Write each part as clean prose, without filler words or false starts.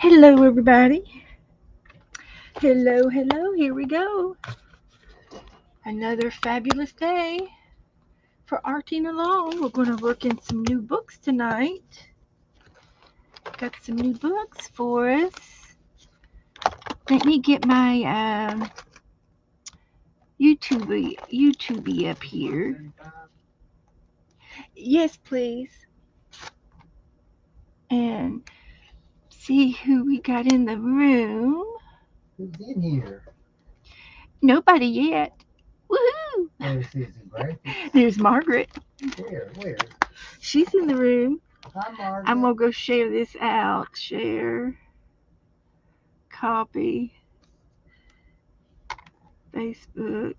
Hello, everybody. Hello, hello. Here we go. Another fabulous day for arting along. We're going to work in some new books tonight. Got some new books for us. Let me get my YouTube up here. Yes, please. And see who we got in the room. Who's in here? Nobody yet. Woohoo! There's Susan Graphics. There's Margaret. Where? She's in the room. Hi, Margaret. I'm going to go share this out. Share. Copy. Facebook.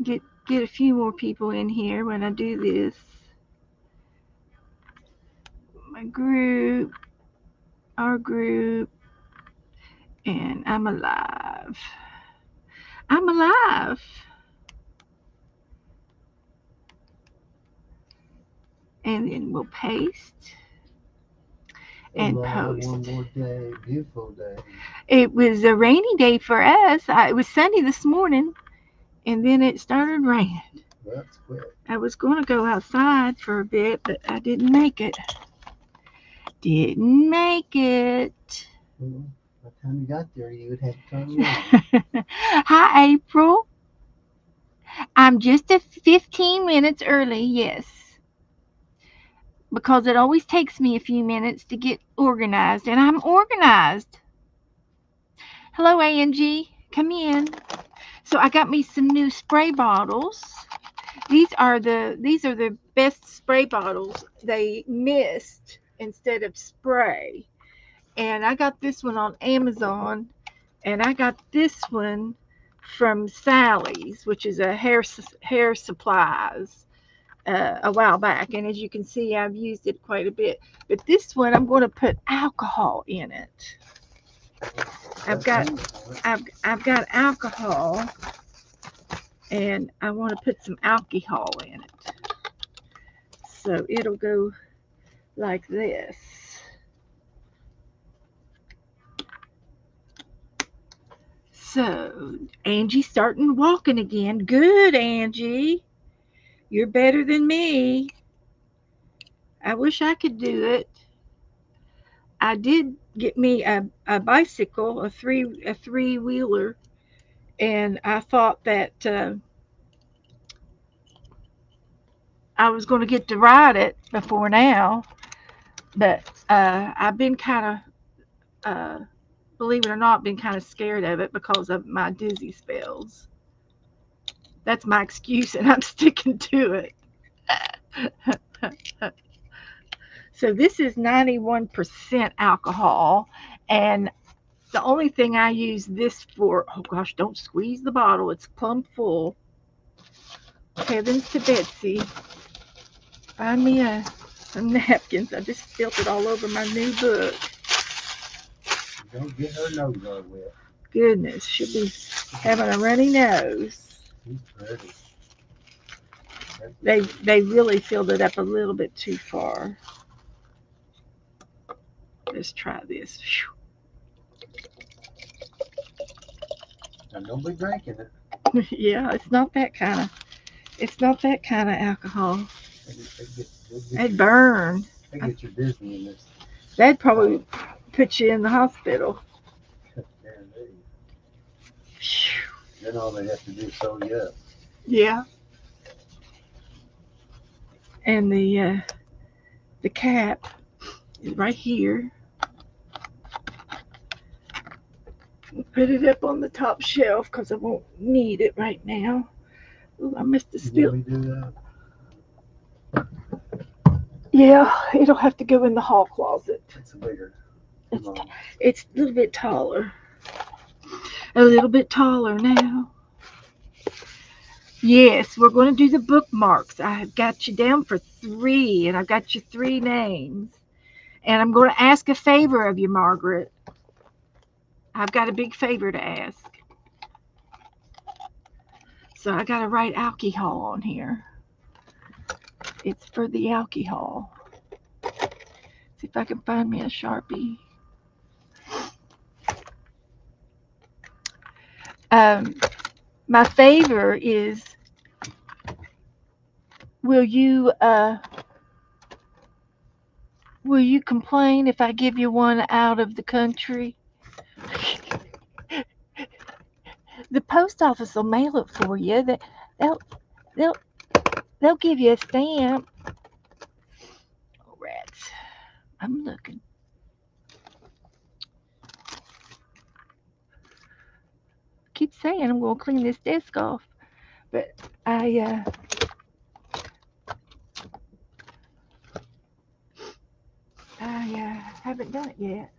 Get a few more people in here when I do this. My group. Our group. And I'm alive. I'm alive. And then we'll paste. And post. One more day, beautiful day. It was a rainy day for us. It was sunny this morning, and then it started raining. That's quick. I was going to go outside for a bit, but I didn't make it. Didn't make it. Well, by the time you got there, you would have to turn around. Hi, April. I'm just 15 minutes early, yes. Because it always takes me a few minutes to get organized, and I'm organized. Hello, Angie. Come in. So I got me some new spray bottles. These are the best spray bottles. They mist instead of spray. And I got this one on Amazon, and I got this one from Sally's, which is a hair supplies, a while back. And as you can see, I've used it quite a bit. But this one, I'm going to put alcohol in it. I've got alcohol, and I want to put some alcohol in it. So it'll go like this. So Angie's starting walking again. Good, Angie. You're better than me. I wish I could do it. I did get me a bicycle, a three wheeler, and I thought that I was going to get to ride it before now, but I've been kind of, believe it or not, been kind of scared of it because of my dizzy spells. That's my excuse, and I'm sticking to it. So this is 91% alcohol, and the only thing I use this for, oh gosh, don't squeeze the bottle, it's plumb full. Heavens to Betsy. Find me some napkins. I just spilled it all over my new book. Don't get her nose all wet. Goodness, she'll be having a runny nose. She's pretty. They really filled it up a little bit too far. Let's try this. Now don't be drinking it. Yeah, it's not that kind of alcohol. That'd burn. They get your dizziness. That'd probably put you in the hospital. Then all they have to do is sew you up. Yeah. And the cap is right here. Put it up on the top shelf because I won't need it right now. Ooh, I missed the spill. Let me do that. Yeah, it'll have to go in the hall closet. It's bigger. It's a little bit taller. A little bit taller now. Yes, we're going to do the bookmarks. I have got you down for 3, and I've got you 3 names. And I'm going to ask a favor of you, Margaret. I've got a big favor to ask. So I got to write alcohol on here. It's for the alcohol. See if I can find me a Sharpie. Um, my favor is, will you will you complain if I give you one out of the country? The post office will mail it for you. They'll they'll they'll give you a stamp. Oh, rats! I'm looking. Keep saying I'm gonna clean this desk off, but I haven't done it yet.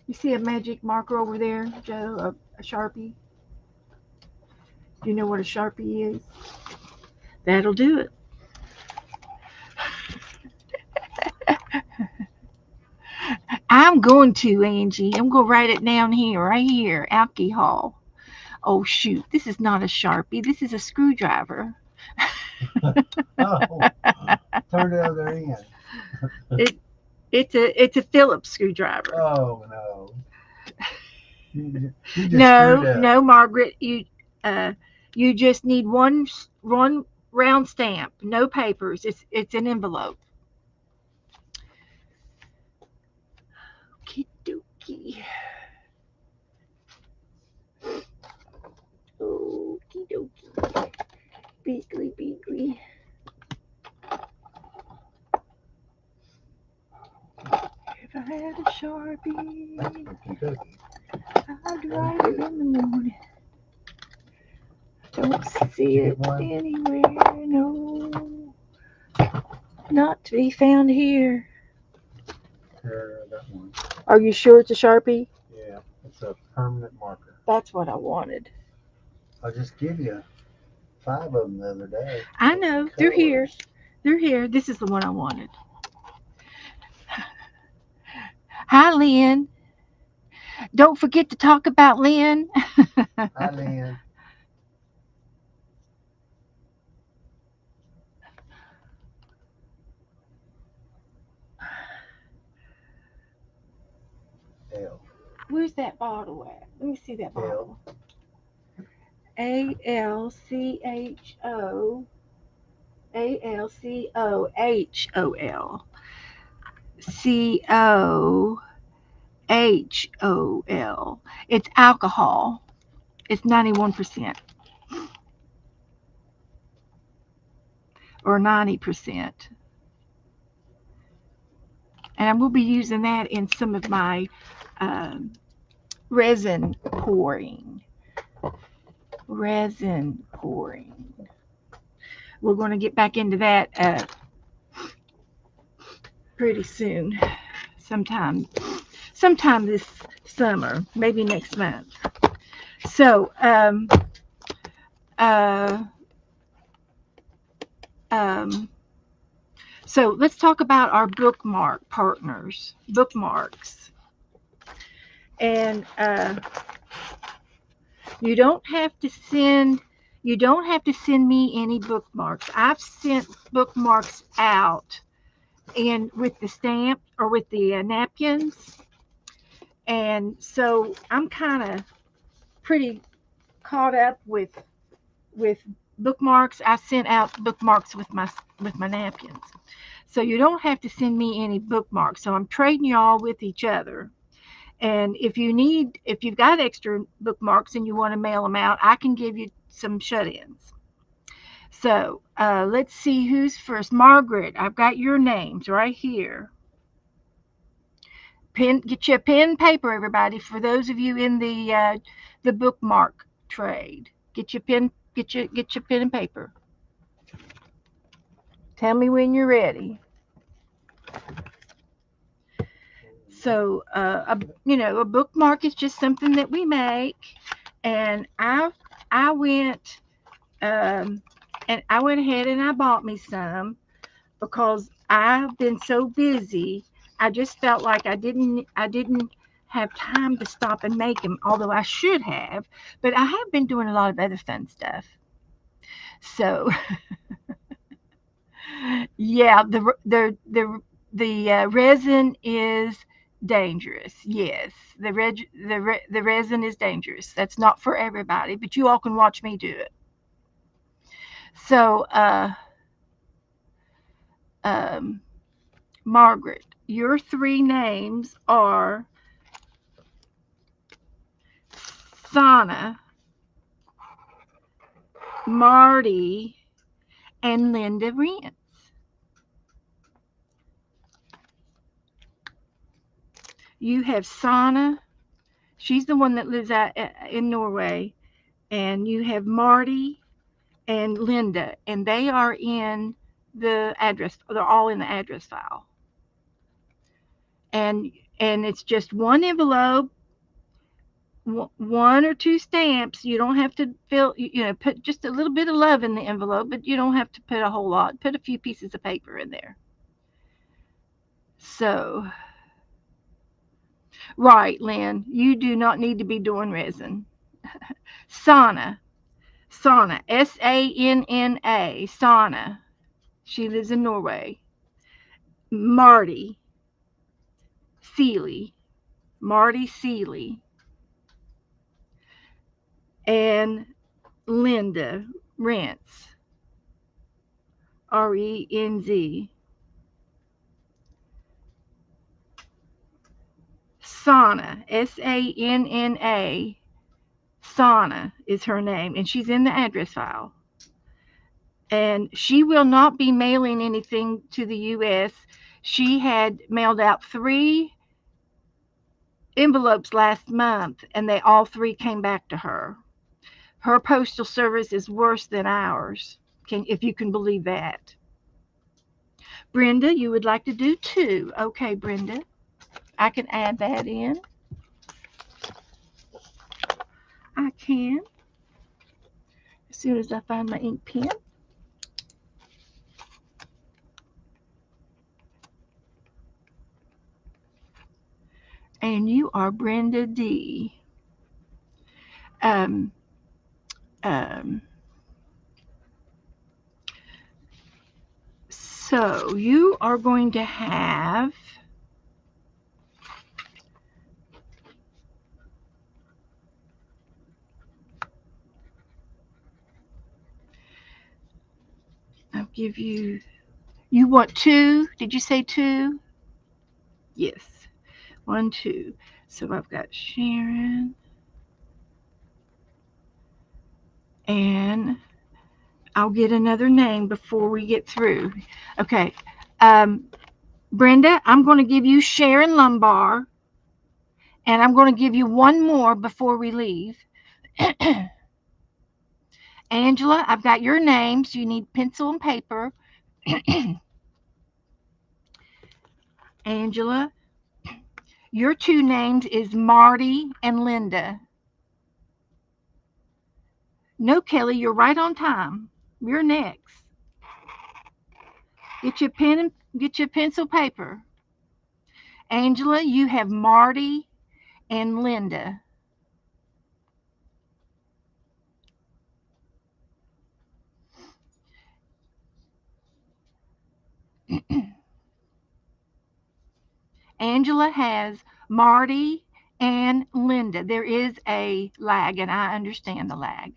You see a magic marker over there, Joe? A Sharpie. Do you know what a Sharpie is? That'll do it. I'm going to, Angie. I'm going to write it down here, right here. Alcohol. Oh, shoot. This is not a Sharpie. This is a screwdriver. Oh, turn the other end. It, it's a Phillips screwdriver. Oh no. You just No, screwed up. no, Margaret. You just need one round stamp. No papers. It's an envelope. Okie dokie. Okie dokie. Beagly beagly. If I had a Sharpie, Okie dokie. I'd write it in the morning. Don't see Did you it get one? anywhere. No, not to be found here. Here, I got one. Are you sure it's a Sharpie? Yeah, it's a permanent marker. That's what I wanted. I'll just give you 5 of them the other day. I know. They're here. Colors. They're here. This is the one I wanted. Hi, Lynn. Don't forget to talk about Lynn. Hi, Lynn. L. Where's that bottle at? Let me see that L. bottle. ALCHOL. It's alcohol. It's 91% or 90%. And I will be using that in some of my um, resin pouring. Resin pouring. We're going to get back into that pretty soon. Sometime this summer, maybe next month. So, uh, um, so let's talk about our bookmark partners, bookmarks, and you don't have to send. You don't have to send me any bookmarks. I've sent bookmarks out and with the stamp or with the napkins, and so I'm kind of pretty caught up with bookmarks. I sent out bookmarks with my napkins. So you don't have to send me any bookmarks. So I'm trading y'all with each other. And if you've got extra bookmarks and you want to mail them out, I can give you some shut-ins. So let's see who's first. Margaret, I've got your names right here. Get you a pen and paper, everybody. For those of you in the bookmark trade, get your pen and paper. Tell me when you're ready. So, a bookmark is just something that we make, and I went I went ahead and I bought me some because I've been so busy. I just felt like I didn't have time to stop and make them, although I should have. But I have been doing a lot of other fun stuff. So yeah, The resin is dangerous. Yes, the resin is dangerous. That's not for everybody, but you all can watch me do it. So, um, Margaret, your three names are Sana, Marty, and Linda Wren. You have Sana. She's the one that lives out in Norway, and you have Marty and Linda, and they are in the address. They're all in the address file, and it's just one envelope, one or two stamps. You don't have to fill, put just a little bit of love in the envelope, but you don't have to put a whole lot. Put a few pieces of paper in there. So, right, Lynn, you do not need to be doing resin. Sana, Sana, Sanna, Sana. She lives in Norway. Marty Seeley, Marty Seeley, and Linda Rentz, Renz. Sana, Sanna. Sana is her name, and she's in the address file. And she will not be mailing anything to the U.S. She had mailed out 3 envelopes last month, and they all 3 came back to her. Her postal service is worse than ours, if you can believe that. Brenda, you would like to do 2. Okay, Brenda, I can add that in. I can, as soon as I find my ink pen. And you are Brenda D. Um, um, so you are going to have, I'll give you want 2? Did you say 2? Yes, 1, 2. So I've got Sharon, and I'll get another name before we get through. Okay. Um, Brenda, I'm going to give you Sharon Lumbar, and I'm going to give you one more before we leave. Angela, I've got your names. You need pencil and paper. Angela, your 2 names is Marty and Linda. No, Kelly, you're right on time. You're next. Get your pen and get your pencil paper. Angela, you have Marty and Linda. Angela has Marty and Linda. There is a lag, and I understand the lag.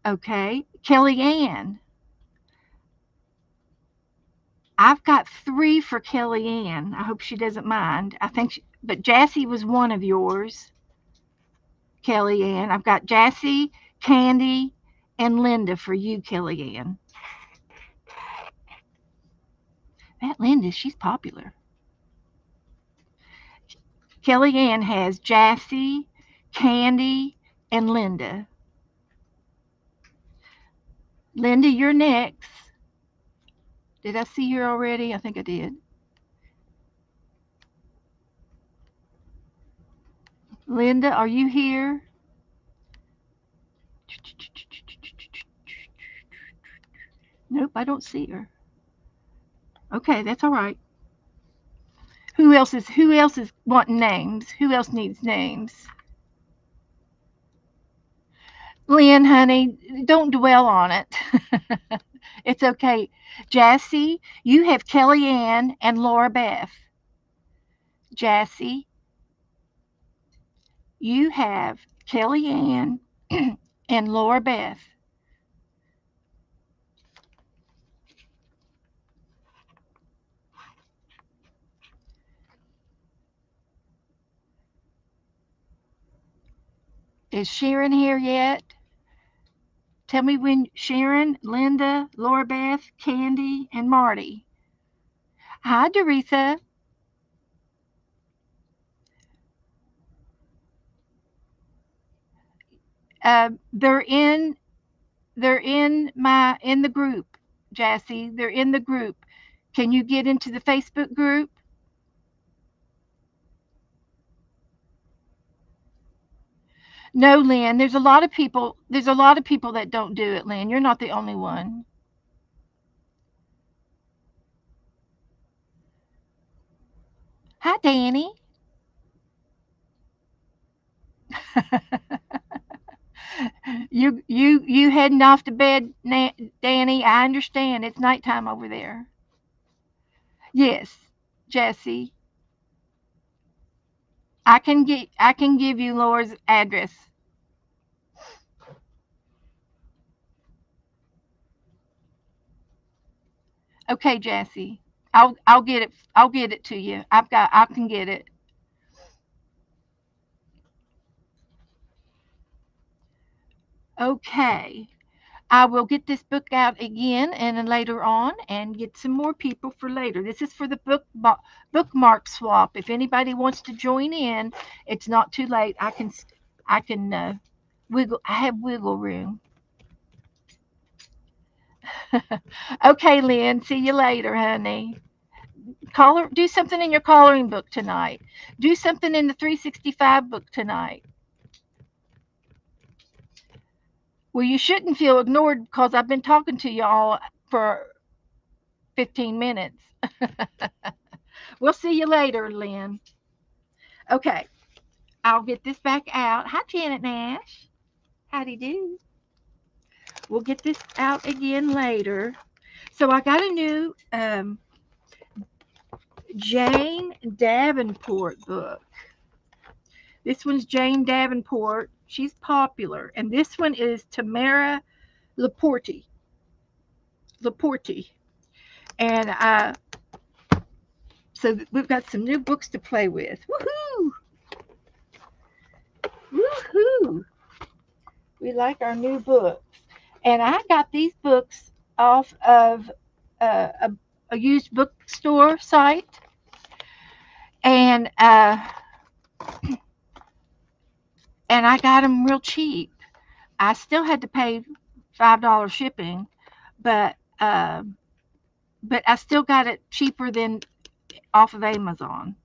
Okay. Kelly Ann, I've got 3 for Kelly Ann. I hope she doesn't mind. But Jassy was one of yours, Kelly Ann. I've got Jassy, Candy, and Linda for you, Kelly Ann. That Linda, she's popular. Kelly Ann has Jassy, Candy, and Linda. Linda, you're next. Did I see her already? I think I did. Linda, are you here? Nope, I don't see her. Okay, that's all right. Who else is wanting names? Who else needs names? Lynn, honey, don't dwell on it. It's okay. Jassy, you have Kellyanne and Laura Beth. Jassy, you have Kellyanne and Laura Beth. Is Sharon here yet? Tell me when Sharon, Linda, Laura Beth, Candy, and Marty. Hi, Doretha. They're in the group, Jassy. They're in the group. Can you get into the Facebook group? No, Lynn. There's a lot of people. There's a lot of people that don't do it, Lynn. You're not the only one. Hi, Danny. You heading off to bed, Danny? I understand. It's nighttime over there. Yes, Jesse. I can give you Laura's address. Okay, Jesse. I'll get it. I'll get it to you. I can get it. Okay. I will get this book out again and then later on and get some more people for later. This is for the bookmark swap. If anybody wants to join in, it's not too late. I can wiggle. I have wiggle room. Okay, Lynn. See you later, honey. Do something in your coloring book tonight. Do something in the 365 book tonight. Well, you shouldn't feel ignored because I've been talking to you all for 15 minutes. We'll see you later, Lynn. Okay, I'll get this back out. Hi, Janet Nash. Howdy do. We'll get this out again later. So I got a new Jane Davenport book. This one's Jane Davenport. She's popular. And this one is Tamara Laporte. Laporte. And so we've got some new books to play with. Woohoo! Woohoo! We like our new books. And I got these books off of a used bookstore site. And I got them real cheap. I still had to pay $5 shipping, but uh, but I still got it cheaper than off of Amazon.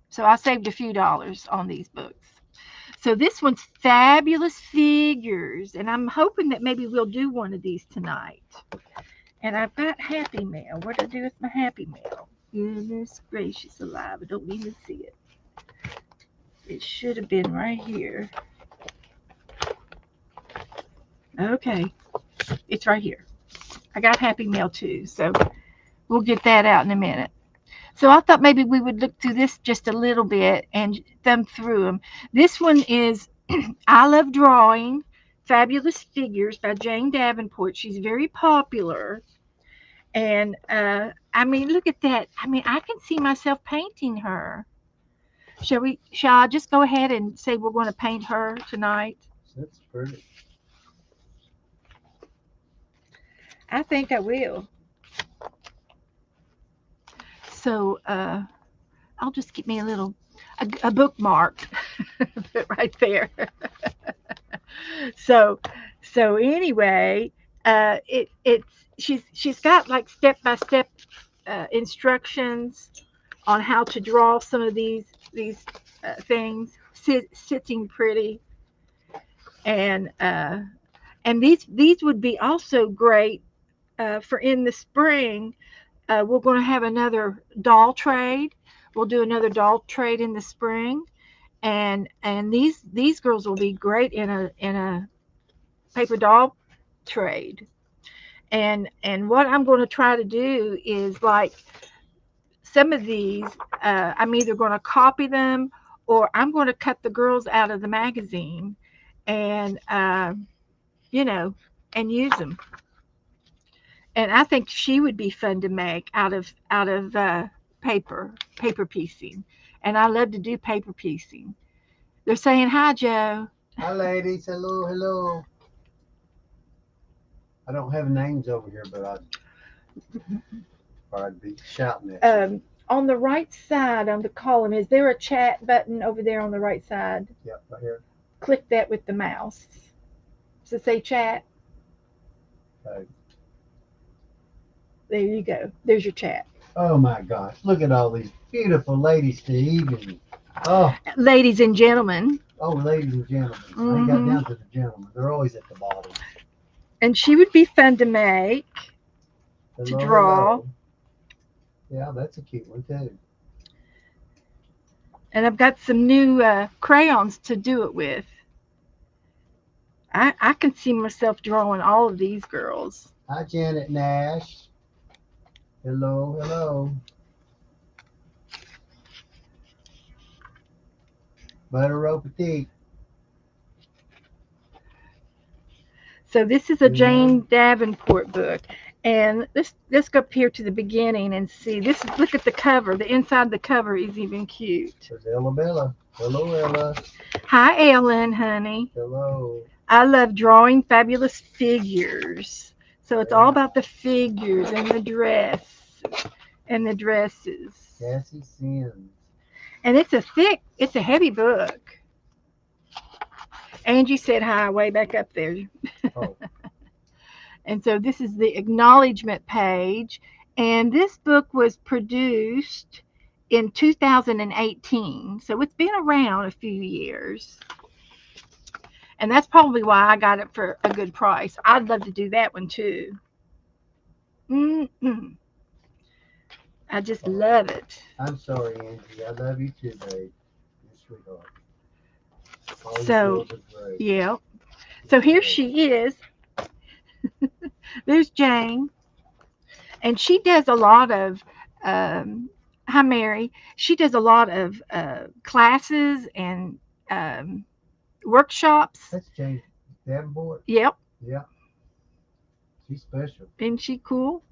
So I saved a few dollars on these books. So this one's Fabulous Figures, and I'm hoping that maybe we'll do one of these tonight. And I've got Happy Mail. What do I do with my Happy Mail? Goodness gracious alive, I don't even see it. It should have been right here. Okay, it's right here. I got Happy Mail too, so we'll get that out in a minute. So I thought maybe we would look through this just a little bit and thumb through them. This one is I Love Drawing, Fabulous Figures by Jane Davenport. She's very popular. And I mean, look at that. I mean, I can see myself painting her. Shall I just go ahead and say we're going to paint her tonight? That's pretty. I think I will. So I'll just get me a bookmark right there. so so anyway, it's she's got like step by step instructions on how to draw some of these things, sitting pretty, and these would be also great for in the spring. We're going to have another doll trade. We'll do another doll trade in the spring, and these girls will be great in a paper doll trade. And what I'm going to try to do is like some of these, I'm either going to copy them or I'm going to cut the girls out of the magazine and you know and use them. And I think she would be fun to make out of paper piecing. And I love to do paper piecing. They're saying hi, Joe. Hi, ladies. Hello, hello. I don't have names over here, but I'd be shouting at you. On the right side on the column, is there a chat button over there on the right side? Yep, right here. Click that with the mouse. Does it say chat? Okay. There you go. There's your chat. Oh my gosh! Look at all these beautiful ladies, Steve. And, oh, Ladies and gentlemen. oh, ladies and gentlemen. I ain't got Hmm. down to the gentlemen. They're always at the bottom. And she would be fun to make, to Hello, draw. hello. Yeah, that's a cute one too. And I've got some new crayons to do it with. I can see myself drawing all of these girls. Hi, Janet Nash. Hello, hello. Butter Petite. So this is a Jane Davenport book. And let's go up here to the beginning and see. Look at the cover. The inside of the cover is even cute. There's Ella Bella. Hello, Ella. Hi, Ellen, honey. Hello. I love drawing fabulous figures. So it's all Yeah. about the figures and the dresses. Cassie Sims. And it's a heavy book. Angie said hi way back up there. Oh, And so this is the acknowledgement page. And this book was produced in 2018. So it's been around a few years. And that's probably why I got it for a good price. I'd love to do that one too. Mm-mm. I just love it. I'm sorry, Angie. I love you too, babe. Your sweetheart. All you So, girls are great. yeah. So here she is. There's Jane. And she does a lot of, hi, Mary. She does a lot of classes and um, workshops. That's Jane Davenport. Yep. Yeah, she's special. Isn't she cool?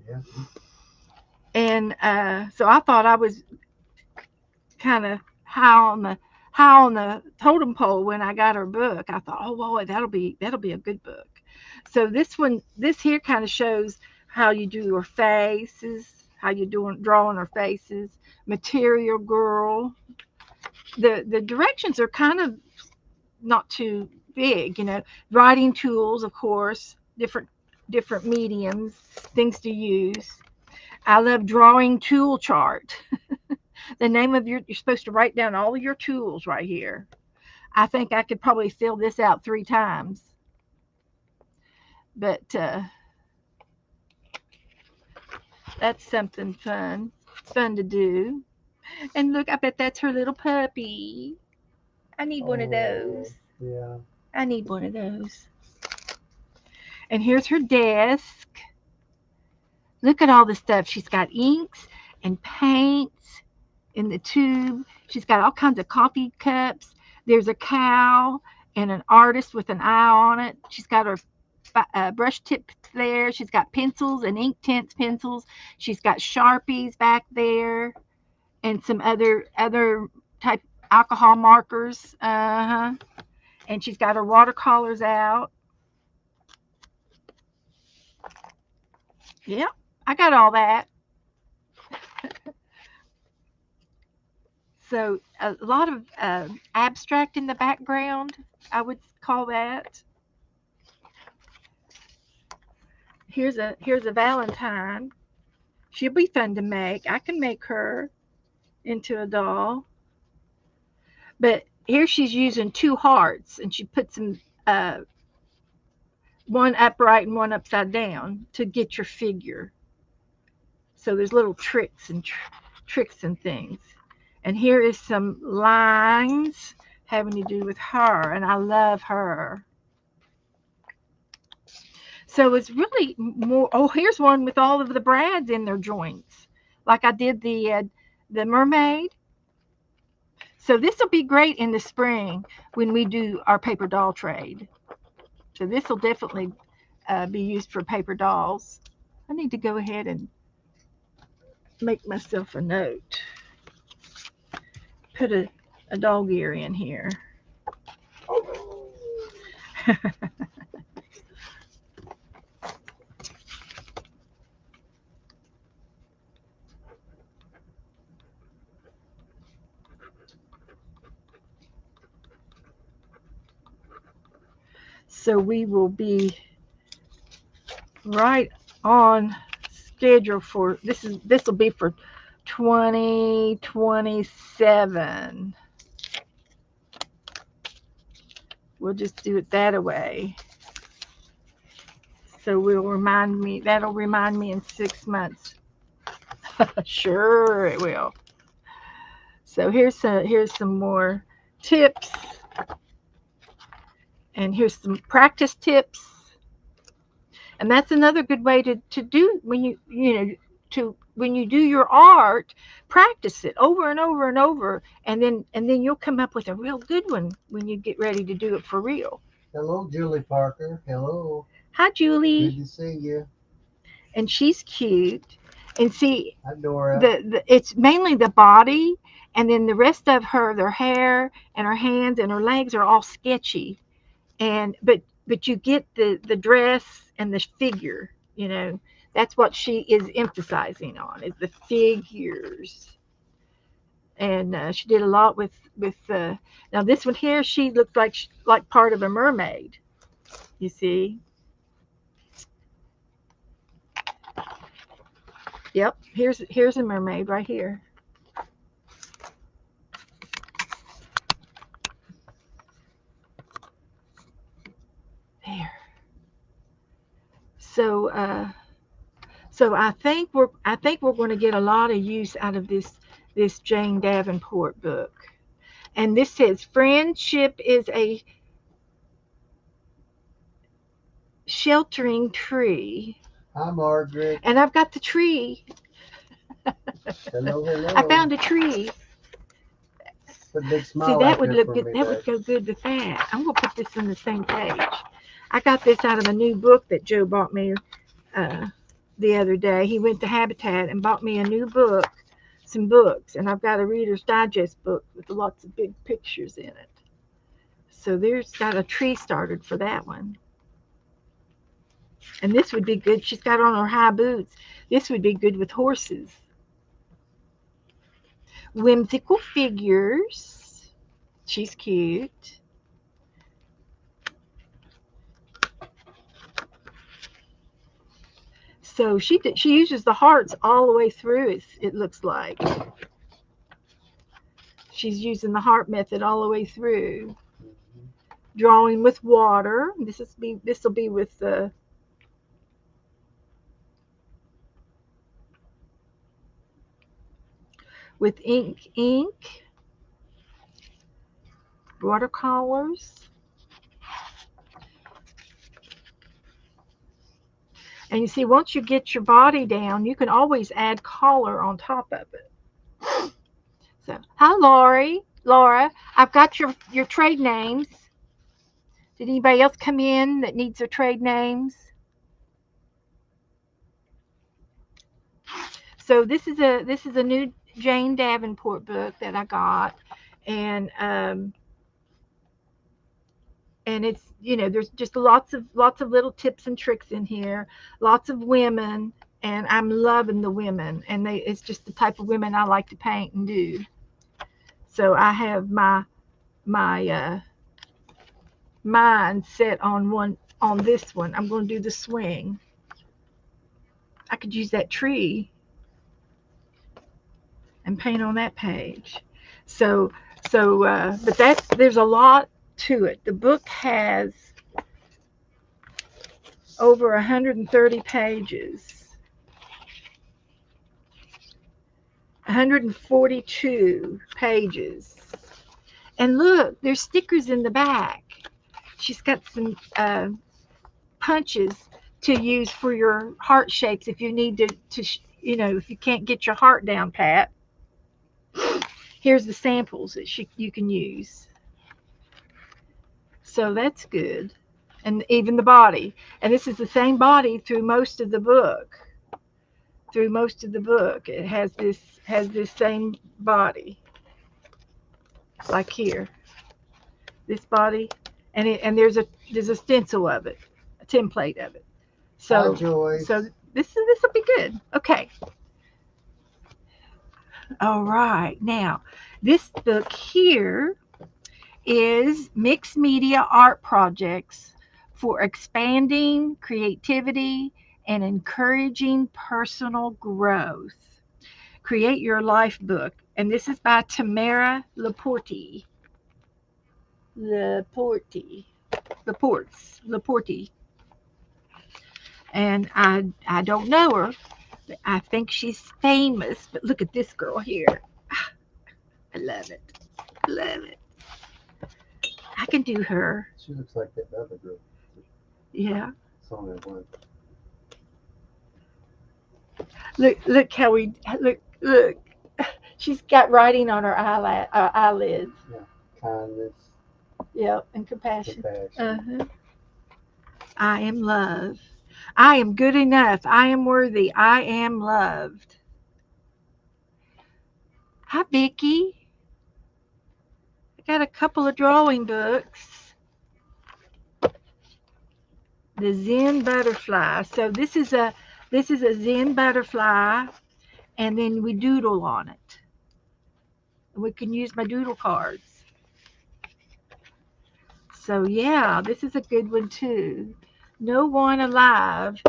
Yeah. And so I thought I was kind of high on the totem pole when I got her book. I thought, oh boy, that'll be a good book. So this here kind of shows how you do your faces, how you doing drawing her faces. Material Girl. The directions are kind of not too big, Writing tools, of course, different mediums, things to use. I love drawing tool chart. The name of you're supposed to write down all of your tools right here. I think I could probably fill this out 3 times, but that's something fun to do. And look, I bet that's her little puppy. I need one of Oh, those. yeah. I need one of those. And here's her desk. Look at all the stuff. She's got inks and paints in the tube. She's got all kinds of coffee cups. There's a cow and an artist with an eye on it. She's got her brush tip there. She's got pencils and ink tints pencils. She's got Sharpies back there and some other type alcohol markers. Uh-huh. And she's got her watercolors out. Yep, I got all that. So a lot of abstract in the background, I would call that. Here's a Valentine. She'll be fun to make. I can make her into a doll. But here she's using 2 hearts, and she puts them one upright and one upside down to get your figure. So there's little tricks and things. And here is some lines having to do with her, and I love her. So it's really more. Oh, here's one with all of the brads in their joints, like I did the mermaid. So this will be great in the spring when we do our paper doll trade. So this will definitely be used for paper dolls. I need to go ahead and make myself a note. Put a dog ear in here. So we will be right on schedule for this will be for 2027. We'll just do it that way. So that'll remind me in 6 months. Sure it will. So here's some more tips, and here's some practice tips. And that's another good way to do when to when you do your art, practice it over and over and over, and then you'll come up with a real good one when you get ready to do it for real. Hello, Julie Parker. Hello. Hi, Good Julie. to see you. And she's cute. And see, Hi, Dora. it's mainly the body, and then the rest of her, their hair and her hands and her legs are all sketchy. And but you get the dress and the figure. That's what she is emphasizing on, is the figures. And she did a lot with now this one here. She looks like part of a mermaid. You see? Yep. Here's a mermaid right here. There. So so I think we're going to get a lot of use out of this Jane Davenport book. And this says friendship is a sheltering tree. Hi, Margaret. And I've got the tree. Hello, I hello. found a tree. Put a big See, smile that out would there look for good. me, That would babe. go good with that. I'm gonna put this on the same page. I got this out of a new book that Joe bought me uh, the other day. He went to Habitat and bought me a new book, some books, and I've got a Reader's Digest book with lots of big pictures in it. So there's got a tree started for that one. And this would be good. She's got on her high boots. This would be good with horses. Whimsical figures. She's cute. So she uses the hearts all the way through. It looks like she's using the heart method all the way through. Mhm. Drawing with water. This will be with ink, watercolors. And you see, once you get your body down, you can always add color on top of it. So, hi, Lori. Laura, I've got your trade names. Did anybody else come in that needs their trade names? So this is a new Jane Davenport book that I got, and it's there's just lots of little tips and tricks in here, lots of women, and I'm loving the women, and it's just the type of women I like to paint and do. So I have my mind set on this one. I'm going to do the swing. I could use that tree and paint on that page. So but there's a lot to it. The book has over 130 pages, 142 pages. And look, there's stickers in the back. She's got some punches to use for your heart shapes if you need if you can't get your heart down pat. Here's the samples that you can use. So that's good. And even the body. And this is the same body through most of the book. Through most of the book, it has this same body. Like here, this body, and there's a stencil of it, a template of it. Hi, So Joyce. so this will be good. Okay. All right. Now, this book here is Mixed Media Art Projects for Expanding Creativity and Encouraging Personal Growth. Create Your Life book. And this is by Tamara Laporte. Laporte. And I don't know her. But I think she's famous. But look at this girl here. I love it. Love it. I can do her. She looks like that other girl. Yeah. Song that one. Look how look. She's got writing on her eyelids. Yeah. Kindness. Yeah, and compassion. Compassion. Uh-huh. I am love. I am good enough. I am worthy. I am loved. Hi, Vicky. I got a couple of drawing books. The Zen butterfly. So this is a Zen butterfly, and then we doodle on it. We can use my doodle cards. So yeah, this is a good one too. No one alive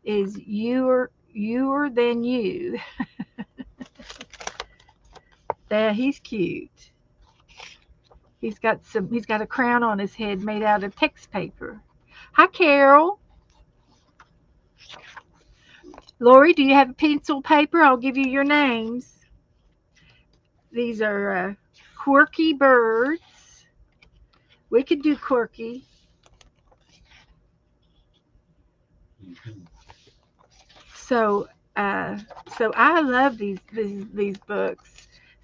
is youer than you. Yeah, he's cute. He's got a crown on his head made out of text paper. Hi, Carol. Lori, do you have a pencil paper? I'll give you your names. These are quirky birds. We could do quirky. Mm-hmm. So, uh, so I love these books.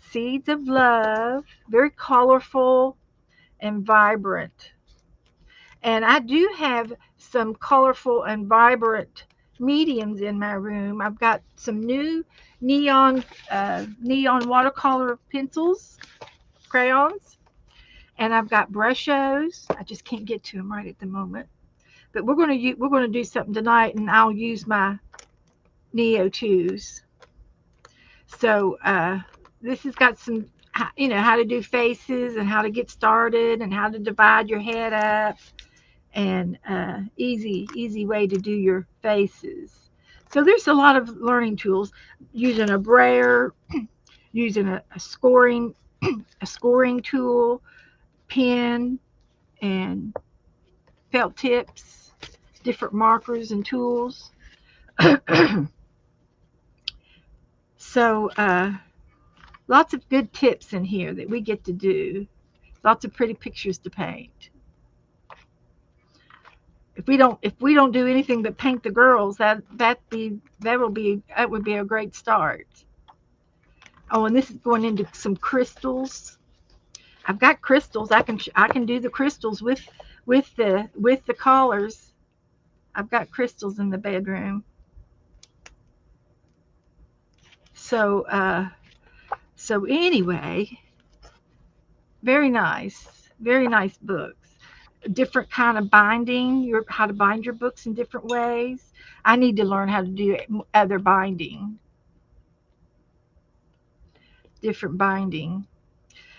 Seeds of Love, very colorful and vibrant. And I do have some colorful and vibrant mediums in my room. I've got some new neon watercolor pencils, crayons, and I've got brushos. I just can't get to them right at the moment. But we're gonna do something tonight, and I'll use my Neo twos. So this has got some, how to do faces and how to get started and how to divide your head up and easy way to do your faces. So there's a lot of learning tools using a brayer, using a scoring a scoring tool, pen, and felt tips, different markers and tools. So lots of good tips in here that we get to do. Lots of pretty pictures to paint. If we don't do anything but paint the girls, that would be a great start. Oh, and this is going into some crystals. I've got crystals. I can do the crystals with the collars. I've got crystals in the bedroom. So so anyway, very nice books. Different kind of binding, how to bind your books in different ways. I need to learn how to do other binding, different binding.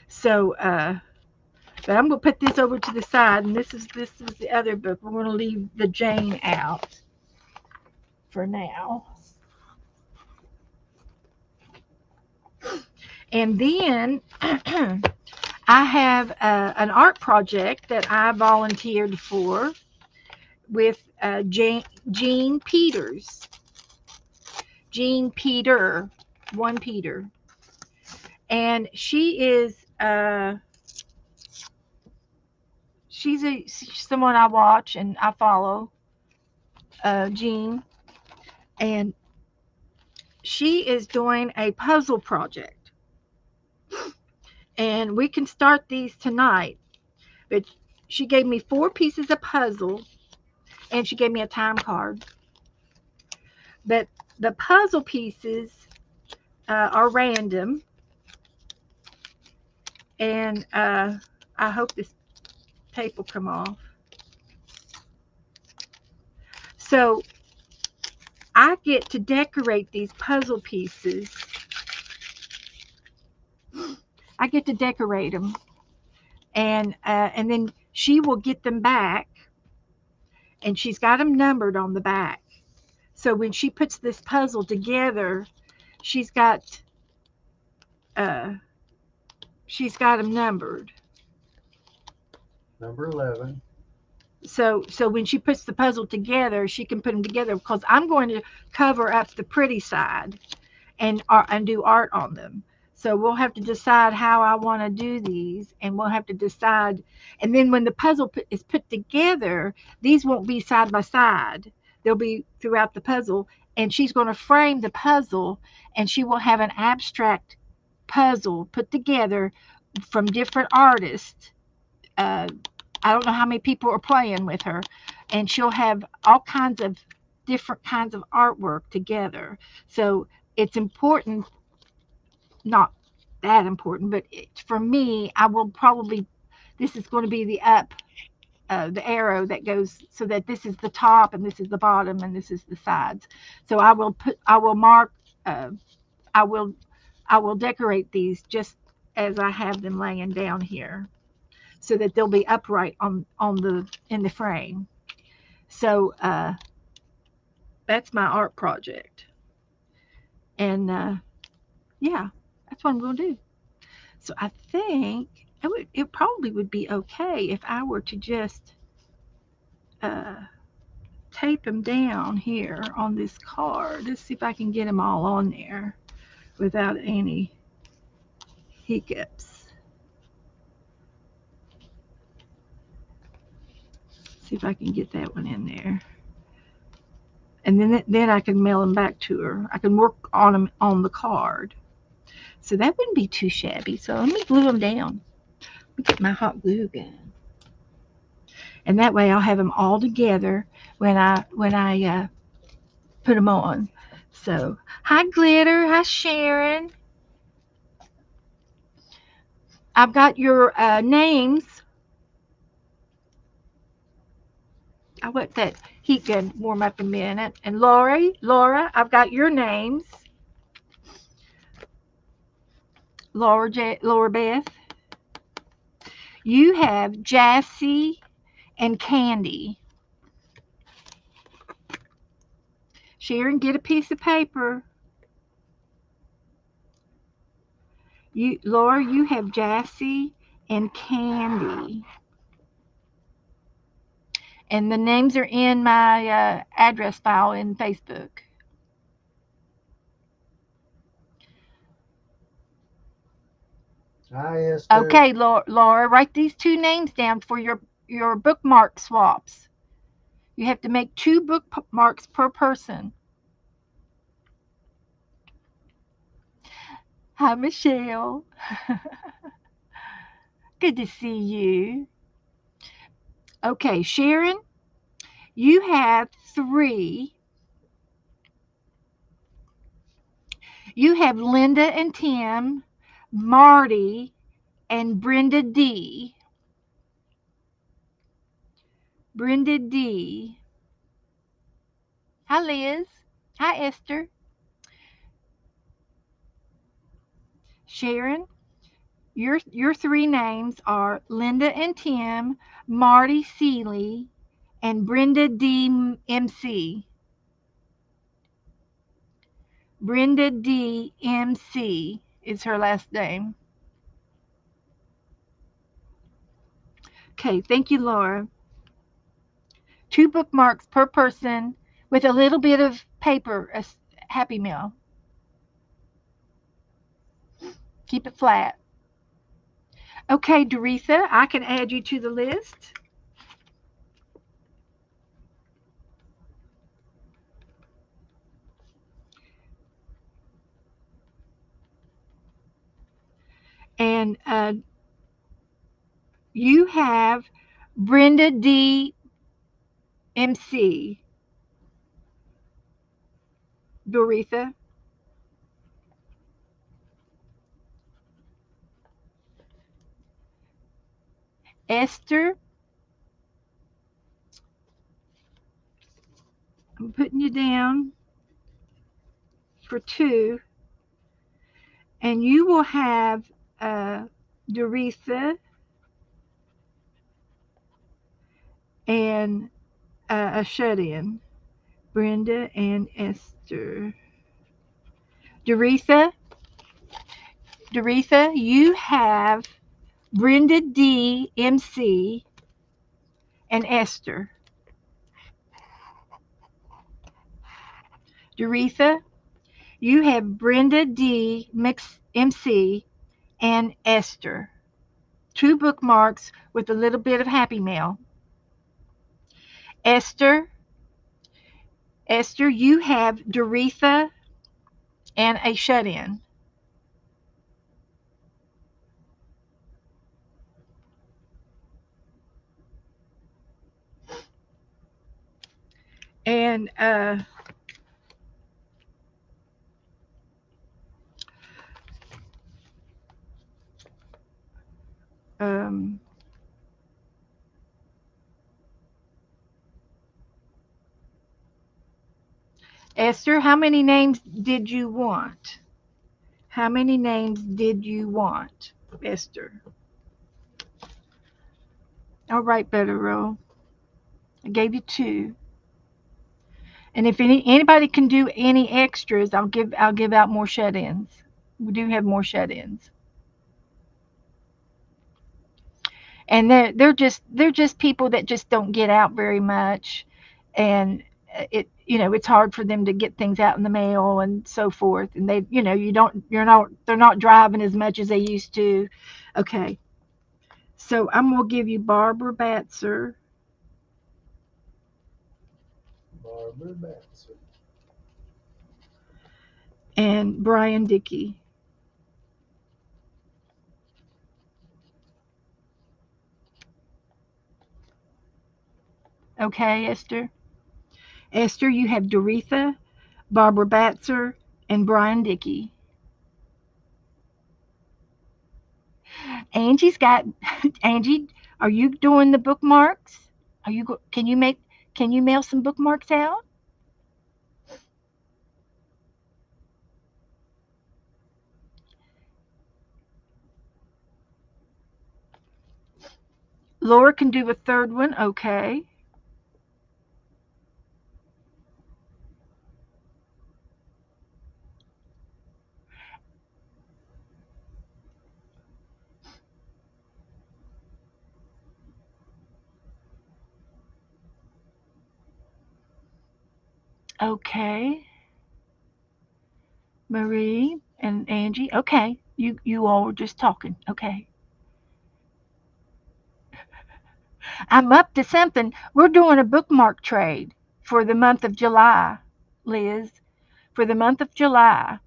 So but I'm gonna put this over to the side, and this is the other book. We're gonna leave the Jane out for now. And then I have an art project that I volunteered for with Jean Peters. Jean Peter, one Peter. And she's someone I watch and I follow. Jean, and she is doing a puzzle project. And we can start these tonight. But she gave me 4 pieces of puzzle, and she gave me a time card. But the puzzle pieces are random, and I hope this tape will come off. So I get to decorate these puzzle pieces. I get to decorate them, and then she will get them back, and she's got them numbered on the back. So when she puts this puzzle together, she's got uh, she's got them numbered. Number 11. So when she puts the puzzle together, she can put them together because I'm going to cover up the pretty side and do art on them. So we'll have to decide how I want to do these, and we'll have to decide. And then when the puzzle is put together, these won't be side by side. They'll be throughout the puzzle, and she's going to frame the puzzle, and she will have an abstract puzzle put together from different artists. Uh, I don't know how many people are playing with her, and she'll have all kinds of different kinds of artwork together. So it's important, not that important, but for me, I will probably, this is going to be the arrow that goes so that this is the top and this is the bottom and this is the sides. So I will mark, uh, I will, I will decorate these just as I have them laying down here, so that they'll be upright on the in the frame. So that's my art project, and yeah, that's what I'm going to do. So I think it probably would be okay if I were to just uh, tape them down here on this card. Let's see if I can get them all on there without any hiccups. See if I can get that one in there. And then I can mail them back to her. I can work on them on the card. So that wouldn't be too shabby. So let me glue them down. Let me get my hot glue gun. And that way I'll have them all together when I put them on. So hi Glitter, hi Sharon. I've got your names. I'll let that heat gun warm up a minute. And Laura, I've got your names. Laura Beth. You have Jassy and Candy. Sharon, get a piece of paper. Laura, you have Jassy and Candy. And the names are in my address file in Facebook. Hi, Esther. Okay, Laura, write these 2 names down for your bookmark swaps. You have to make 2 bookmarks per person. Hi, Michelle. Good to see you. Okay, Sharon, you have 3. You have Linda and Tim, Marty, and Brenda D. Brenda D. Hi, Liz. Hi, Esther. Sharon, your 3 names are Linda and Tim, Marty Seeley, and Brenda D. MC. Brenda D. MC is her last name. Okay, thank you, Laura. 2 bookmarks per person with a little bit of paper, a Happy Meal. Keep it flat. Okay, Doretha, I can add you to the list. And you have Brenda D. MC, Doretha, Esther. I'm putting you down for two, and you will have uh, Doretha and a shut-in, Brenda and Esther. Doretha, Doretha, you have Brenda D. MC and Esther. Doretha, you have Brenda D. MC and Esther. Two bookmarks with a little bit of happy mail. Esther, Esther, you have Doretha and a shut in. And um, Esther, how many names did you want? How many names did you want, Esther? All right, Better Roll. I gave you two. And if anybody can do any extras, I'll give out more shut-ins. We do have more shut-ins. And they're just people that just don't get out very much, and it's hard for them to get things out in the mail and so forth, and they they're not driving as much as they used to. Okay, so I'm gonna give you Barbara Batzer Barbara Batson. and Brian Dickey. Okay, Esther, you have Doretha, Barbara Batzer, and Brian Dickey. Angie's got Angie. Are you doing the bookmarks? Can you mail some bookmarks out? Laura can do a third one. Okay. Okay. Marie and Angie. Okay. You all were just talking. Okay. I'm up to something. We're doing a bookmark trade for the month of July, Liz. For the month of July.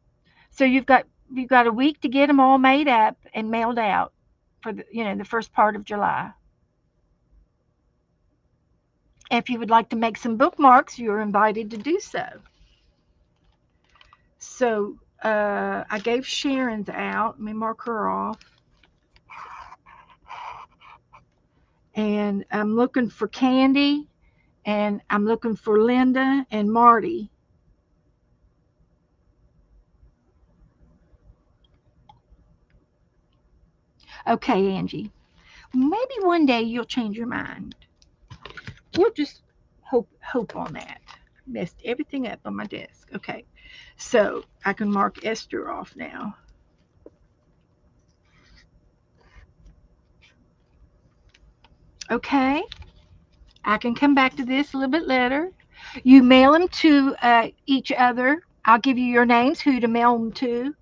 So you've got a week to get them all made up and mailed out for the first part of July. If you would like to make some bookmarks, you're invited to do so. So I gave Sharon's out. Let me mark her off. And I'm looking for Candy, and I'm looking for Linda and Marty. Okay, Angie. Maybe one day you'll change your mind. We'll just hope on that. Messed everything up on my desk. Okay. So I can mark Esther off now. Okay. I can come back to this a little bit later. You mail them to each other. I'll give you your names, who to mail them to,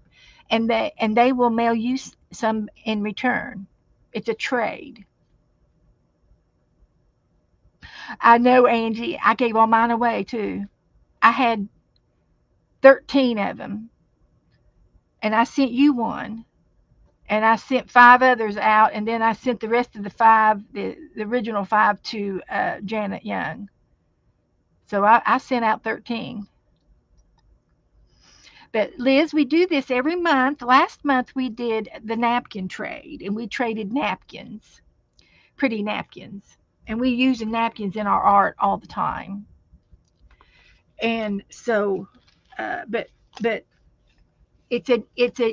and they will mail you some in return. It's a trade. I know, Angie. I gave all mine away too. I had 13 of them, and I sent you one, and I sent 5 others out, and then I sent the rest of the five, the original five, to Janet Young. So I sent out 13. But Liz, we do this every month. Last month we did the napkin trade, and we traded napkins, pretty napkins, and we use the napkins in our art all the time. And so, but it's an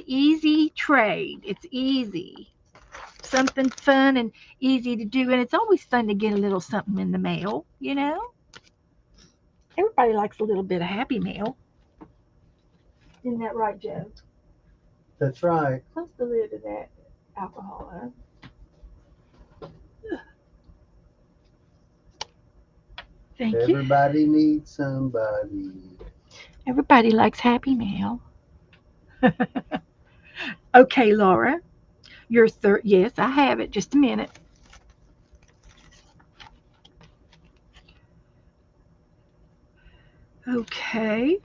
easy trade. It's easy, something fun and easy to do, and it's always fun to get a little something in the mail. Everybody likes a little bit of happy mail. Isn't that right, Joe? That's right. Close the lid of that alcohol, huh? Thank you. Everybody needs somebody. Everybody likes happy mail. Okay, Laura, your third. Yes, I have it. Just a minute. Okay,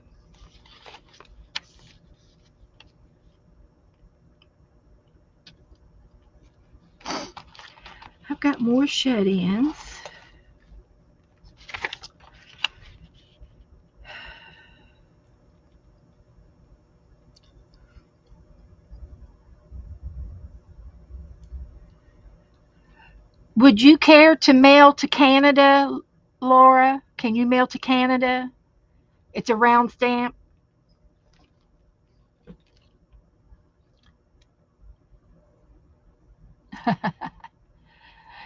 I've got more shut-ins. Would you care to mail to Canada, Laura? Can you mail to Canada? It's a round stamp.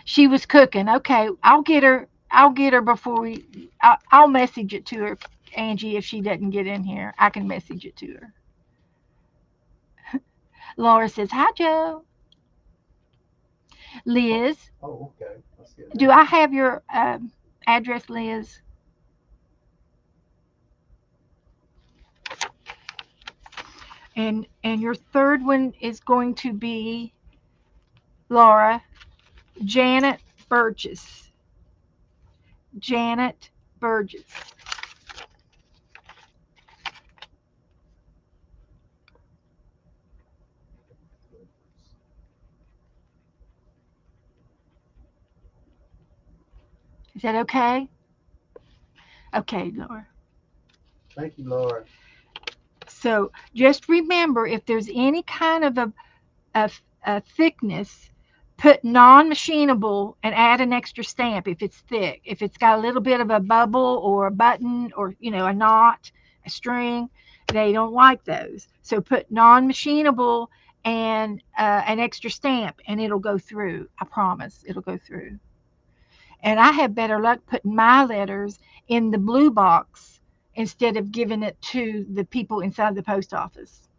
She was cooking. Okay, I'll get her. I'll get her before we. I'll message it to her, Angie. If she doesn't get in here, I can message it to her. Laura says, "Hi, Joe." Liz, Oh, okay. I see it do now. I have your address, Liz? And your third one is going to be Laura, Janet Burgess. Janet Burgess. Is that okay? Okay, Laura. Thank you, Laura. So just remember, if there's any kind of a, a thickness, put non-machinable and add an extra stamp if it's thick. If it's got a little bit of a bubble or a button or a knot, a string, they don't like those. So put non-machinable and an extra stamp, and it'll go through. I promise, it'll go through. And I have better luck putting my letters in the blue box instead of giving it to the people inside the post office.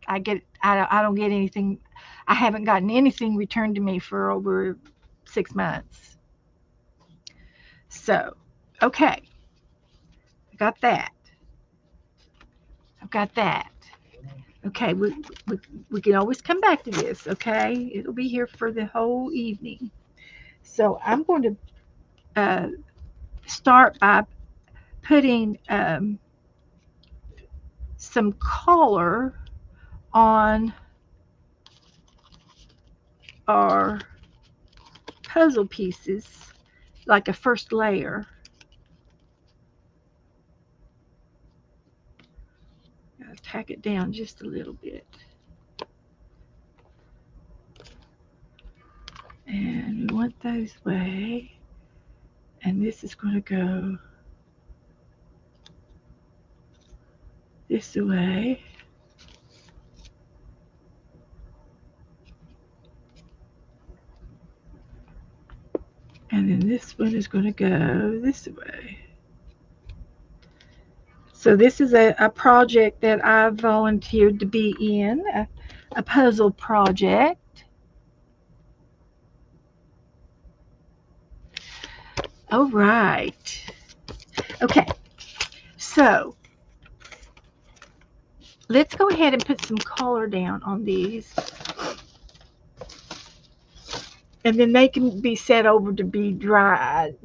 I don't get anything. I haven't gotten anything returned to me for over 6 months. So, okay, I got that. I've got that. Okay, we, we can always come back to this. Okay, it'll be here for the whole evening. So I'm going to start by putting some color on our puzzle pieces, like a first layer. I'll tack it down just a little bit. And we want those way. And this is going to go this way. And then this one is going to go this way. So this is a project that I volunteered to be in, a puzzle project. All right. Okay. So let's go ahead and put some color down on these. And then they can be set over to be drying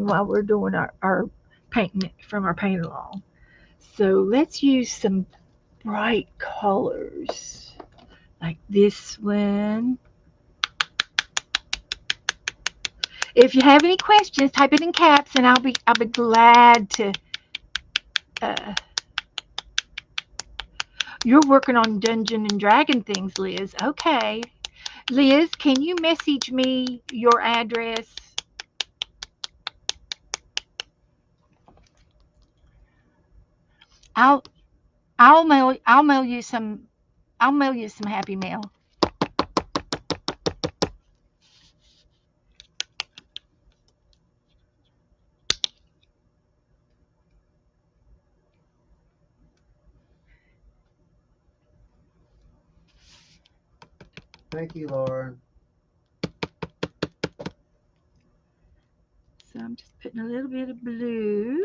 while we're doing our painting from our paint along. So let's use some bright colors like this one. If you have any questions, type it in caps, and I'll be glad to. Uh, you're working on Dungeon and Dragon things, Liz. Okay, Liz, can you message me your address? I'll I'll mail you some. I'll mail you some happy mail. Thank you, Lauren. So I'm just putting a little bit of blue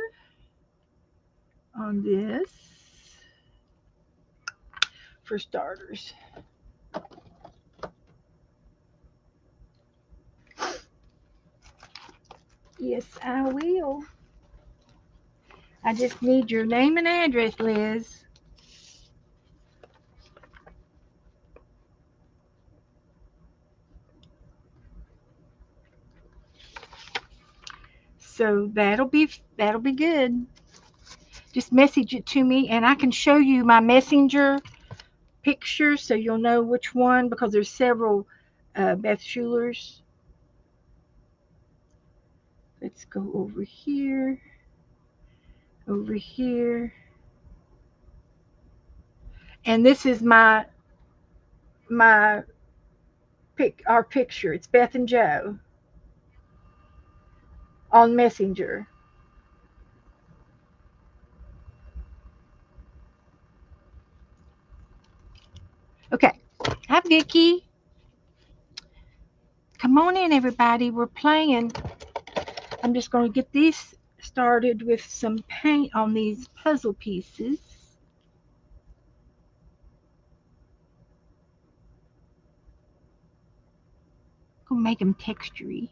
on this for starters. Yes, I will. I just need your name and address, Liz. So that'll be good. Just message it to me, and I can show you my messenger picture so you'll know which one because there's several Beth Schulers. Let's go over here, and this is my our picture. It's Beth and Joe on Messenger. Okay. Hi, Vicky. Come on in, everybody. We're playing. I'm just going to get these started with some paint on these puzzle pieces. Gonna make them textury.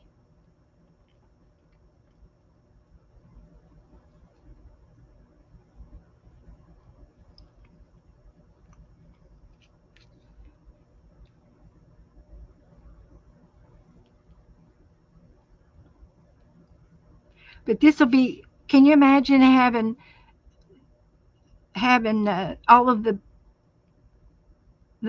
But this will be. Can you imagine having all of the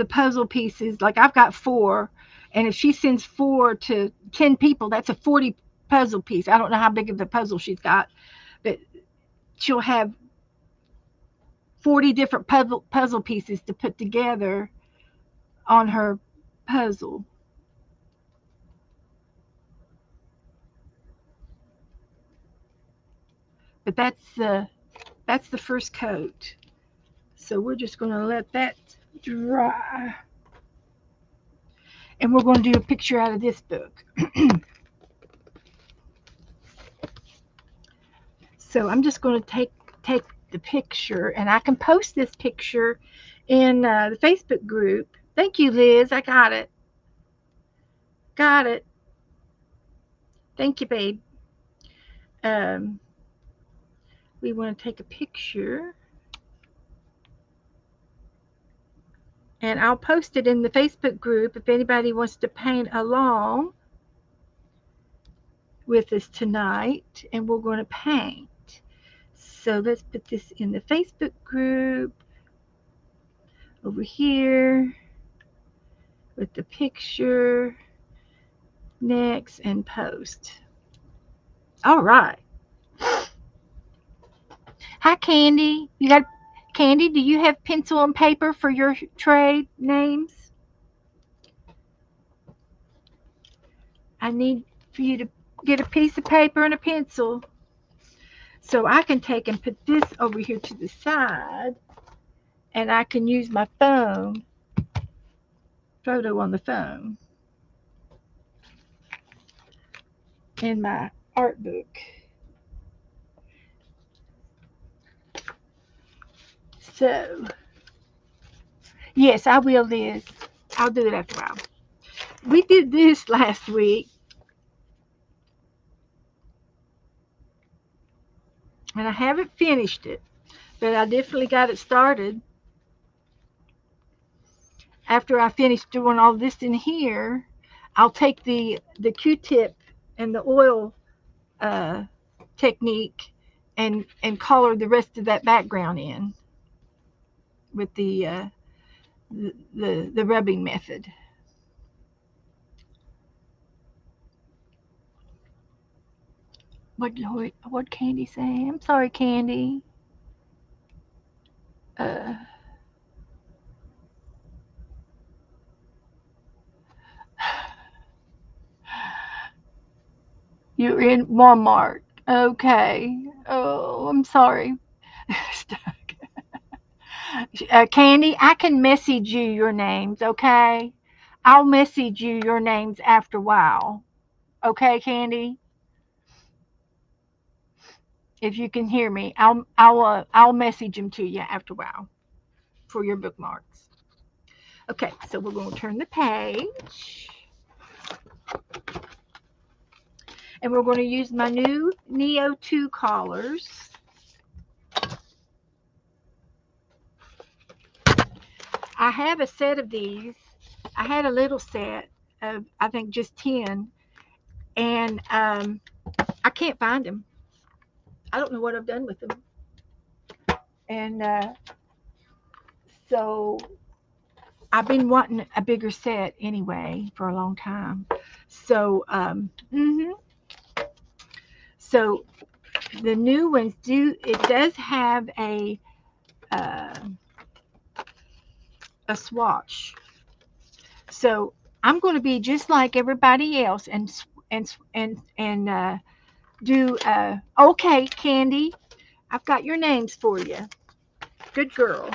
puzzle pieces? Like I've got four, and if she sends 4 to 10 people, that's a 40 puzzle piece. I don't know how big of the puzzle she's got, but she'll have 40 different puzzle pieces to put together on her puzzle. But that's the first coat. So we're just going to let that dry. And we're going to do a picture out of this book. So I'm just going to take the picture, and I can post this picture in the Facebook group. Thank you, Liz. I got it. Got it. Thank you, babe. Um, we want to take a picture, and I'll post it in the Facebook group if anybody wants to paint along with us tonight, and we're going to paint. So let's put this in the Facebook group over here with the picture. Next and post. All right. Hi, Candy. You got Candy? Do you have pencil and paper for your trade names? I need for you to get a piece of paper and a pencil so I can take and put this over here to the side, and I can use my photo on the phone in my art book. So, yes, I will, Liz. I'll do it after a while. We did this last week, and I haven't finished it, but I definitely got it started. after I finish doing all this in here, I'll take the Q-tip and the oil uh, technique and color the rest of that background in with the rubbing method. What Candy say? I'm sorry, Candy. Uh, you're in Walmart. Okay. Oh, I'm sorry. Candy, I can message you your names, okay? I'll message you your names after a while. Okay, Candy? If you can hear me, I'll message them to you after a while for your bookmarks. Okay, so we're going to turn the page, and we're going to use my new Neo 2 collars. I have a set of these. I had a little set of, I think, just 10, and I can't find them. I don't know what I've done with them. And so I've been wanting a bigger set anyway for a long time. So, so the new ones do. It does have uh, a swatch. So I'm going to be just like everybody else and do. Okay, Candy, I've got your names for you. Good girl.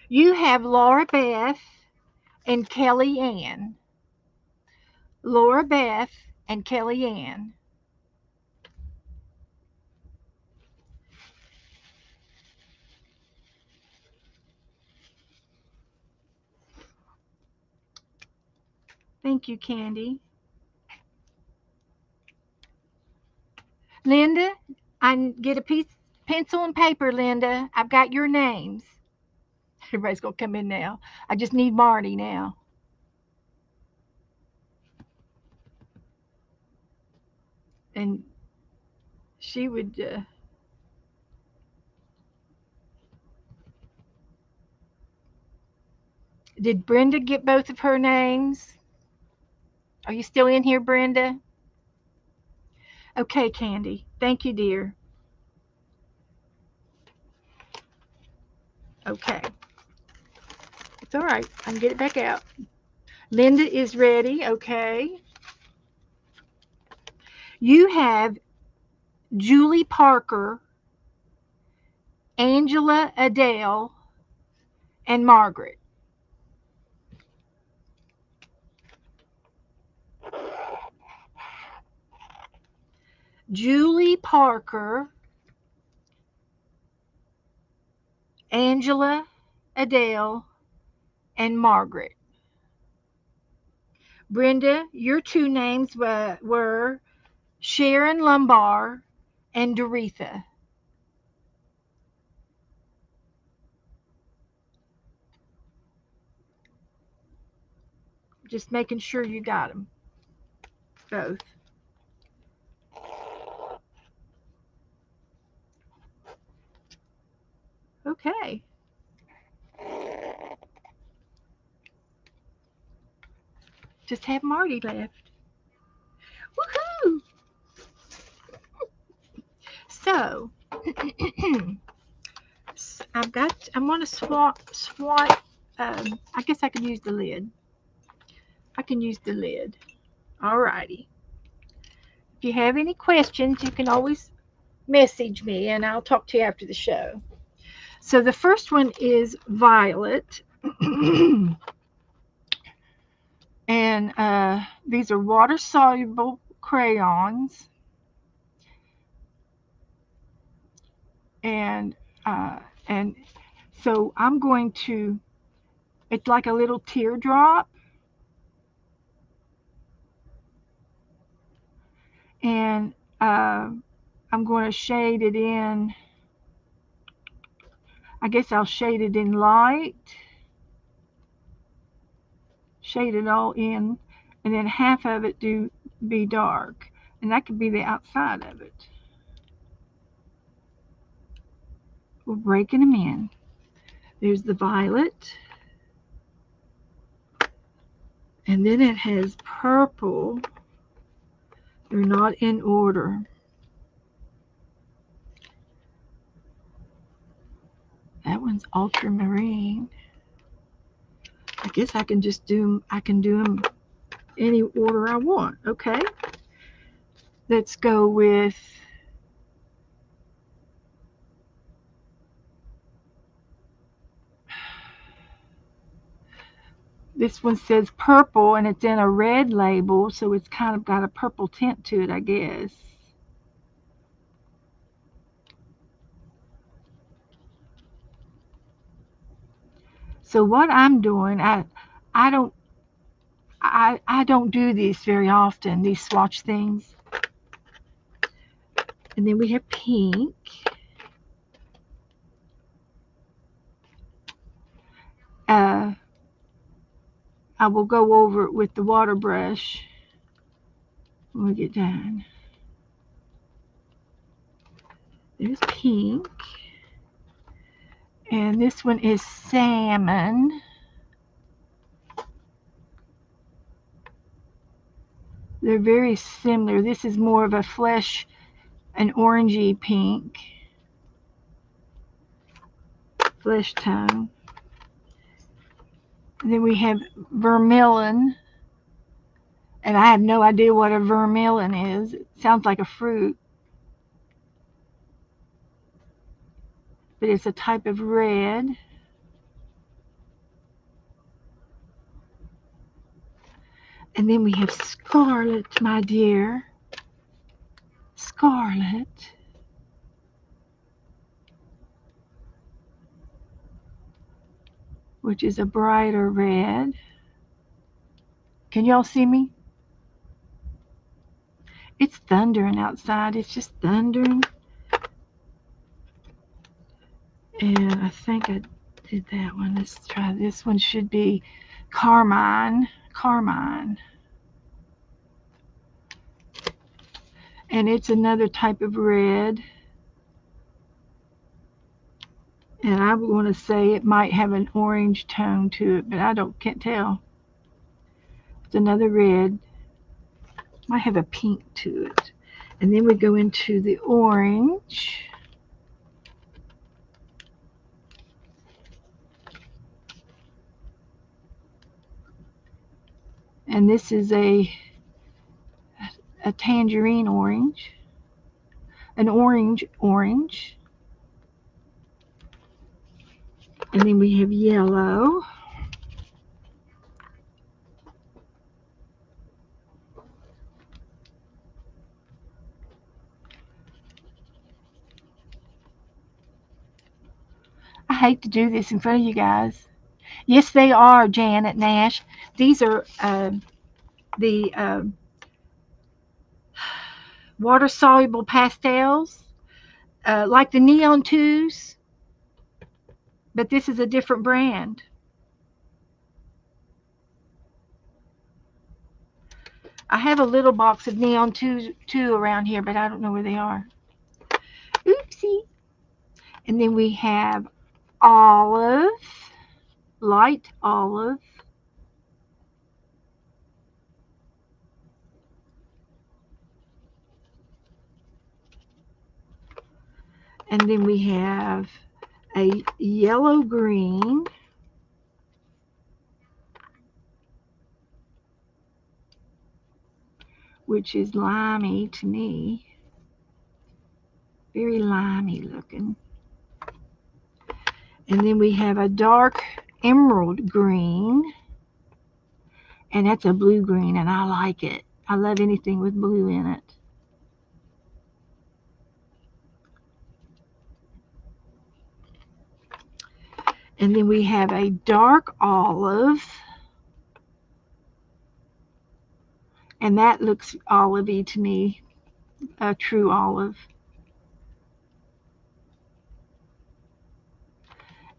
You have Laura Beth and Kelly Ann. Laura Beth and Kelly Ann. Thank you, Candy. Linda, I get a piece pencil and paper, Linda. I've got your names. Everybody's gonna come in now. I just need Marty now. And she would did Brenda get both of her names? Are you still in here, Brenda? Okay, Candy. Thank you, dear. Okay. It's all right. I can get it back out. Linda is ready. Okay. You have Julie Parker, Angela Adele, and Margaret. Julie Parker, Angela Adele, and Margaret. Brenda, your two names were Sharon Lumbar and Doretha. Just making sure you got them both. Okay. Just have Marty left. Woohoo! So, I'm going to swat. I guess I can use the lid. I can use the lid. Alrighty. If you have any questions, you can always message me and I'll talk to you after the show. So the first one is violet. And these are water soluble crayons. And uh, and so I'm going to, it's like a little teardrop. And I'm going to shade it in I guess I'll shade it in light, shade it all in, and then half of it do be dark. And that could be the outside of it. We're breaking them in. There's the violet. And then it has purple. They're not in order. That one's ultramarine. I guess I can do them any order I want. Okay. Let's go with this one says purple and it's in a red label, so it's kind of got a purple tint to it, I guess. So what I'm doing, I don't I don't do these very often, these swatch things. And then we have pink. Uh, I will go over it with the water brush when we get done. There's pink. And this one is salmon. They're very similar. This is more of a flesh, an orangey pink. Flesh tone. And then we have vermilion. And I have no idea what a vermilion is. It sounds like a fruit. But it's a type of red. And then we have scarlet, my dear. Scarlet. Which is a brighter red. Can y'all see me? It's thundering outside. It's just thundering. And I think I did that one. Let's try this one. Should be carmine. Carmine. And it's another type of red. And I want to say it might have an orange tone to it, but can't tell. It's another red. Might have a pink to it. And then we go into the orange. And this is a tangerine orange. An orange. And then we have yellow. I hate to do this in front of you guys. Yes, they are, Janet Nash. These are the water-soluble pastels, like the Neon 2s, but this is a different brand. I have a little box of Neon 2 around here, but I don't know where they are. Oopsie. And then we have olive, light olive. And then we have a yellow green. Which is limey to me. Very limey looking. And then we have a dark emerald green. And that's a blue green, and I like it. I love anything with blue in it. And then we have a dark olive. And that looks olivey to me, a true olive.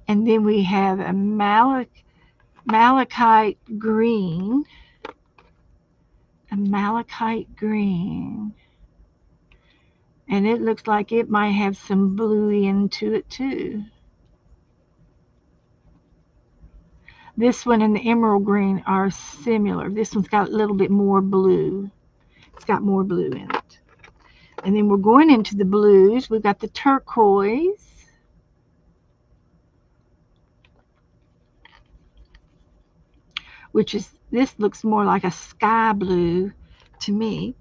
And then we have a malachite green. A malachite green. And it looks like it might have some blue into it too. This one and the emerald green are similar. This one's got a little bit more blue. It's got more blue in it. And then we're going into the blues. We've got the turquoise. Which is, this looks more like a sky blue to me.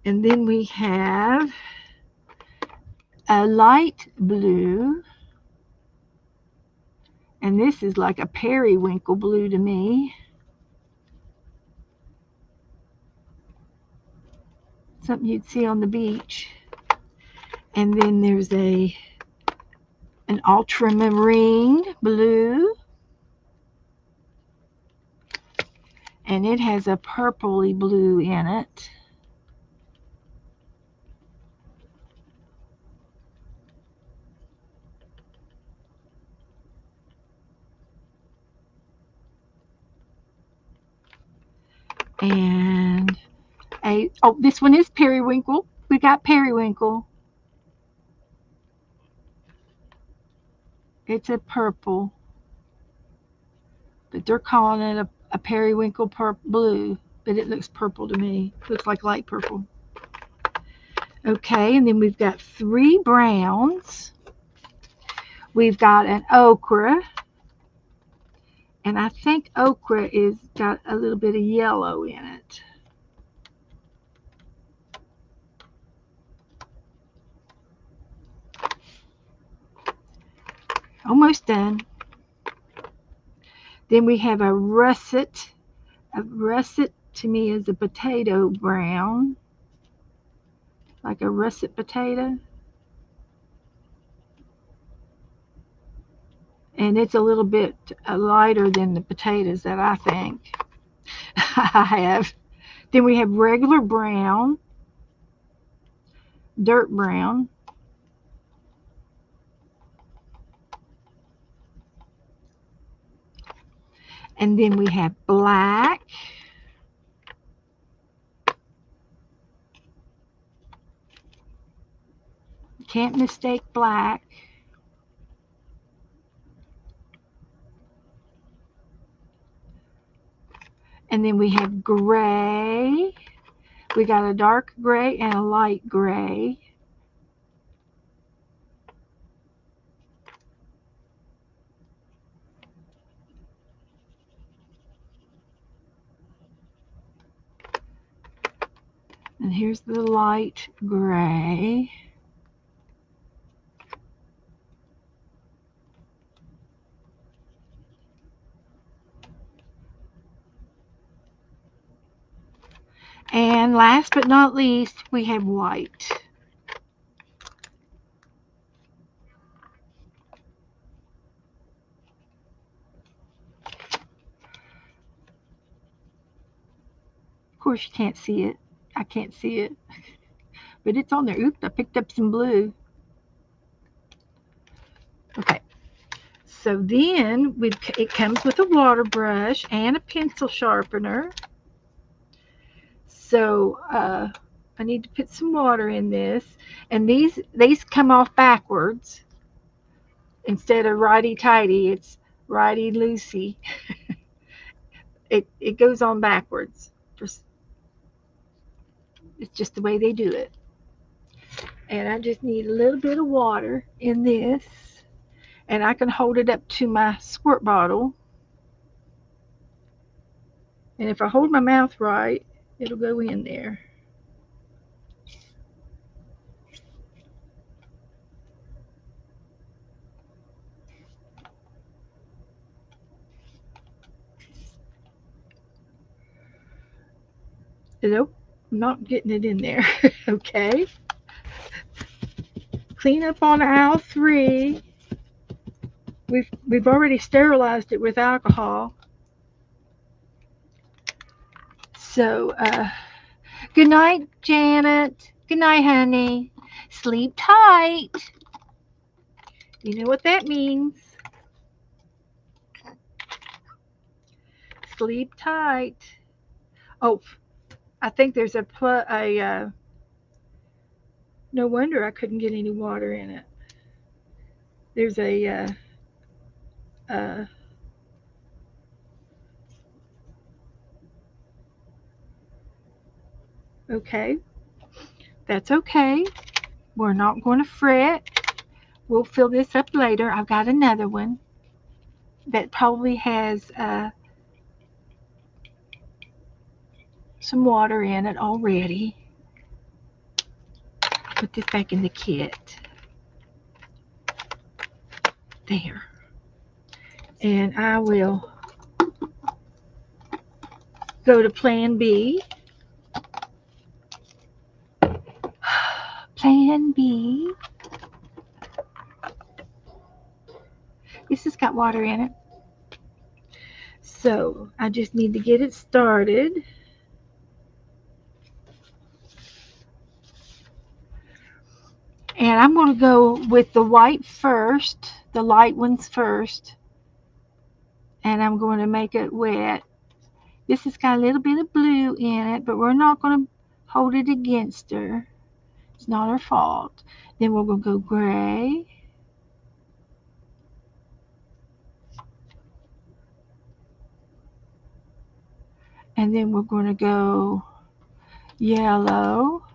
And then we have a light blue. And this is like a periwinkle blue to me. Something you'd see on the beach. And then there's an ultramarine blue. And it has a purpley blue in it. And this one is periwinkle. We got periwinkle. It's a purple, but they're calling it a periwinkle blue, but it looks purple to me. Looks like light purple. Okay, and then we've got 3 browns. We've got an ochre, and I think ochre is got a little bit of yellow in it. Almost done. Then we have a russet. A russet to me is a potato brown, like a russet potato. And it's a little bit lighter than the potatoes that I think I have. Then we have regular brown, dirt brown. And then we have black. Can't mistake black. And then we have gray. We got a dark gray and a light gray. And here's the light gray. And last but not least, we have white. Of course, you can't see it. I can't see it. But it's on there. Oops, I picked up some blue. Okay. So then it comes with a water brush and a pencil sharpener. So I need to put some water in this. And these come off backwards. Instead of righty-tighty, it's righty-loosey. It goes on backwards. It's just the way they do it. And I just need a little bit of water in this. And I can hold it up to my squirt bottle. And if I hold my mouth right, it'll go in there. Nope, I'm not getting it in there. Okay. Clean up on aisle 3. We've already sterilized it with alcohol. So, good night, Janet. Good night, honey. Sleep tight. You know what that means. Sleep tight. Oh, I think there's no wonder I couldn't get any water in it. There's uh, okay, that's okay. We're not going to fret. We'll fill this up later. I've got another one that probably has some water in it already. Put this back in the kit. There. And I will go to plan B. Plan B. This has got water in it. So I just need to get it started. And I'm going to go with the white first, the light ones first. And I'm going to make it wet. This has got a little bit of blue in it, but we're not going to hold it against her. It's not her fault. Then we're going to go gray. And then we're going to go yellow.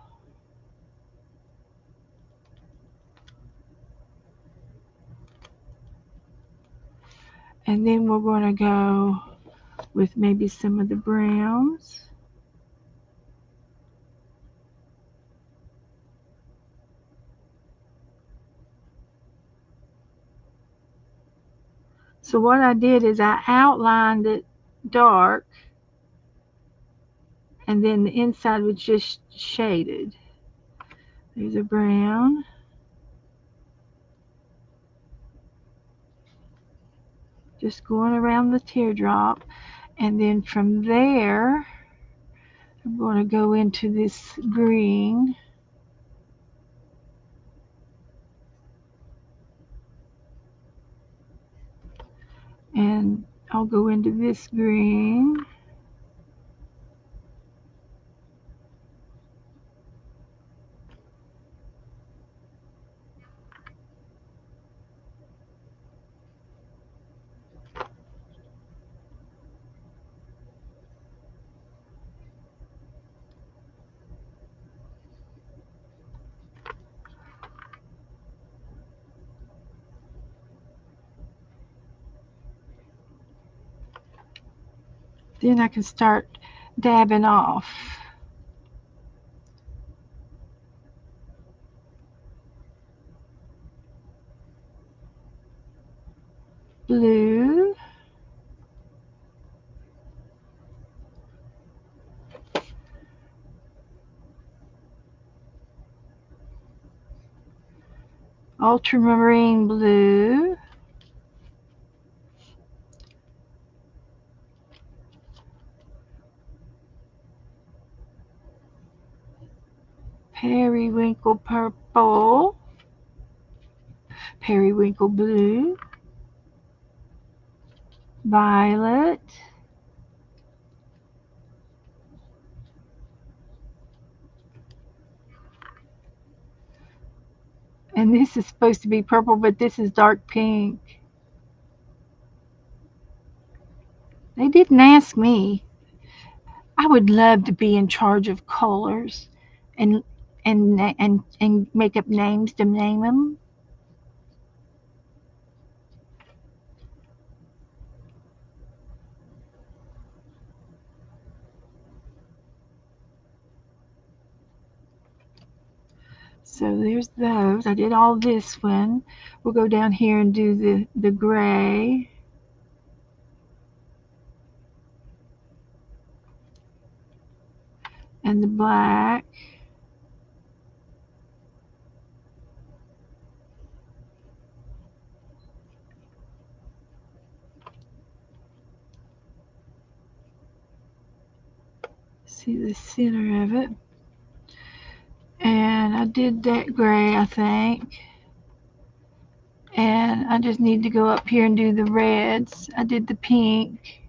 And then we're going to go with maybe some of the browns. So what I did is I outlined it dark, and then the inside was just shaded. There's a brown. Just going around the teardrop. And then from there, I'm going to go into this green. And I'll go into this green. Then I can start dabbing off. Blue. Ultramarine blue. Periwinkle purple. Periwinkle blue. Violet. And this is supposed to be purple, but this is dark pink. They didn't ask me. I would love to be in charge of colors and and make up names to name them. So there's those. I did all this one. We'll go down here and do the gray. And the black. See the center of it. And I did that gray, I think. And I just need to go up here and do the reds. I did the pink.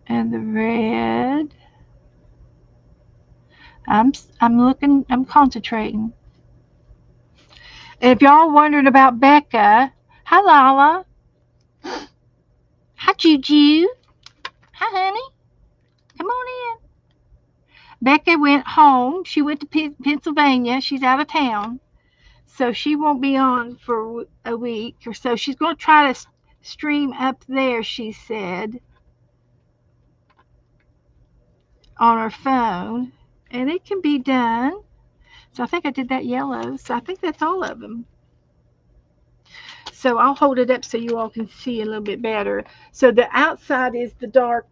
And the red. I'm looking, I'm concentrating. And if y'all wondering about Becca, hi Lala, hi Juju, hi honey, come on in. Becca went home. She went to Pennsylvania. She's out of town, so she won't be on for a week or so. She's going to try to stream up there, she said, on her phone, and it can be done. So I think I did that yellow. So I think that's all of them. So I'll hold it up so you all can see a little bit better. So the outside is the dark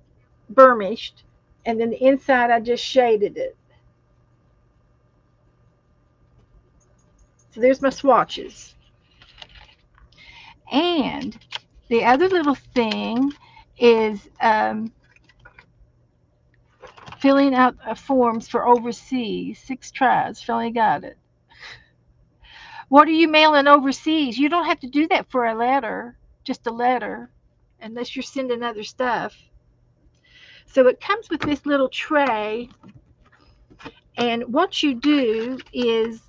burnished, and then the inside I just shaded it. So there's my swatches. And the other little thing is filling out forms for overseas. 6 tries. Finally got it. What are you mailing overseas? You don't have to do that for a letter, just a letter, unless you're sending other stuff. So it comes with this little tray, and what you do is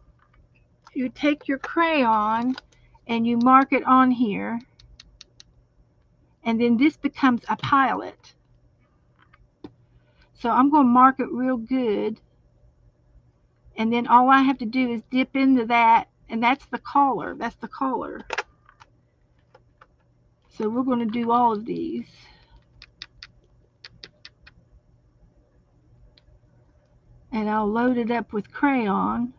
you take your crayon and you mark it on here, and then this becomes a pilot. So I'm going to mark it real good, and then all I have to do is dip into that, and that's the collar. That's the collar. So we're going to do all of these. And I'll load it up with crayon.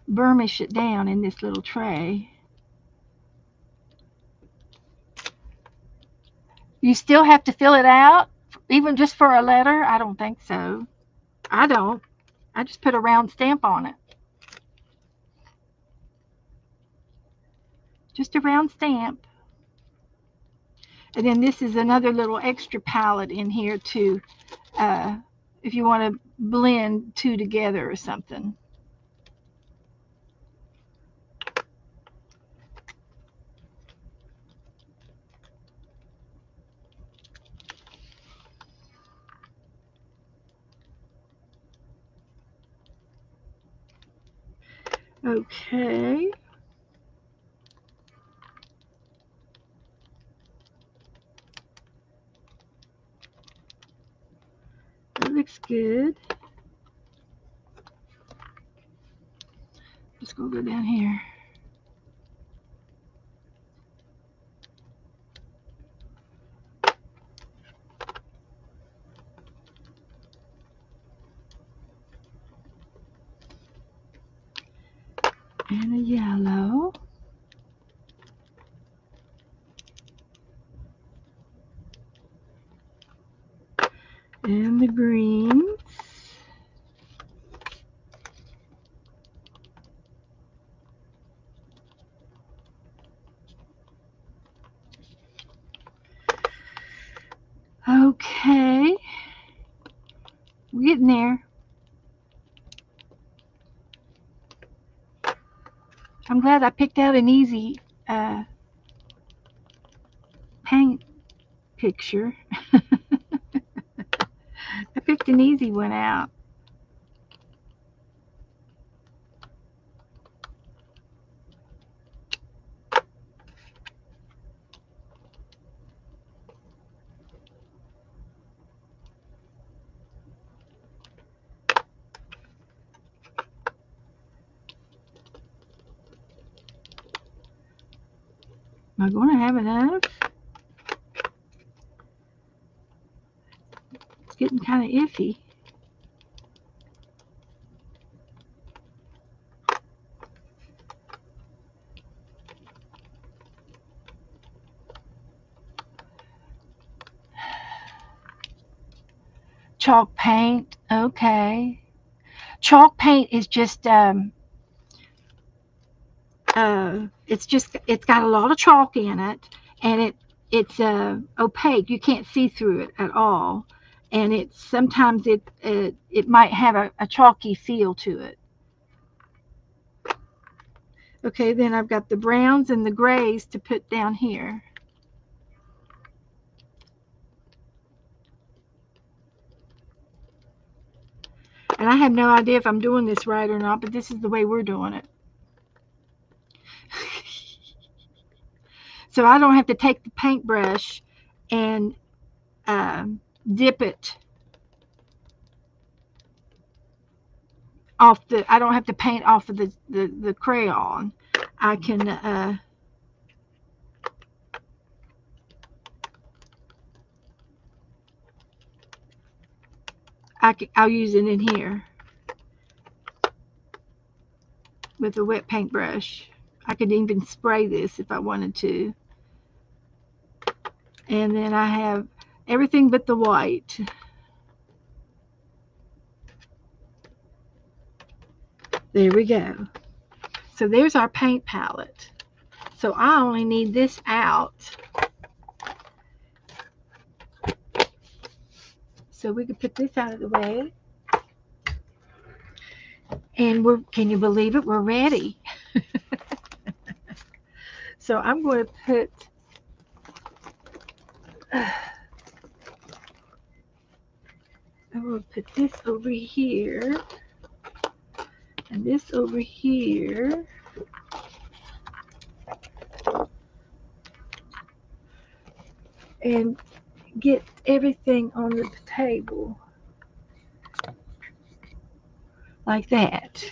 Burnish it down in this little tray. You still have to fill it out, even just for a letter? I don't think so. I don't. I just put a round stamp on it. Just a round stamp. And then this is another little extra palette in here too, if you want to blend two together or something. Okay. That looks good. Just gonna go down here. And a yellow. And the greens. Okay. We're getting there. I'm glad I picked out an easy paint picture. I picked an easy one out. Am I going to have enough? It's getting kind of iffy. Chalk paint. Okay. Chalk paint is just it's got a lot of chalk in it, and it's opaque. You can't see through it at all, and it's sometimes it might have a chalky feel to it. Okay, then I've got the browns and the grays to put down here. And I have no idea if I'm doing this right or not, but this is the way we're doing it. So I don't have to take the paintbrush and dip it off I don't have to paint off of the crayon. I can, I'll use it in here with a wet paintbrush. I could even spray this if I wanted to. And then I have everything but the white. There we go. So there's our paint palette. So I only need this out. So we can put this out of the way. And can you believe it? We're ready. So I'm going to put I'm going to put this over here and this over here. And get everything on the table like that.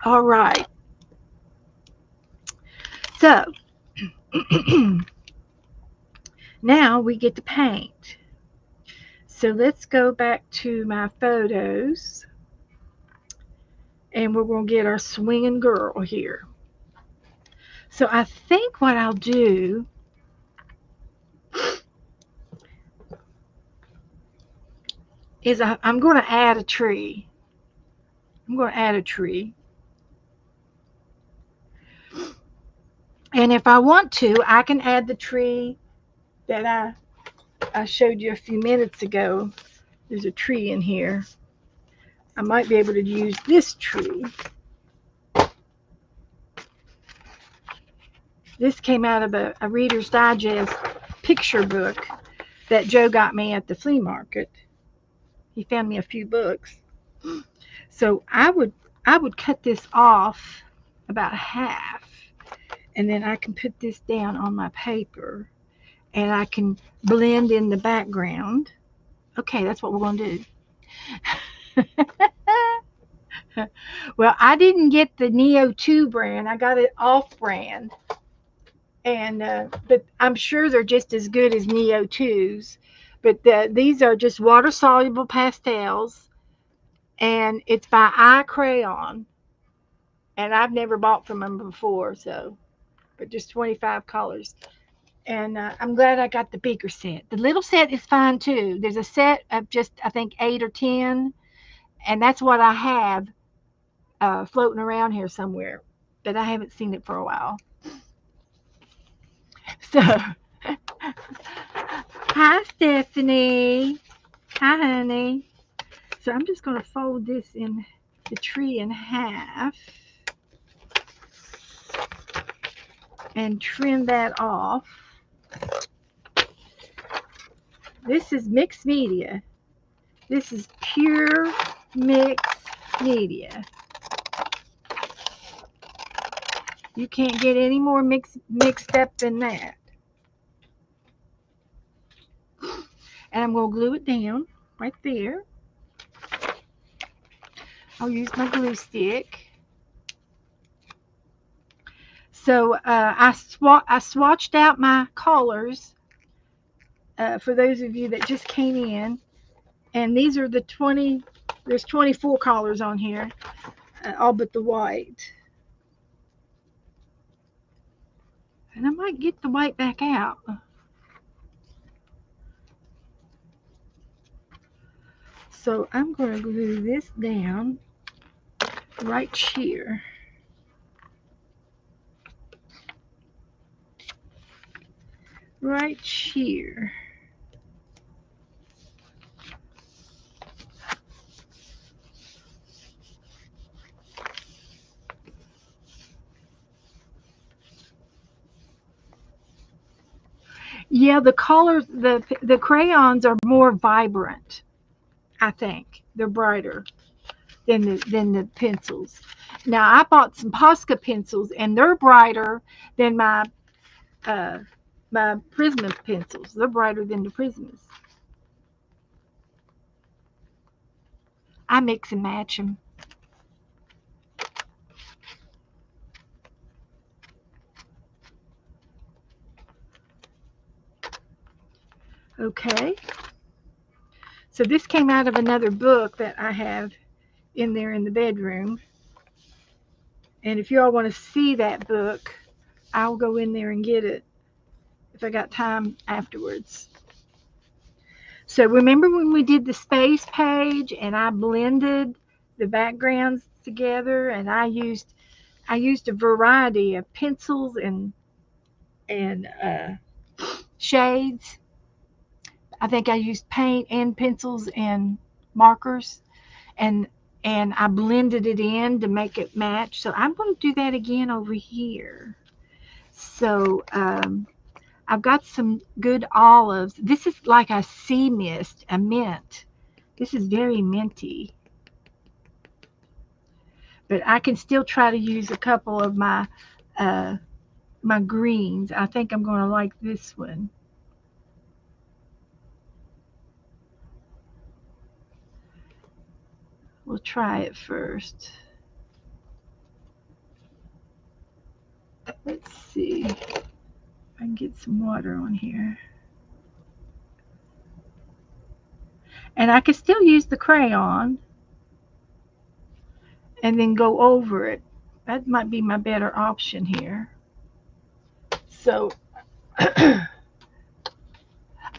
All right. So now we get to paint. So let's go back to my photos, and we're going to get our swinging girl here. So I think what I'll do is I'm going to add a tree. I'm going to add a tree. And if I want to, I can add the tree that I showed you a few minutes ago. There's a tree in here. I might be able to use this tree. This came out of a Reader's Digest picture book that Joe got me at the flea market. He found me a few books. So I would cut this off about half, and then I can put this down on my paper, and I can blend in the background. Okay, that's what we're going to do. Well, I didn't get the Neo 2 brand. I got it off brand. And but I'm sure they're just as good as Neo 2s. But these are just water soluble pastels, and it's by Eye Crayon. And I've never bought from them before, so but just 25 colors. And I'm glad I got the bigger set. The little set is fine too. There's a set of just I think 8 or 10, and that's what I have floating around here somewhere, but I haven't seen it for a while. So, hi Stephanie. Hi honey. So I'm just going to fold this in the tree in half and trim that off. This is mixed media. This is pure mixed media. You can't get any more mixed up than that. And I'm going to glue it down right there. I'll use my glue stick. So I swatched out my colors for those of you that just came in. And these are the 20, there's 24 colors on here, all but the white. And I might get the white back out. So I'm going to glue this down right here. Right here. Yeah, the colors, the crayons are more vibrant. I think they're brighter than the pencils. Now I bought some Posca pencils, and they're brighter than uh, my Prisma pencils. They're brighter than the Prismas. I mix and match them. Okay. So this came out of another book that I have in there in the bedroom. And if you all want to see that book, I'll go in there and get it if I got time afterwards. So remember when we did the space page and I blended the backgrounds together, and I used a variety of pencils and shades. I think I used paint and pencils and markers, and I blended it in to make it match. So I'm going to do that again over here. So I've got some good olives. This is like a sea mist, a mint. This is very minty, but I can still try to use a couple of uh, my greens. I think I'm going to like this one. We'll try it first. Let's see. I can get some water on here. And I can still use the crayon and then go over it. That might be my better option here. So I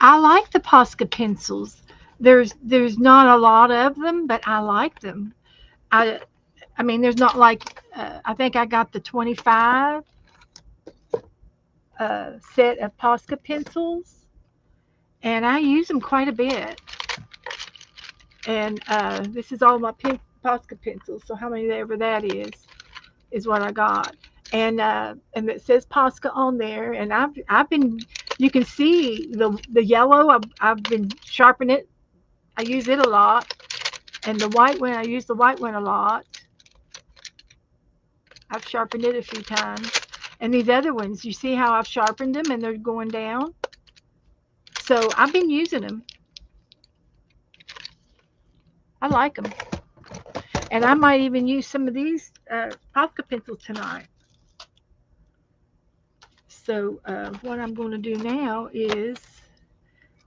like the Posca pencils. There's not a lot of them, but I like them. I I mean, there's not like I think I got the 25 set of Posca pencils, and I use them quite a bit. And this is all my Posca pencils. So how many ever that is what I got. And it says Posca on there. And I've been, you can see the yellow. I've been sharpening it. I use it a lot. And the white one, I use the white one a lot. I've sharpened it a few times. And these other ones, you see how I've sharpened them and they're going down. So I've been using them. I like them. And I might even use some of these Posca pencils tonight. So what I'm going to do now is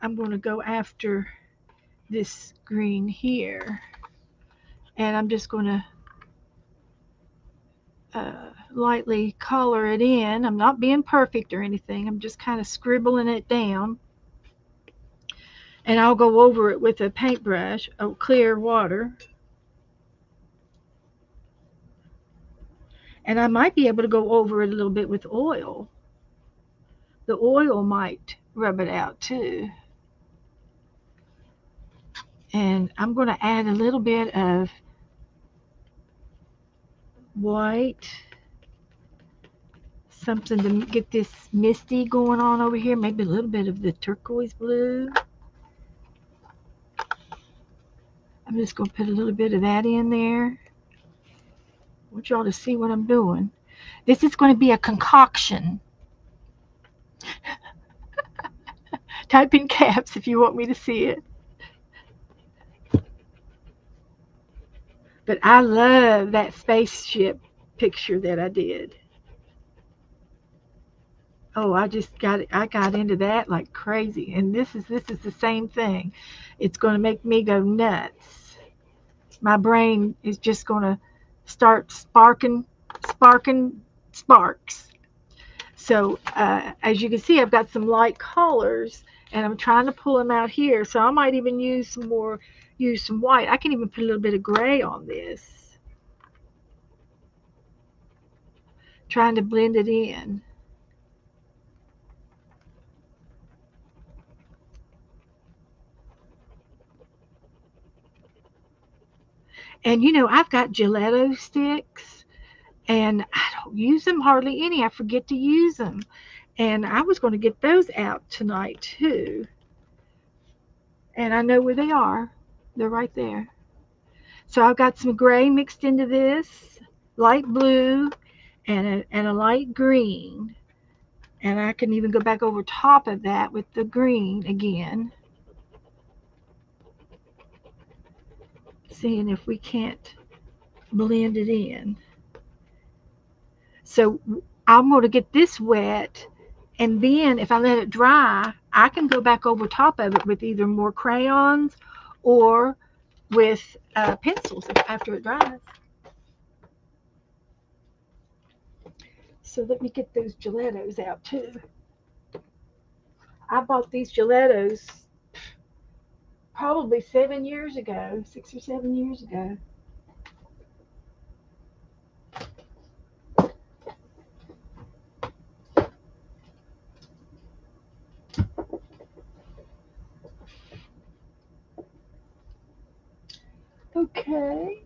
I'm going to go after this green here, and I'm just going to lightly color it in. I'm not being perfect or anything. I'm just kind of scribbling it down, and I'll go over it with a paintbrush, clear water, and I might be able to go over it a little bit with oil. The oil might rub it out too. And I'm going to add a little bit of white, something to get this misty going on over here. Maybe a little bit of the turquoise blue. I'm just going to put a little bit of that in there. I want y'all to see what I'm doing. This is going to be a concoction. Type in caps if you want me to see it. But I love that spaceship picture that I did. Oh, I got into that like crazy. And this is the same thing. It's going to make me go nuts. My brain is just going to start sparking sparks. So as you can see, I've got some light colors, and I'm trying to pull them out here. So I might even use some white. I can even put a little bit of gray on this, trying to blend it in. And I've got gelato sticks, and I don't use them hardly any. I forget to use them. And I was going to get those out tonight too. And I know where they are. They're right there. So I've got some gray mixed into this, light blue, and a light green. And I can even go back over top of that with the green again, seeing if we can't blend it in. So I'm going to get this wet, and then if I let it dry, I can go back over top of it with either more crayons or with pencils after it dries. So let me get those gelatos out too. I bought these gelatos probably 7 years ago, 6 or 7 years ago. Okay,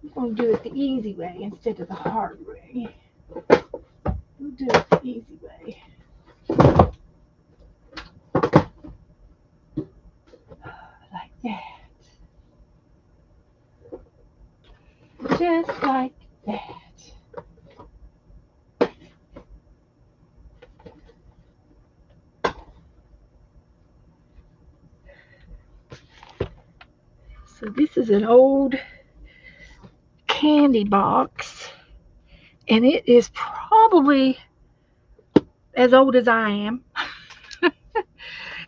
I'm going to do it the easy way instead of the hard way. We'll do it the easy way. Like that. Just like that. So this is an old candy box, and it is probably as old as I am.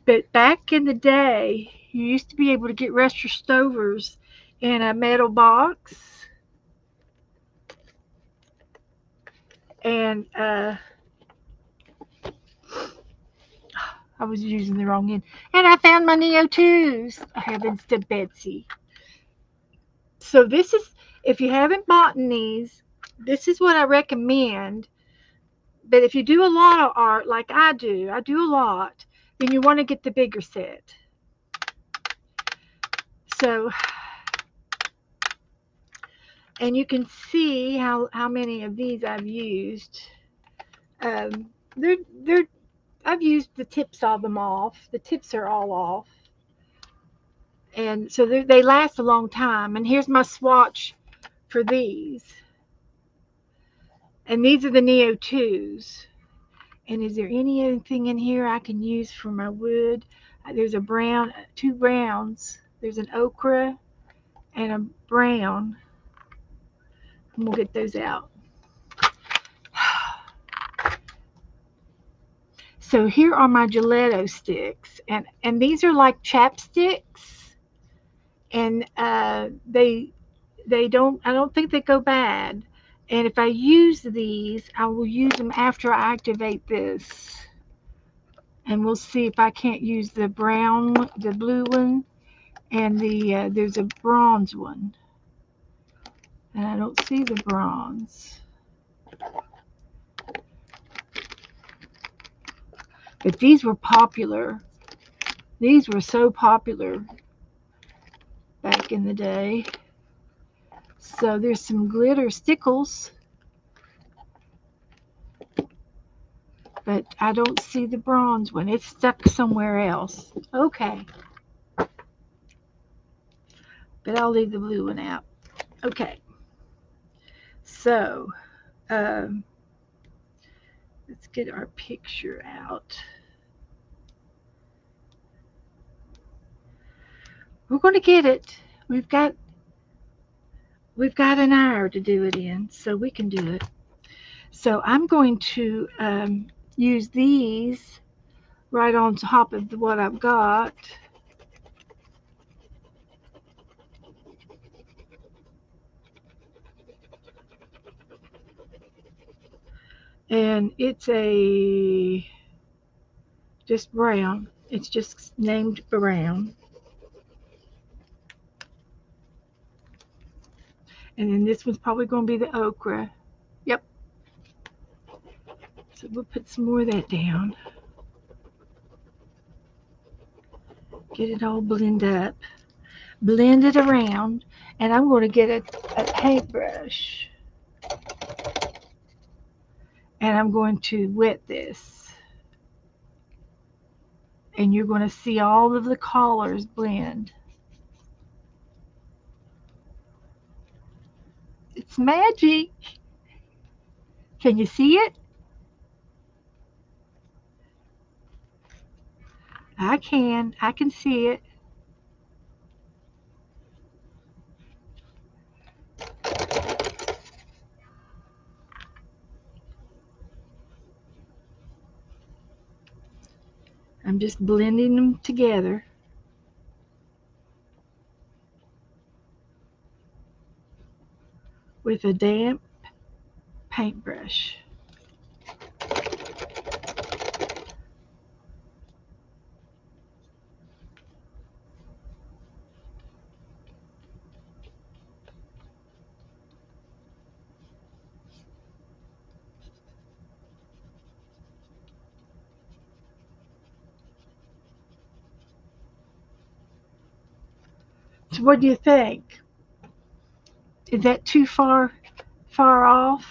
But back in the day, you used to be able to get Rester Stovers in a metal box, and I was using the wrong end. And I found my Neo 2s. Heavens to Betsy. So this is, if you haven't bought these, this is what I recommend. But if you do a lot of art like I do a lot, then you want to get the bigger set. So, and you can see how many of these I've used. Um, they're I've used the tips of them off. The tips are all off, and so they last a long time. And here's my swatch for these. And these are the Neo 2s. And is there anything in here I can use for my wood? There's a brown, two browns. There's an ochre and a brown. And we'll get those out. So here are my gelato sticks. And these are like chapsticks. And I don't think they go bad. And if I use these, I will use them after I activate this. And we'll see if I can't use the brown, the blue one, and there's a bronze one, and I don't see the bronze. But these were popular. These were so popular back in the day. So there's some glitter stickles, but I don't see the bronze one. It's stuck somewhere else. Okay, but I'll leave the blue one out. Okay, so um, let's get our picture out. We're going to get it. We've got an hour to do it in, so we can do it. So I'm going to use these right on top of what I've got. And it's a just brown. It's just named brown. And then this one's probably going to be the okra. Yep. So we'll put some more of that down. Get it all blended up. Blend it around. And I'm going to get a paintbrush. And I'm going to wet this. And you're going to see all of the colors blend. It's magic. Can you see it? I can. I can see it. I'm just blending them together with a damp paintbrush. So what do you think? Is that too far off?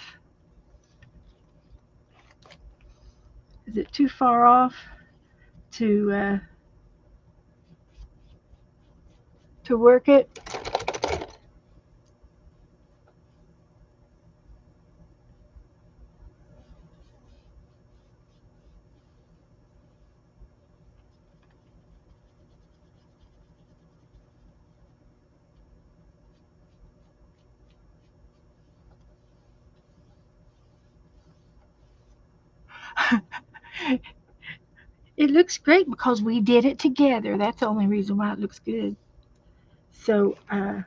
Is it too far off to work it? It looks great because we did it together. That's the only reason why it looks good. So I'm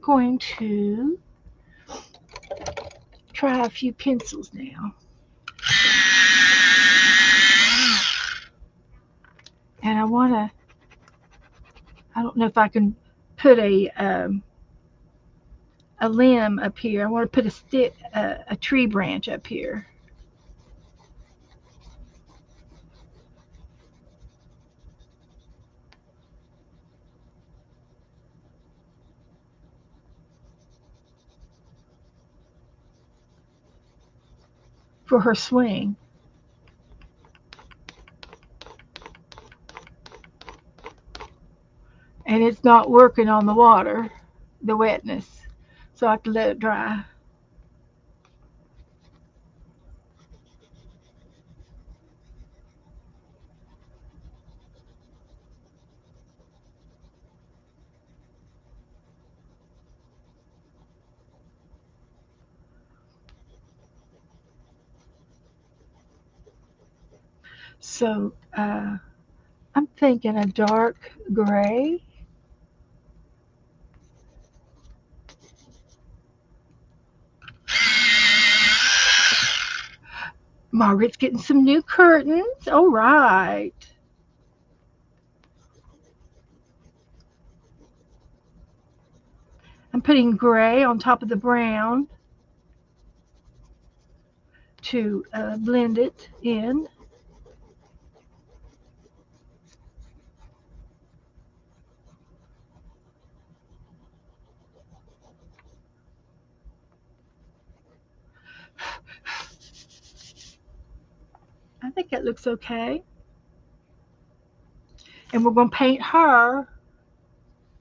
going to try a few pencils now. And I don't know if I can put a limb up here. I want to put a tree branch up here. For her swing. And it's not working on the water, the wetness. So I have to let it dry. So I'm thinking a dark gray. Margaret's getting some new curtains. All right. I'm putting gray on top of the brown to blend it in. I think that looks okay. And we're going to paint her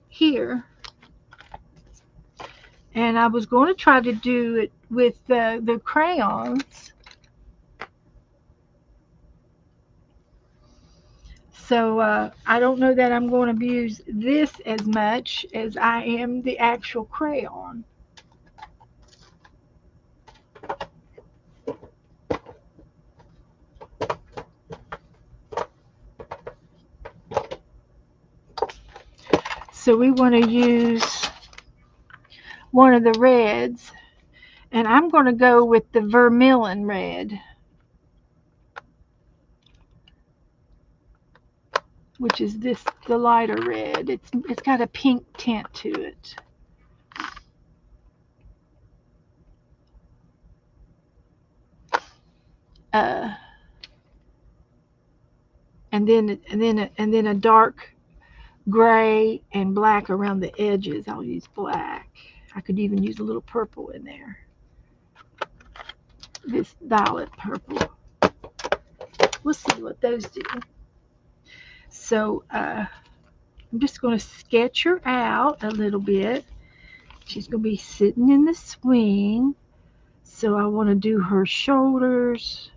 here. And I was going to try to do it with the crayons. So I don't know that I'm going to use this as much as I am the actual crayon. So we want to use one of the reds. And I'm going to go with the vermilion red, which is the lighter red. It's got a pink tint to it. Uh, and then a dark gray and black around the edges. I'll use black. I could even use a little purple in there. This violet purple. We'll see what those do. So I'm just going to sketch her out a little bit. She's going to be sitting in the swing. So I want to do her shoulders.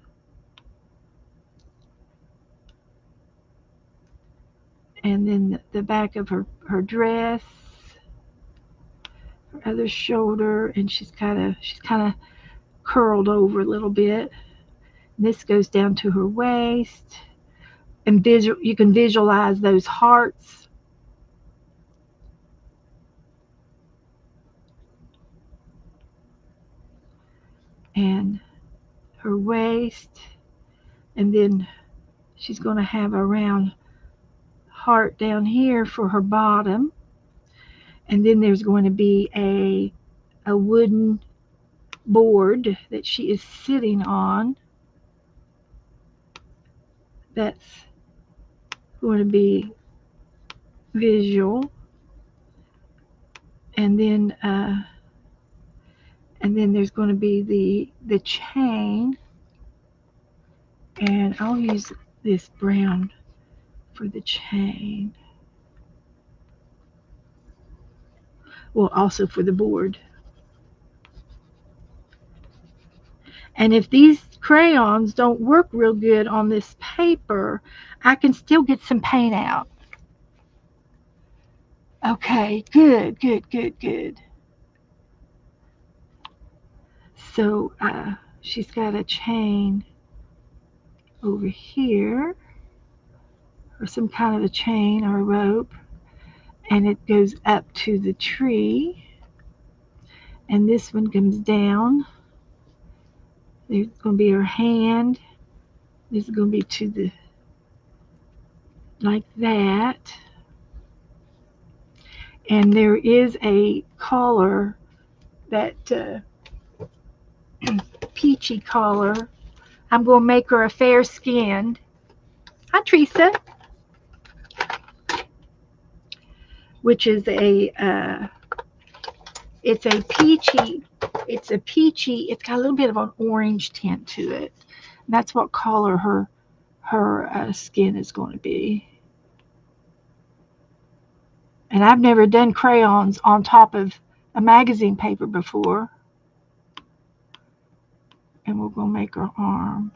And then the back of her dress, her other shoulder, and she's kind of curled over a little bit. And this goes down to her waist, and you can visualize those hearts. And her waist, and then she's going to have a round heart down here for her bottom, and then there's going to be a wooden board that she is sitting on. That's going to be visual, and then there's going to be the chain, and I'll use this brown for the chain. Well, also for the board. And if these crayons don't work real good on this paper, I can still get some paint out. Okay, good, good, good, good. So she's got a chain over here, or some kind of a chain or a rope, and it goes up to the tree. And this one comes down. There's going to be her hand. This is going to be to the, like that. And there is a collar, that peachy collar. I'm going to make her a fair skinned. Hi, Teresa. Which is it's a peachy, it's got a little bit of an orange tint to it. And that's what color her skin is going to be. And I've never done crayons on top of a magazine paper before. And we're going to make her arm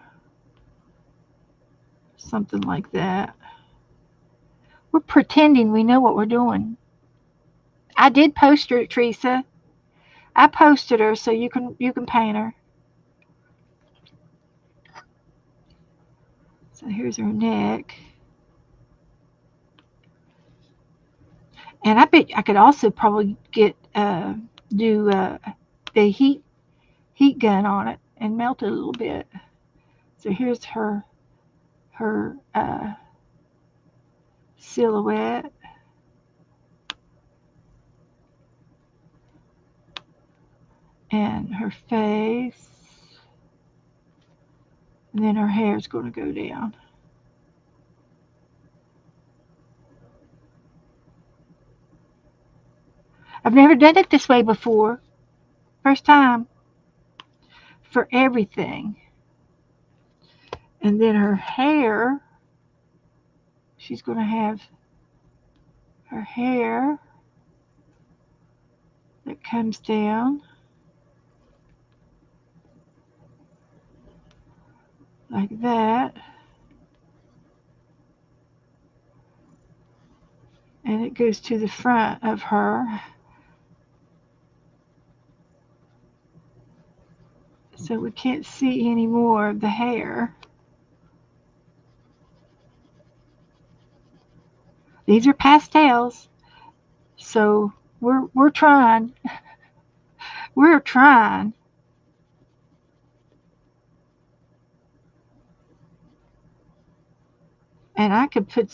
something like that. We're pretending we know what we're doing. I did post her, Teresa. I posted her so you can paint her. So here's her neck. And I bet I could also probably do the heat gun on it and melt it a little bit. So here's her silhouette. And her face. And then her hair is going to go down. I've never done it this way before. First time for everything. And then her hair, she's going to have her hair that comes down like that. And it goes to the front of her. So we can't see any more of the hair. These are pastels. So we're trying. We're trying. And I could put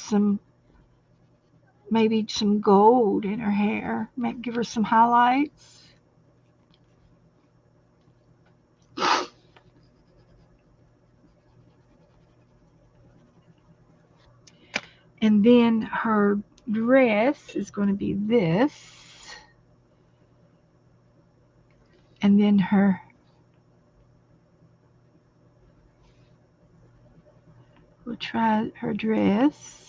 maybe some gold in her hair, maybe give her some highlights. And then her dress is going to be this. And then we'll try her dress.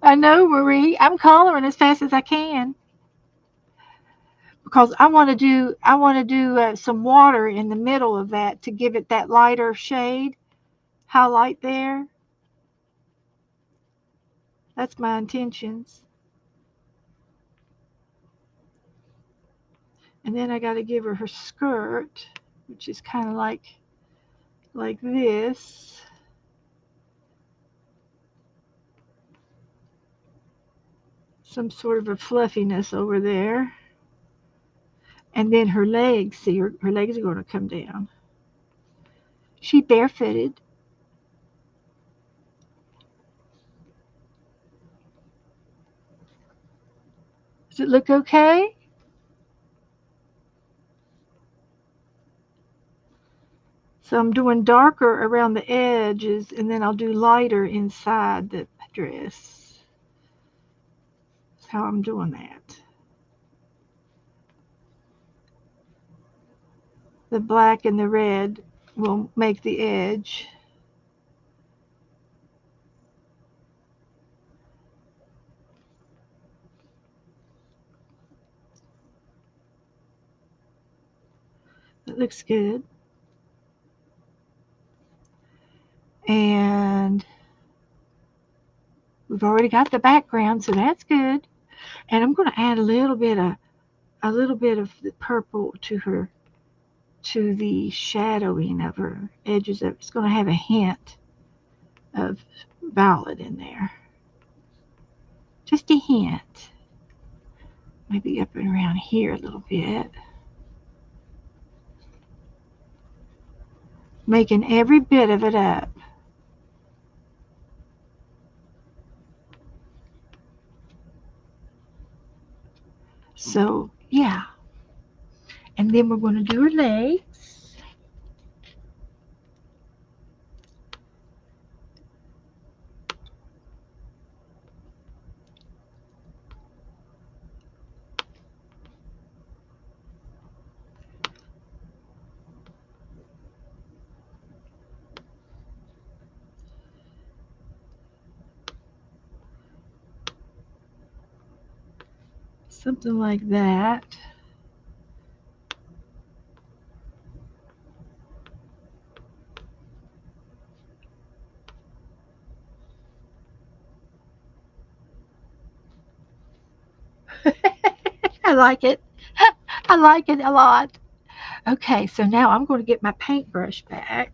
I know, Marie. I'm coloring as fast as I can because I want to do some water in the middle of that to give it that lighter shade highlight there. That's my intentions. And then I got to give her her skirt, which is kind of like this, some sort of a fluffiness over there. And then her legs, see her legs are going to come down. She barefooted. Does it look okay? So I'm doing darker around the edges and then I'll do lighter inside the dress. That's how I'm doing that. The black and the red will make the edge. That looks good. And we've already got the background, so that's good. And I'm going to add a little bit of the purple to the shadowing of her edges. It's going to have a hint of violet in there. Just a hint. Maybe up and around here a little bit. Making every bit of it up. So, yeah. And then we're going to do her legs. Something like that. I like it. I like it a lot. Okay, so now I'm going to get my paintbrush back.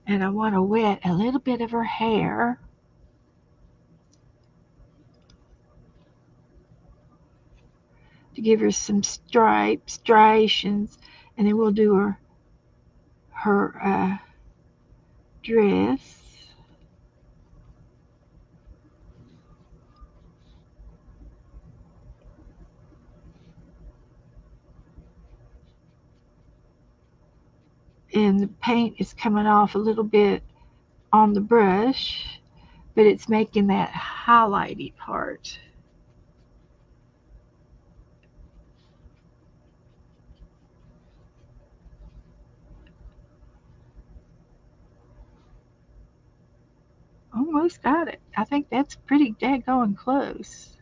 And I want to wet a little bit of her hair. To give her some stripes, striations, and then we'll do her dress. And the paint is coming off a little bit on the brush, but it's making that highlighty part. Almost got it. I think that's pretty daggone close.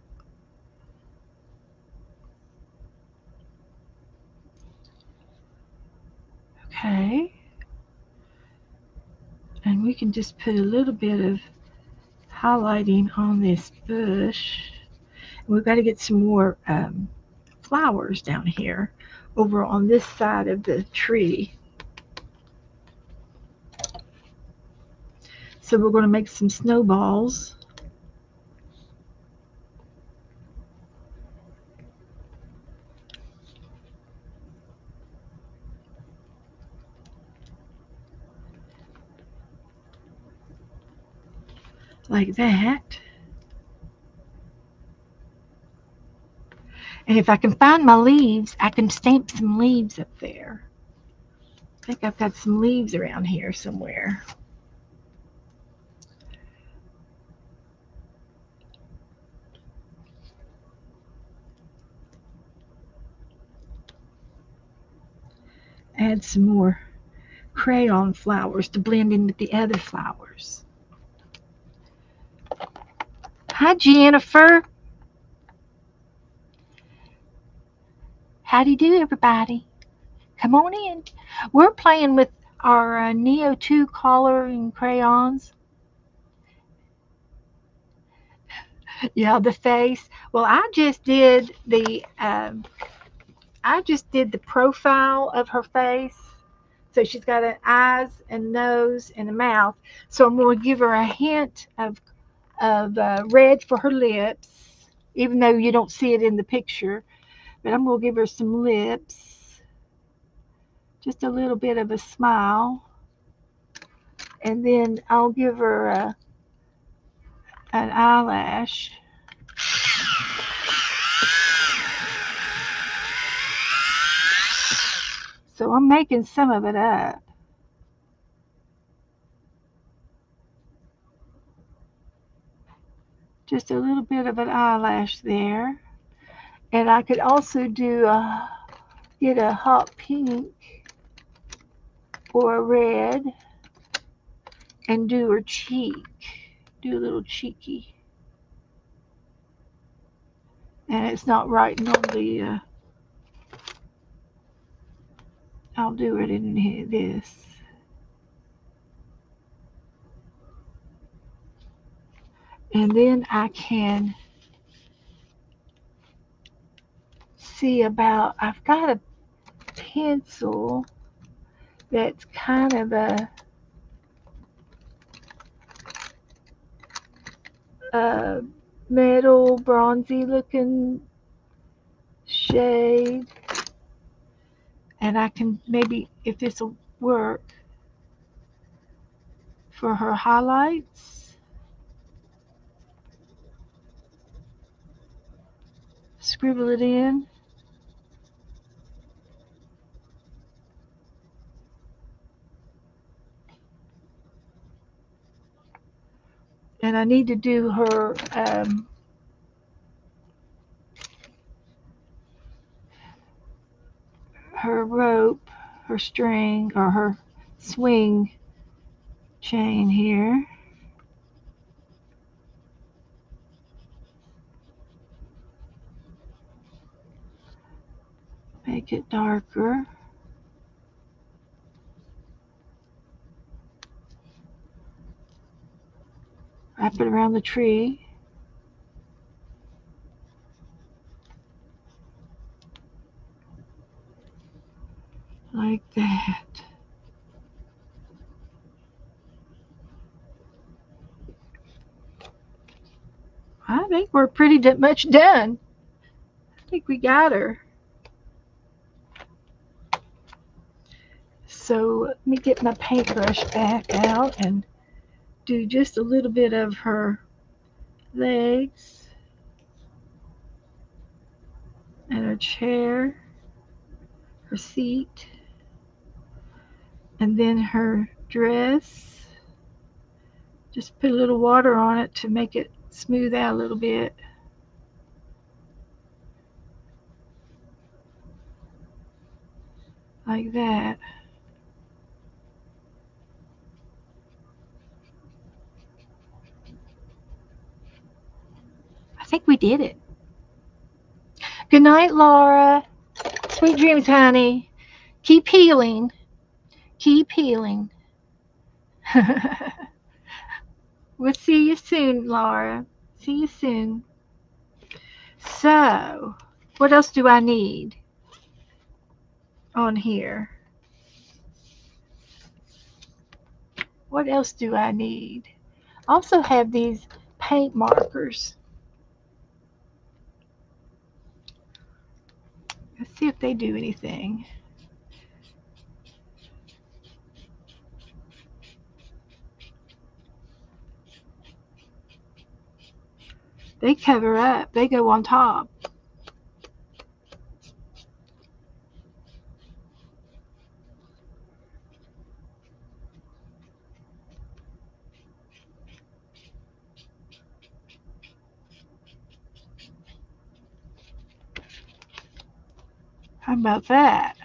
Okay. And we can just put a little bit of highlighting on this bush. We've got to get some more flowers down here over on this side of the tree. So we're going to make some snowballs. Like that. And if I can find my leaves, I can stamp some leaves up there. I think I've got some leaves around here somewhere. Add some more crayon flowers to blend in with the other flowers. Hi, Jennifer. How do you do, everybody? Come on in. We're playing with our Neo 2 coloring crayons. Yeah, the face. Well, I just did the profile of her face. So she's got an eyes and nose and a mouth. So I'm going to give her a hint of red for her lips, even though you don't see it in the picture. But I'm going to give her some lips, just a little bit of a smile. And then I'll give her an eyelash. So I'm making some of it up. Just a little bit of an eyelash there. And I could also get a hot pink or a red and do her cheek. Do a little cheeky. And it's not writing on the, I'll do it in this. And then I can see about, I've got a pencil that's kind of a metal bronzy looking shade, and I can maybe, if this will work for her highlights, scribble it in. And I need to do her rope, her string, or her swing chain here. Make it darker. Wrap it around the tree. Like that. I think we're pretty much done. I think we got her. So let me get my paintbrush back out and do just a little bit of her legs and her chair, her seat, and then her dress. Just put a little water on it to make it smooth out a little bit. Like that. I think we did it. Good night, Laura. Sweet dreams, honey. Keep healing. Keep healing. We'll see you soon, Laura. See you soon. So, what else do I need on here? What else do I need? Also have these paint markers. Let's see if they do anything. They cover up. They go on top. How about that?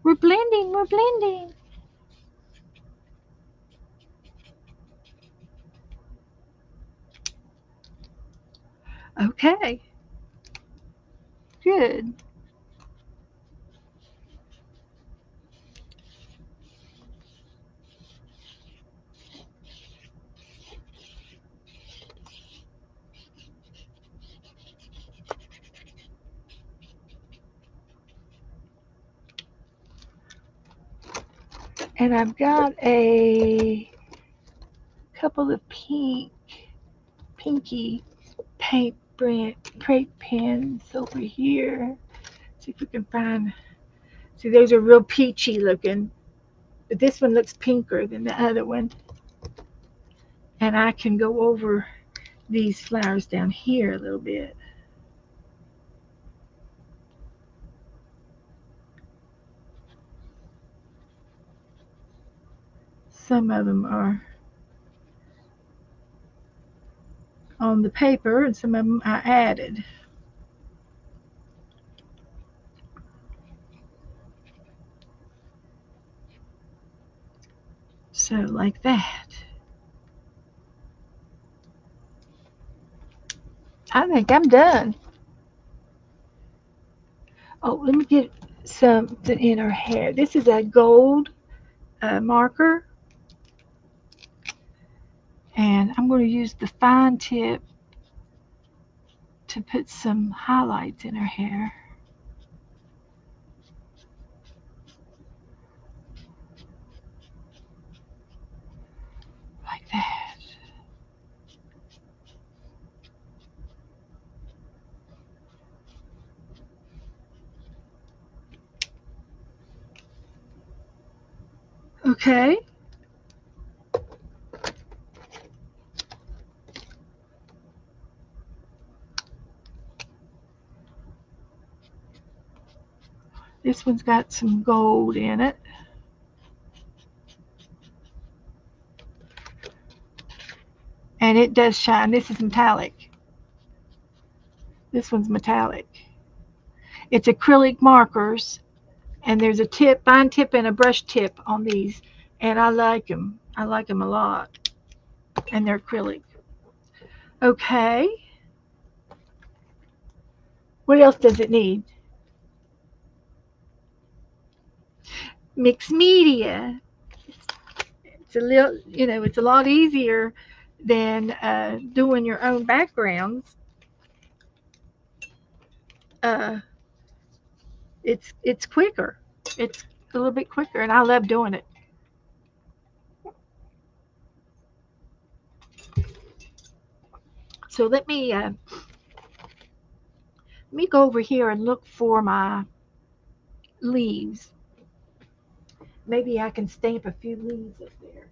We're blending. We're blending. Okay. Good. And I've got a couple of pinky paint pens over here. See if we can find. See, those are real peachy looking, but this one looks pinker than the other one. And I can go over these flowers down here a little bit. Some of them are on the paper, and some of them I added. So, like that. I think I'm done. Oh, let me get something in her hair. This is a gold marker, and I'm going to use the fine tip to put some highlights in her hair, like that. Okay, this one's got some gold in it, and it does shine. This is metallic. This one's metallic. It's acrylic markers, and there's a tip, fine tip, and a brush tip on these, and I like them. I like them a lot, and they're acrylic. Okay, what else does it need? Mixed media. It's a little, it's a lot easier than doing your own backgrounds. Uh, it's quicker. It's a little bit quicker, and I love doing it. So let me go over here and look for my leaves. Maybe I can stamp a few leaves up there.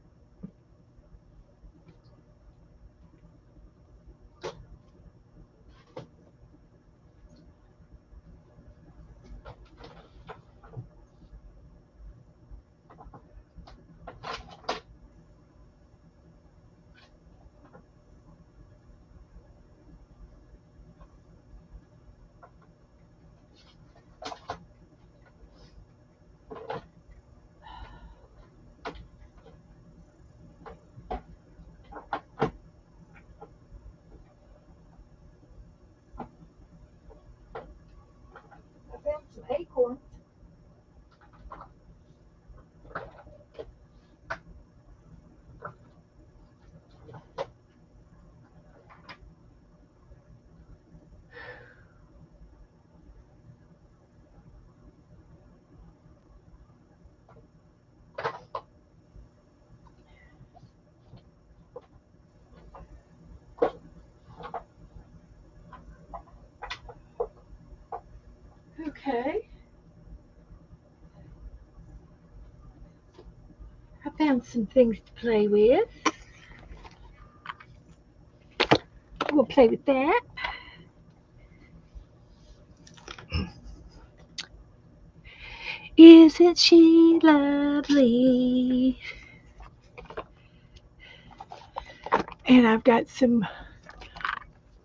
Okay. I found some things to play with. We'll play with that. Isn't she lovely? And I've got some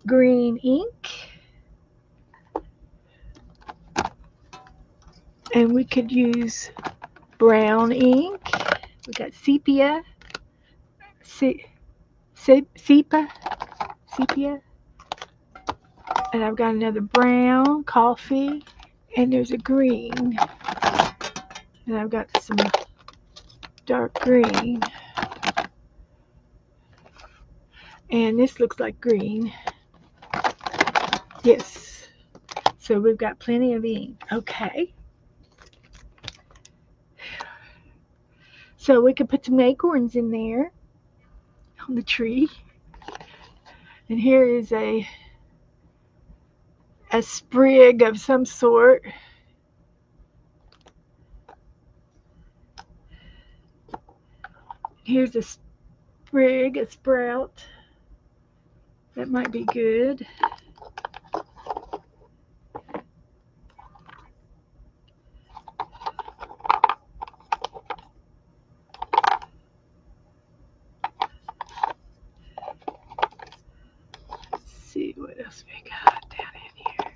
green ink. And we could use brown ink. We got sepia, sepia, sepia. And I've got another brown, coffee, and there's a green. And I've got some dark green. And this looks like green. Yes. So we've got plenty of ink. Okay. So we could put some acorns in there on the tree. And here is a sprig of some sort. Here's a sprig, a sprout. That might be good. Let's see what else we got down in here.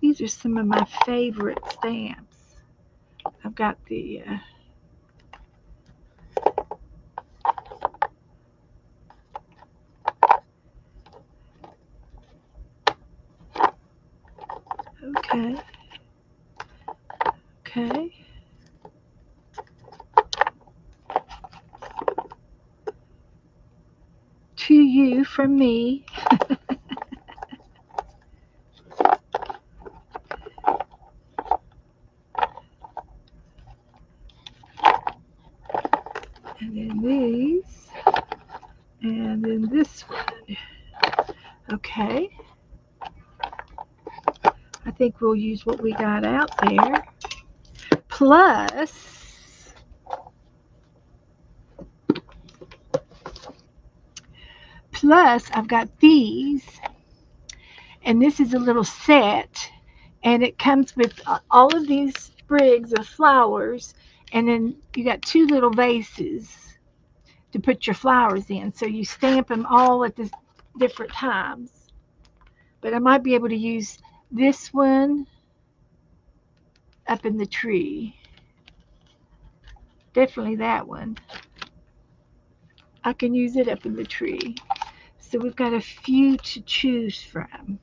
These are some of my favorite stamps. I've got the okay, okay. To you from me. And then these. And then this one. Okay. I think we'll use what we got out there. Plus, I've got these. And this is a little set. And it comes with all of these sprigs of flowers. And then you got two little vases to put your flowers in. So you stamp them all at the different times. But I might be able to use this one up in the tree. Definitely that one. I can use it up in the tree. So we've got a few to choose from.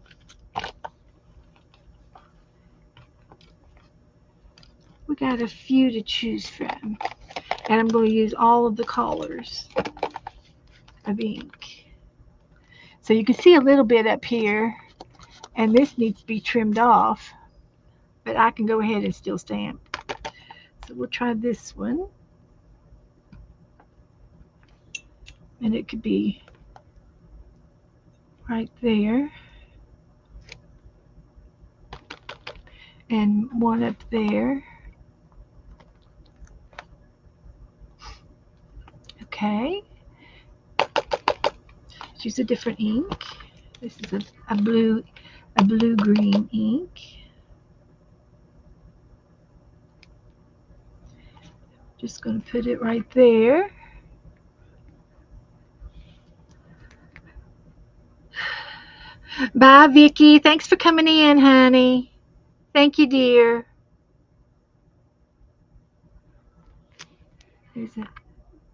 We got a few to choose from. And I'm going to use all of the colors of ink. So you can see a little bit up here. And this needs to be trimmed off. But I can go ahead and still stamp. So we'll try this one. And it could be right there. And one up there. Okay. Let's use a different ink. This is a blue-green ink. Just going to put it right there. Bye, Vicky. Thanks for coming in, honey. Thank you, dear.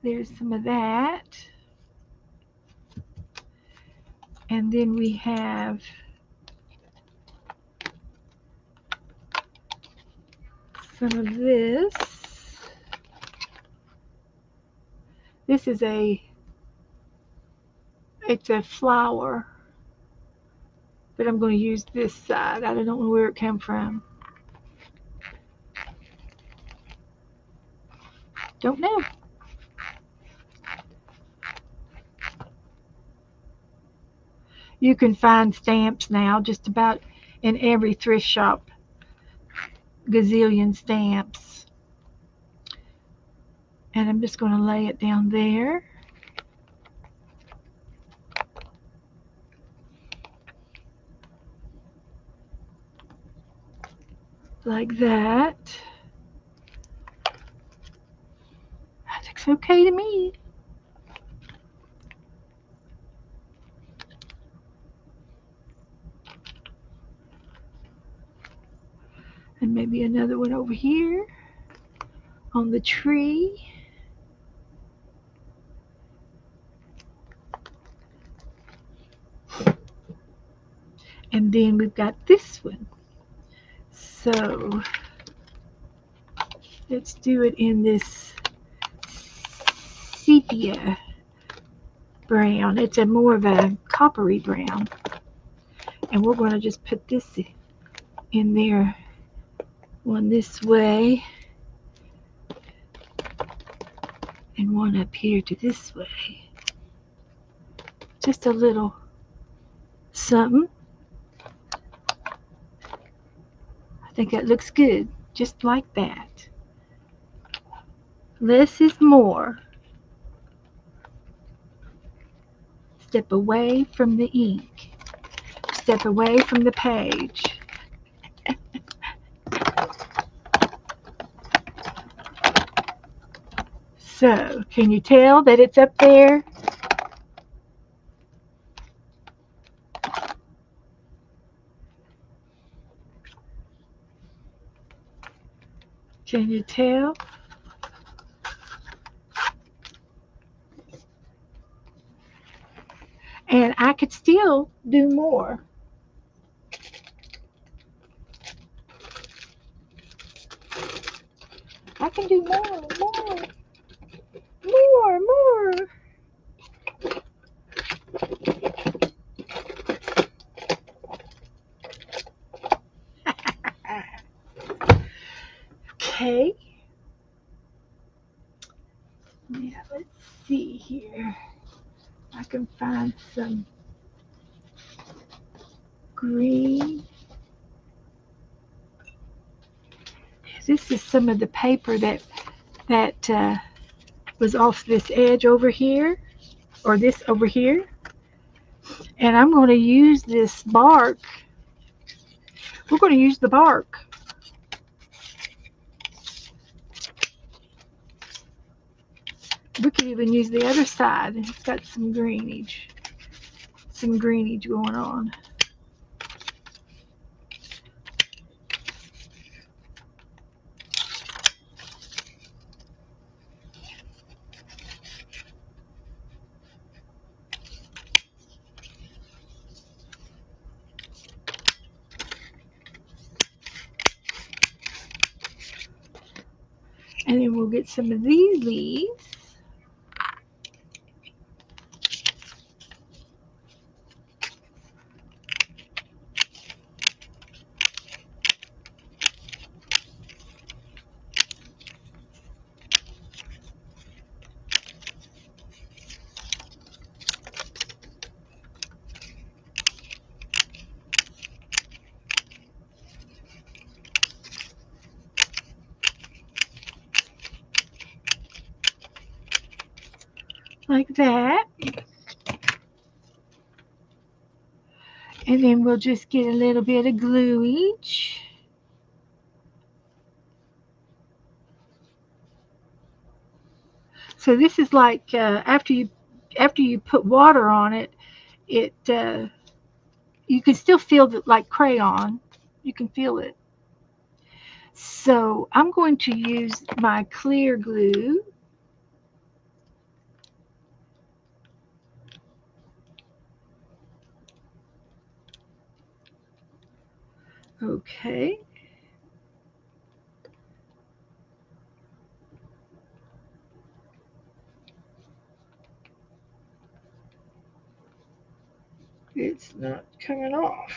There's some of that. And then we have some of this. This is it's a flower. But I'm going to use this side. I don't know where it came from. Don't know. You can find stamps now just about in every thrift shop gazillion stamps. And I'm just going to lay it down there. Like that. That looks okay to me. And maybe another one over here on the tree. And then we've got this one. So let's do it in this sepia brown. It's a more of a coppery brown. And we're going to just put this in there, one this way and one up here to this way. Just a little something. I think that looks good, just like that. Less is more. Step away from the ink. Step away from the page. So, can you tell that it's up there? Can you tell? And I could still do more. I can do more, more. Okay. Yeah, let's see here. I can find some green. This is some of the paper that was off this edge over here, or this over here. And I'm going to use this bark. We're going to use the bark. We could even use the other side. It's got some greenage going on. And then we'll get some of these leaves. Like that. And then we'll just get a little bit of glue each. So this is like after you put water on it, it you can still feel it like crayon. You can feel it. So I'm going to use my clear glue. Okay. It's not coming off.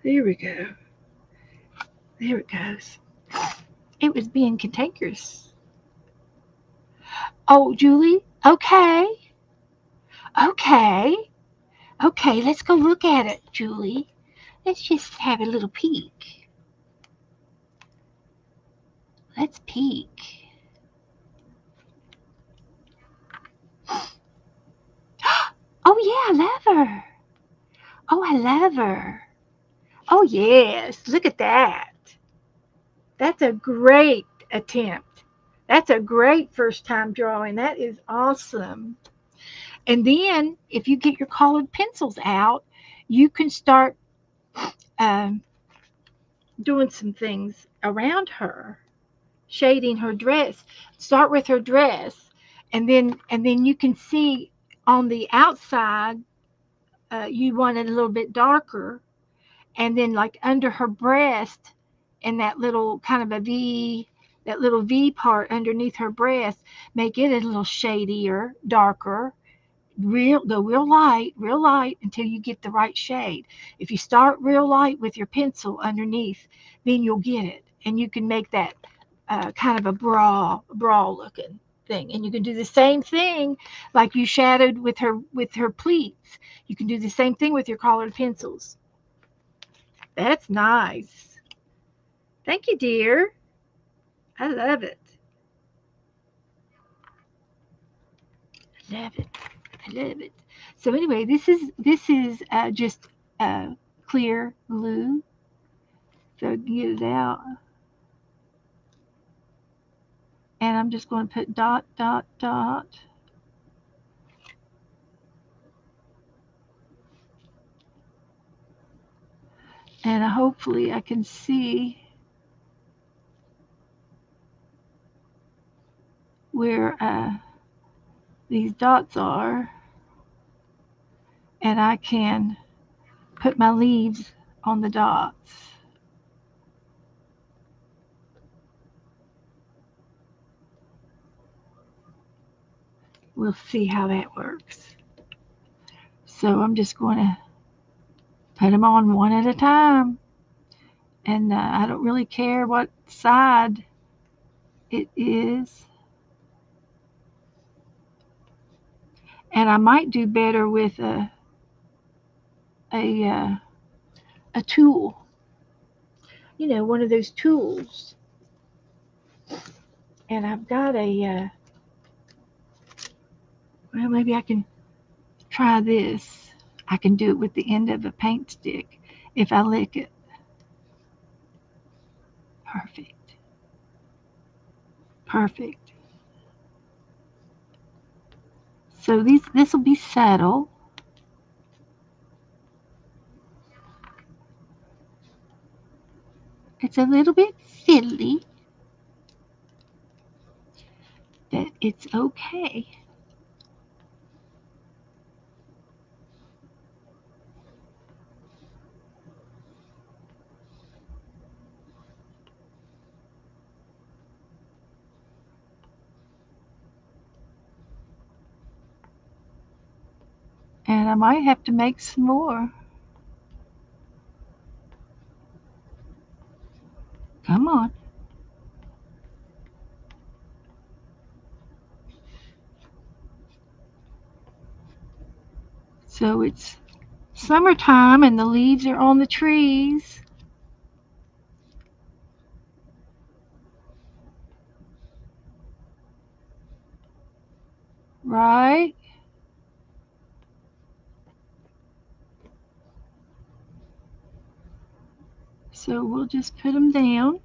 There we go. There it goes. It was being cantankerous. Oh, Julie? Okay. Okay. Okay, let's go look at it, Julie. Let's just have a little peek. Let's peek. Oh, yeah, I love her. Oh, I love her. Oh, yes, look at that. That's a great attempt. That's a great first time drawing. That is awesome. And then, if you get your colored pencils out, you can start um, doing some things around her, shading her dress. Start with her dress, and then you can see on the outside you want it a little bit darker, and then like under her breast and that little kind of a V, that little V part underneath her breast, make it a little shadier, darker. Real light until you get the right shade. If you start real light with your pencil underneath, then you'll get it, and you can make that kind of a bra looking thing. And you can do the same thing like you shadowed with her pleats. You can do the same thing with your colored pencils. That's nice. Thank you, dear. I love it. I love it. I love it. So anyway, this is just clear glue. So get it out, and I'm just going to put dot dot dot, and hopefully I can see where these dots are, and I can put my leaves on the dots. We'll see how that works. So I'm just going to put them on one at a time, and I don't really care what side it is. And I might do better with a a tool, one of those tools. And I've got well, maybe I can try this. I can do it with the end of a paint stick if I lick it. Perfect. Perfect. So this will be subtle. It's a little bit fiddly, but it's okay. And I might have to make some more. Come on. So it's summertime and the leaves are on the trees, right? So we'll just put them down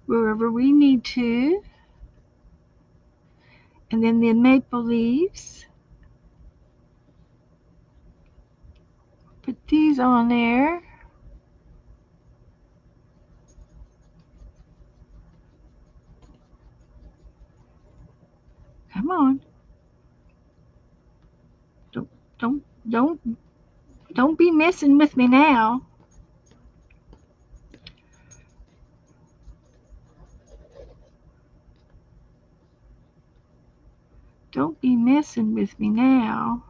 wherever we need to. And then the maple leaves, put these on there. Come on. Don't don't don't don't be messing with me now. Don't be messing with me now.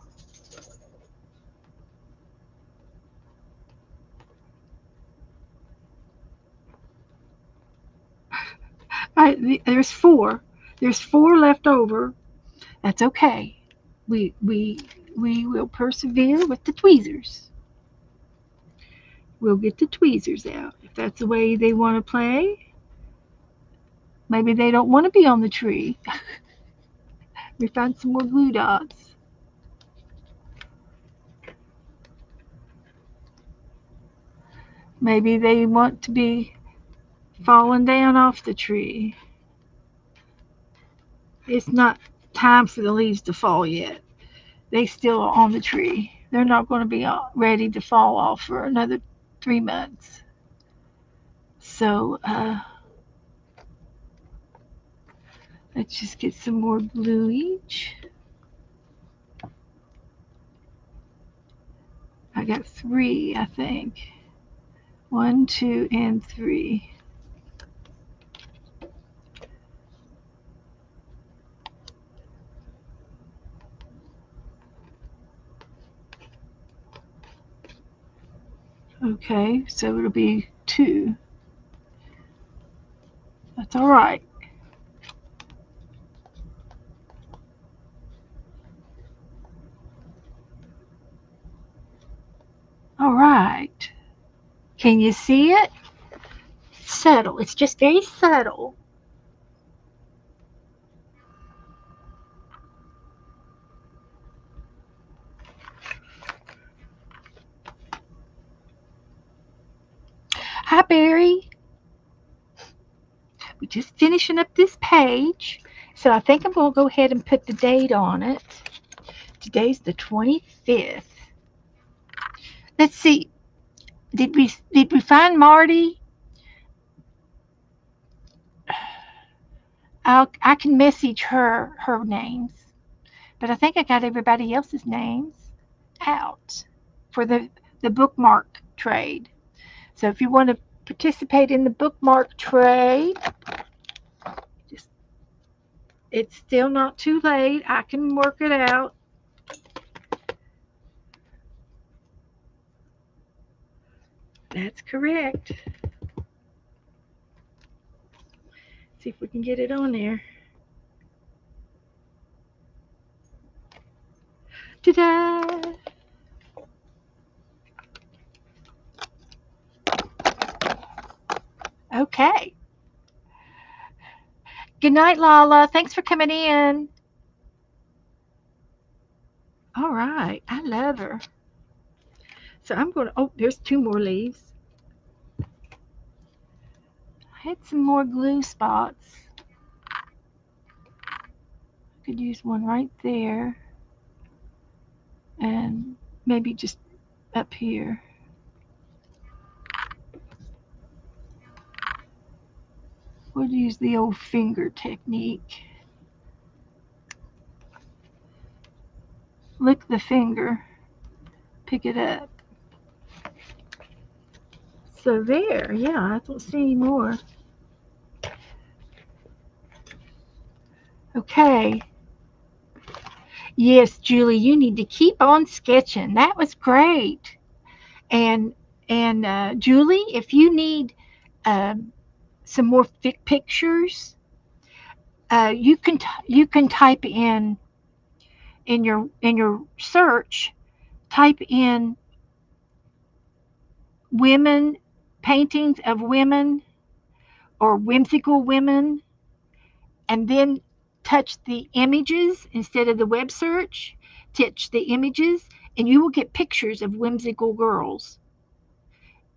There's four. There's four left over. That's okay. We we we will persevere with the tweezers. We'll get the tweezers out. If that's the way they want to play, maybe they don't want to be on the tree. We find some more glue dots. Maybe they want to be falling down off the tree. It's not time for the leaves to fall yet. They still are on the tree. They're not going to be ready to fall off for another 3 months. So let's just get some more glue each. I got 3, I think. 1, 2, and 3. Okay, so it'll be 2. That's all right. All right. Can you see it? Subtle. It's just very subtle. Hi, Barry. We're just finishing up this page. So I think I'm going to go ahead and put the date on it. Today's the 25th. Let's see. Did we find Marty? I can message her names, but I think I got everybody else's names out for the bookmark trade. So if you want to participate in the bookmark trade, just it's still not too late. I can work it out. That's correct. See if we can get it on there. Ta-da! Okay. Good night, Lala. Thanks for coming in. All right. I love her. So I'm going to, oh, there's 2 more leaves. I had some more glue spots. Could use one right there. And maybe just up here. We'll use the old finger technique. Lick the finger. Pick it up. So there, yeah, I don't see any more. Okay. Yes, Julie, you need to keep on sketching. That was great. And Julie, if you need some more pictures, you can type in your search, type in women paintings of women or whimsical women, and then touch the images instead of the web search. Touch the images, and you will get pictures of whimsical girls.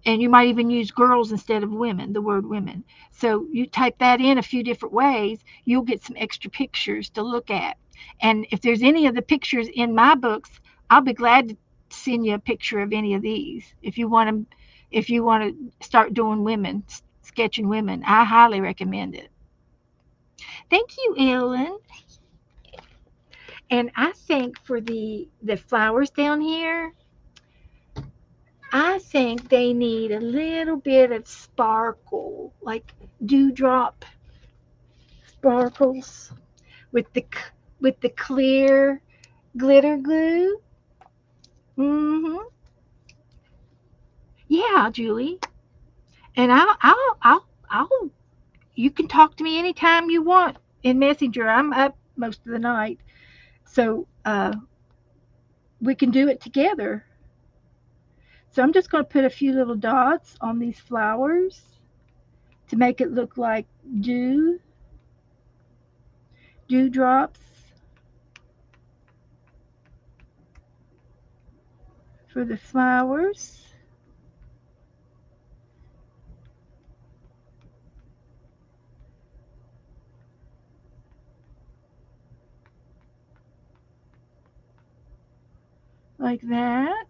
And you might even use girls instead of women, the word women. So you type that in a few different ways, you'll get some extra pictures to look at. And if there's any of the pictures in my books, I'll be glad to send you a picture of any of these. If you want to start doing women, sketching women, I highly recommend it. Thank you, Ellen. And I think for the flowers down here, I think they need a little bit of sparkle, like dewdrop sparkles with the clear glitter glue. Mhm. Yeah, Julie. And I'll you can talk to me anytime you want in Messenger. I'm up most of the night. So we can do it together. So I'm just going to put a few little dots on these flowers to make it look like dewdrops for the flowers. Like that.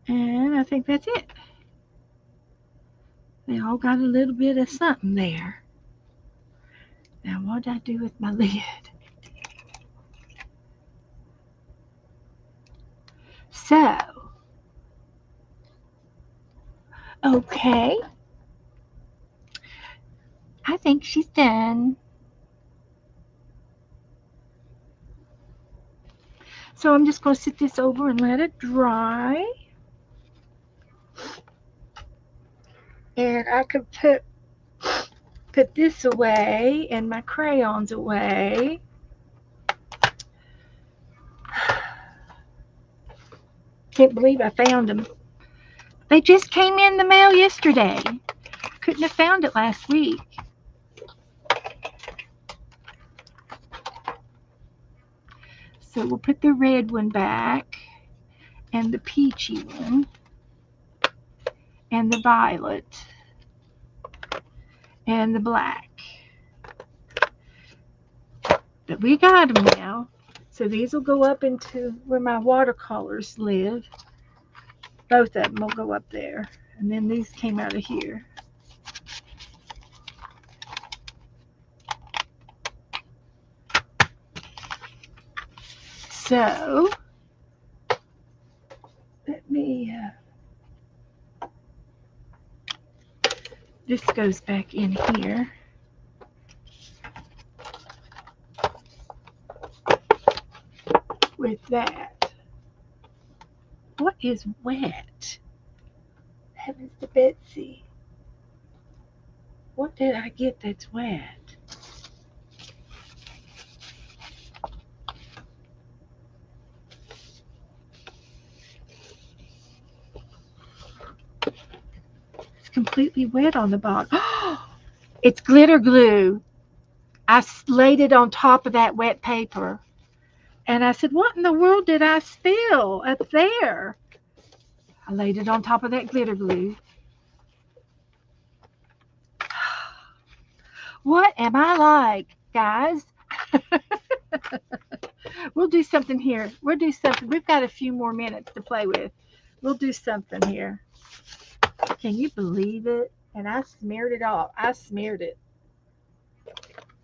And I think that's it. They all got a little bit of something there. Now, what did I do with my lid? So, okay, I think she's done. So I'm just going to sit this over and let it dry. And I could put this away and my crayons away. Can't believe I found them. They just came in the mail yesterday. Couldn't have found it last week. So we'll put the red one back, and the peachy one, and the violet, and the black. But we got them now. So these will go up into where my watercolors live. Both of them will go up there. And then these came out of here. So, let me, this goes back in here. With that. What is wet? Heavens to Betsy. What did I get that's wet? It's completely wet on the bottom. It's glitter glue. I laid it on top of that wet paper. And I said, what in the world did I spill up there? I laid it on top of that glitter glue. What am I like, guys? We'll do something here. We'll do something. We've got a few more minutes to play with. We'll do something here. Can you believe it? And I smeared it off. I smeared it.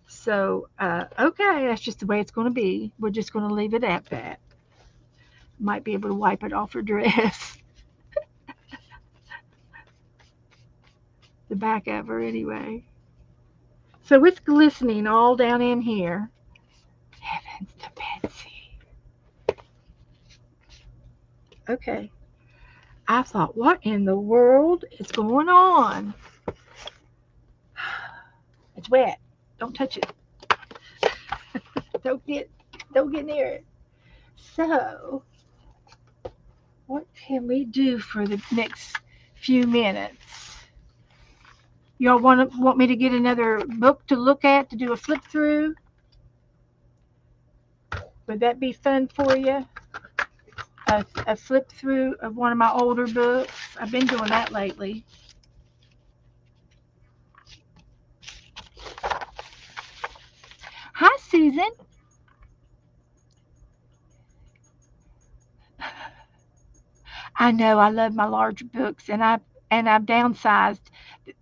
So, okay, that's just the way it's going to be. We're just going to leave it at that. Might be able to wipe it off her dress. The back of her, anyway. So it's glistening all down in here. Heavens to Betsy. Okay. I thought, what in the world is going on? It's wet. Don't touch it. Don't get near it. So, what can we do for the next few minutes? Y'all want me to get another book to look at to do a flip through? Would that be fun for you? A flip through of one of my older books. I've been doing that lately. Hi, Susan. I know I love my larger books, and I've downsized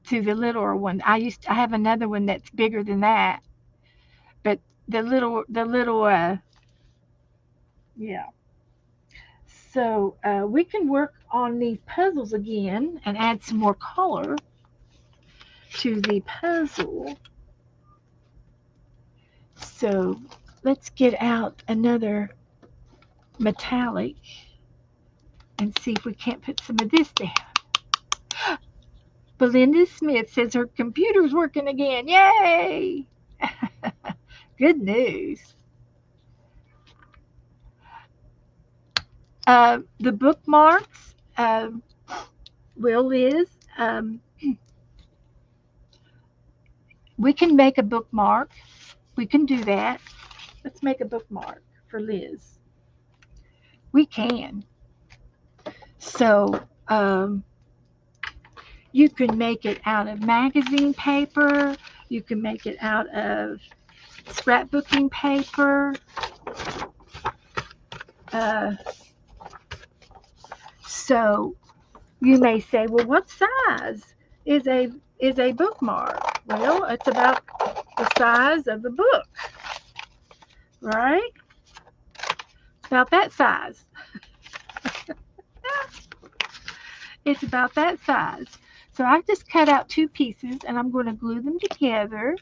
to the littler one. I have another one that's bigger than that, but the little yeah. So we can work on these puzzles again and add some more color to the puzzle. So let's get out another metallic and see if we can't put some of this down. Belinda Smith says her computer's working again. Yay! Good news. The bookmarks, Liz, we can make a bookmark. We can do that. Let's make a bookmark for Liz. We can. So you can make it out of magazine paper. You can make it out of scrapbooking paper. So you may say, well, what size is a bookmark? Well, it's about the size of the book, right? About that size. It's about that size. So I just cut out 2 pieces and I'm going to glue them together.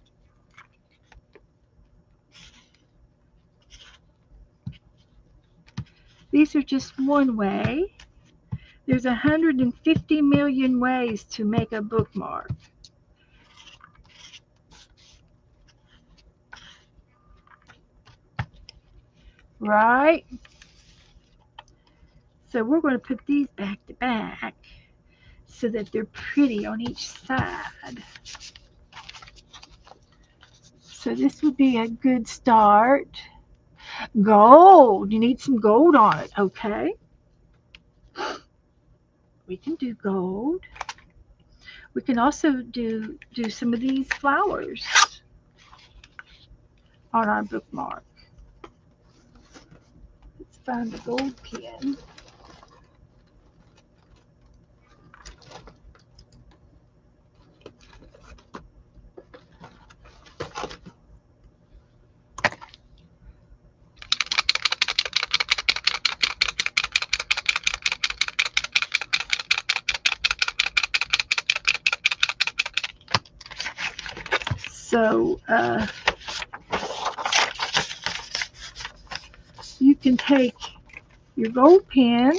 These are just one way. There's 150 million ways to make a bookmark. Right? So we're going to put these back to back so that they're pretty on each side. So this would be a good start. Gold. You need some gold on it, okay? We can do gold. We can also do some of these flowers on our bookmark. Let's find the gold pen. So you can take your gold pen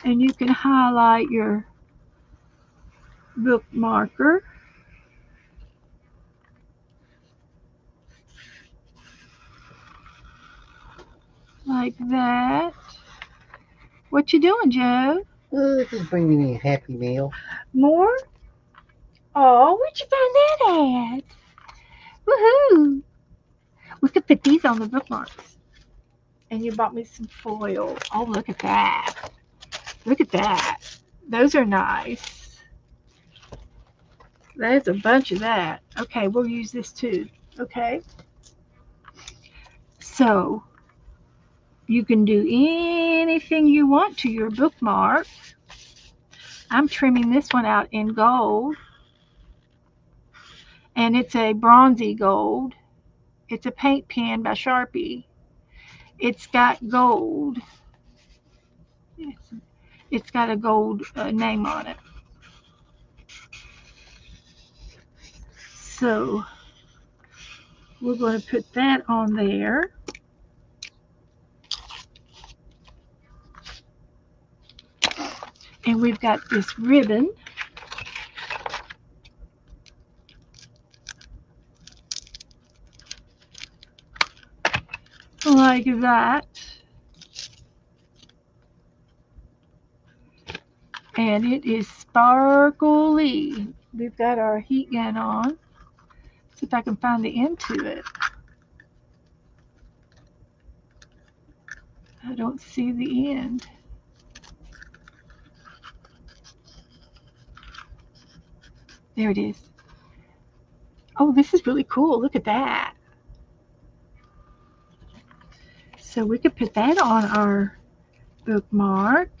and you can highlight your bookmarker like that. What you doing, Joe? Just bringing me a happy meal. More? Oh, where'd you find that at? Woohoo! We could put these on the bookmarks. And you bought me some foil. Oh, look at that. Look at that. Those are nice. There's a bunch of that. Okay, we'll use this too. Okay. So you can do anything you want to your bookmark. I'm trimming this one out in gold. And it's a bronzy gold. It's a paint pen by Sharpie. It's got gold. It's got a gold name on it. So we're going to put that on there. And we've got this ribbon. Like that. And it is sparkly. We've got our heat gun on. See if I can find the end to it. I don't see the end. There it is. Oh, this is really cool. Look at that. So we could put that on our bookmark.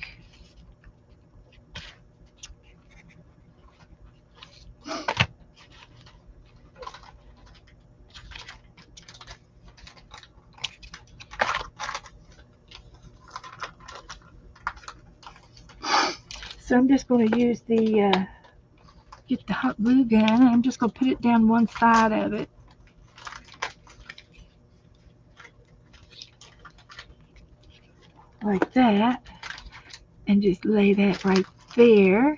So I'm just going to use get the hot glue gun. I'm just going to put it down one side of it. like that, and just lay that right there.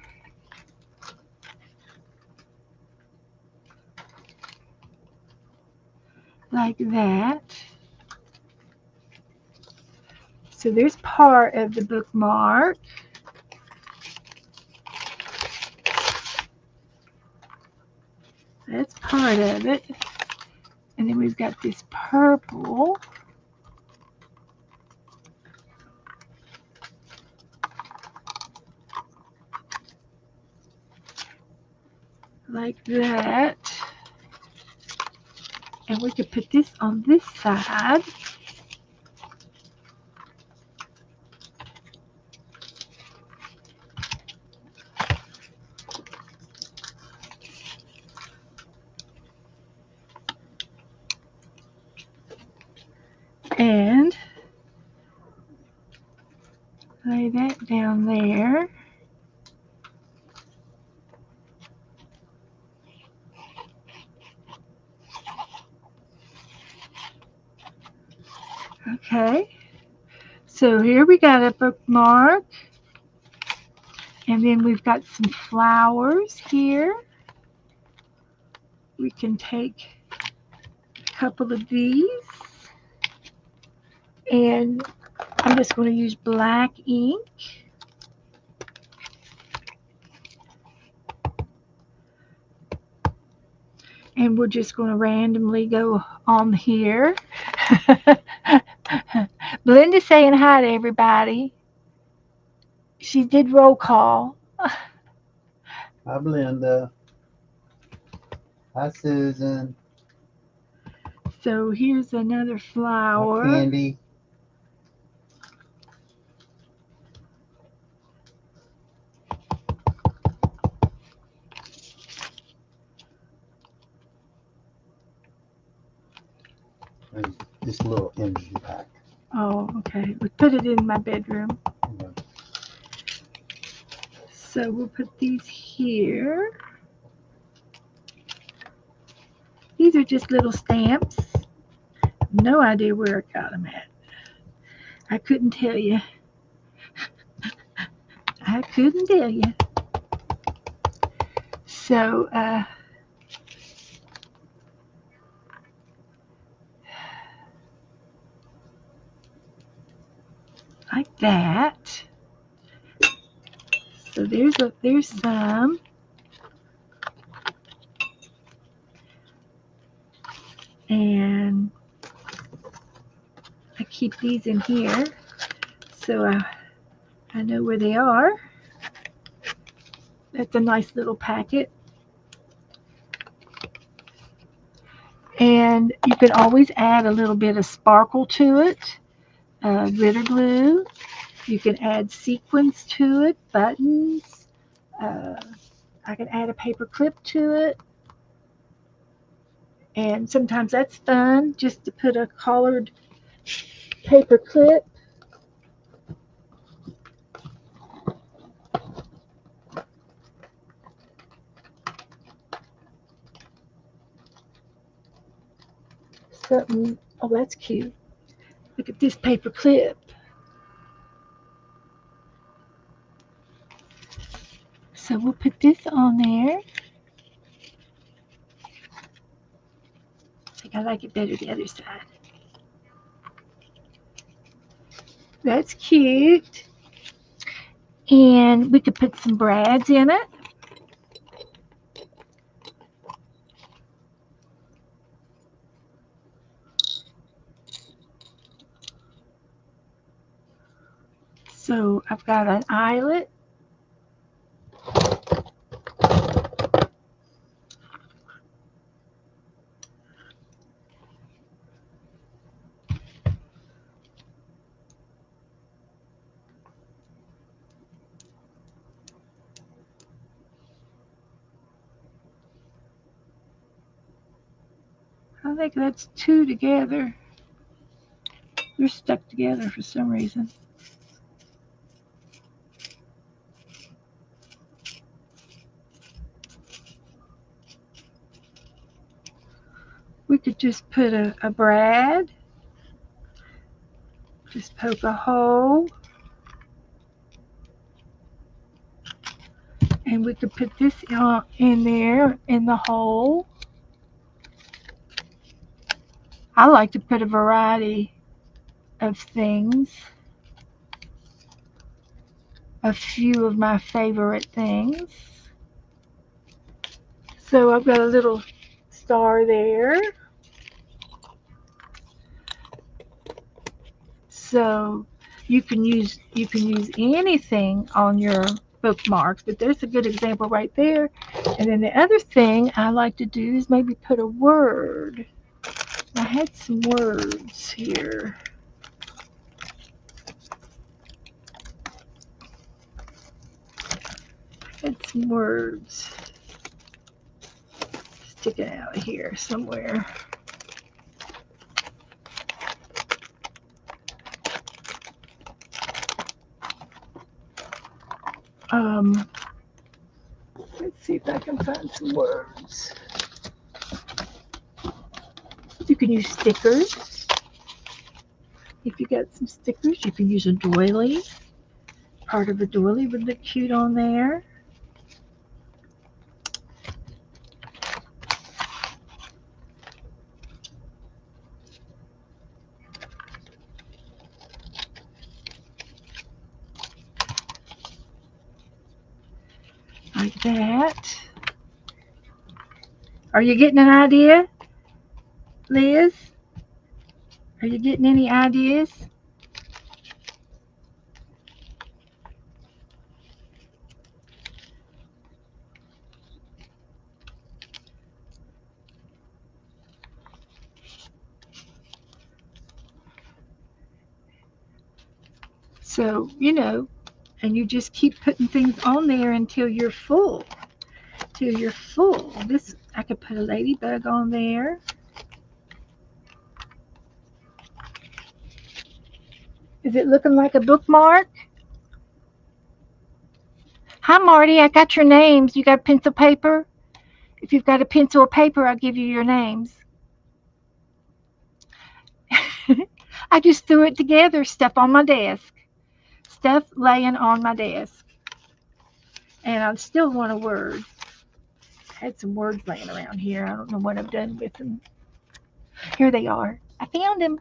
Like that. So there's part of the bookmark. That's part of it. And then we've got this purple. Like that. And we could put this on this side. And lay that down there. Okay. So here we got a bookmark. And then we've got some flowers here. We can take a couple of these. And I'm just going to use black ink. And we're just going to randomly go on here. Belinda's saying hi to everybody. She did roll call. Hi, Belinda. Hi, Susan. So here's another Hi, flower. Candy. This little energy pack. Oh, okay. We put it in my bedroom. Okay. So we'll put these here. These are just little stamps. No idea where I got them at. I couldn't tell you. I couldn't tell you. So, like that. So there's some. And I keep these in here so I know where they are. That's a nice little packet. And you can always add a little bit of sparkle to it, glitter glue. You can add sequins to it, buttons. Uh, I can add a paper clip to it. And sometimes that's fun, just to put a colored paper clip. Something, oh, that's cute. Look at this paper clip. So we'll put this on there. I think I like it better the other side. That's cute. And we could put some brads in it. So I've got an eyelet. I think that's two together. They're stuck together for some reason. We could just put a brad Just poke a hole. And we could put this in there in the hole. I like to put a variety of things. A few of my favorite things. So I've got a little star there. So you can use anything on your bookmarks, but there's a good example right there. And then the other thing I like to do is maybe put a word. I had some words here. I had some words sticking out here somewhere. Um, let's see if I can find some words. You can use stickers. If you got some stickers, you can use a doily. Part of a doily would look cute on there. Like that. Are you getting an idea, Liz? Are you getting any ideas? So, and you just keep putting things on there until you're full. Till you're full. This, I could put a ladybug on there. Is it looking like a bookmark? Hi, Marty. I got your names. You got pencil paper? If you've got a pencil or paper, I'll give you your names. I just threw it together, stuff on my desk. Stuff laying on my desk. And I still want a word. I had some words laying around here. I don't know what I've done with them. Here they are. I found them.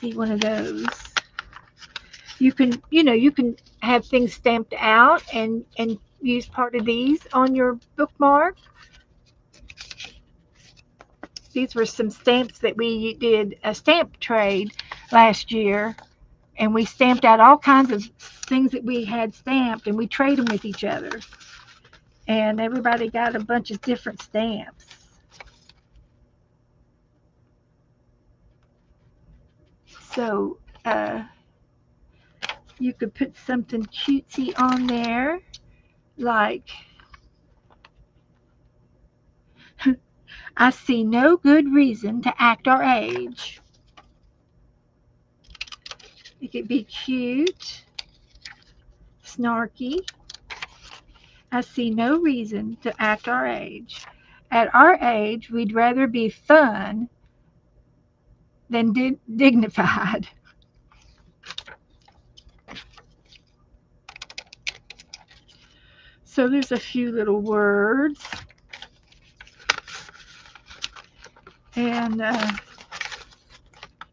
See one of those. You can have things stamped out and use part of these on your bookmark. These were some stamps that we did a stamp trade last year, and we stamped out all kinds of things that we had stamped, and we trade them with each other. And everybody got a bunch of different stamps. So you could put something cutesy on there, like I see no good reason to act our age. It could be cute, snarky. I see no reason to act our age. At our age, we'd rather be fun than dignified. So there's a few little words. And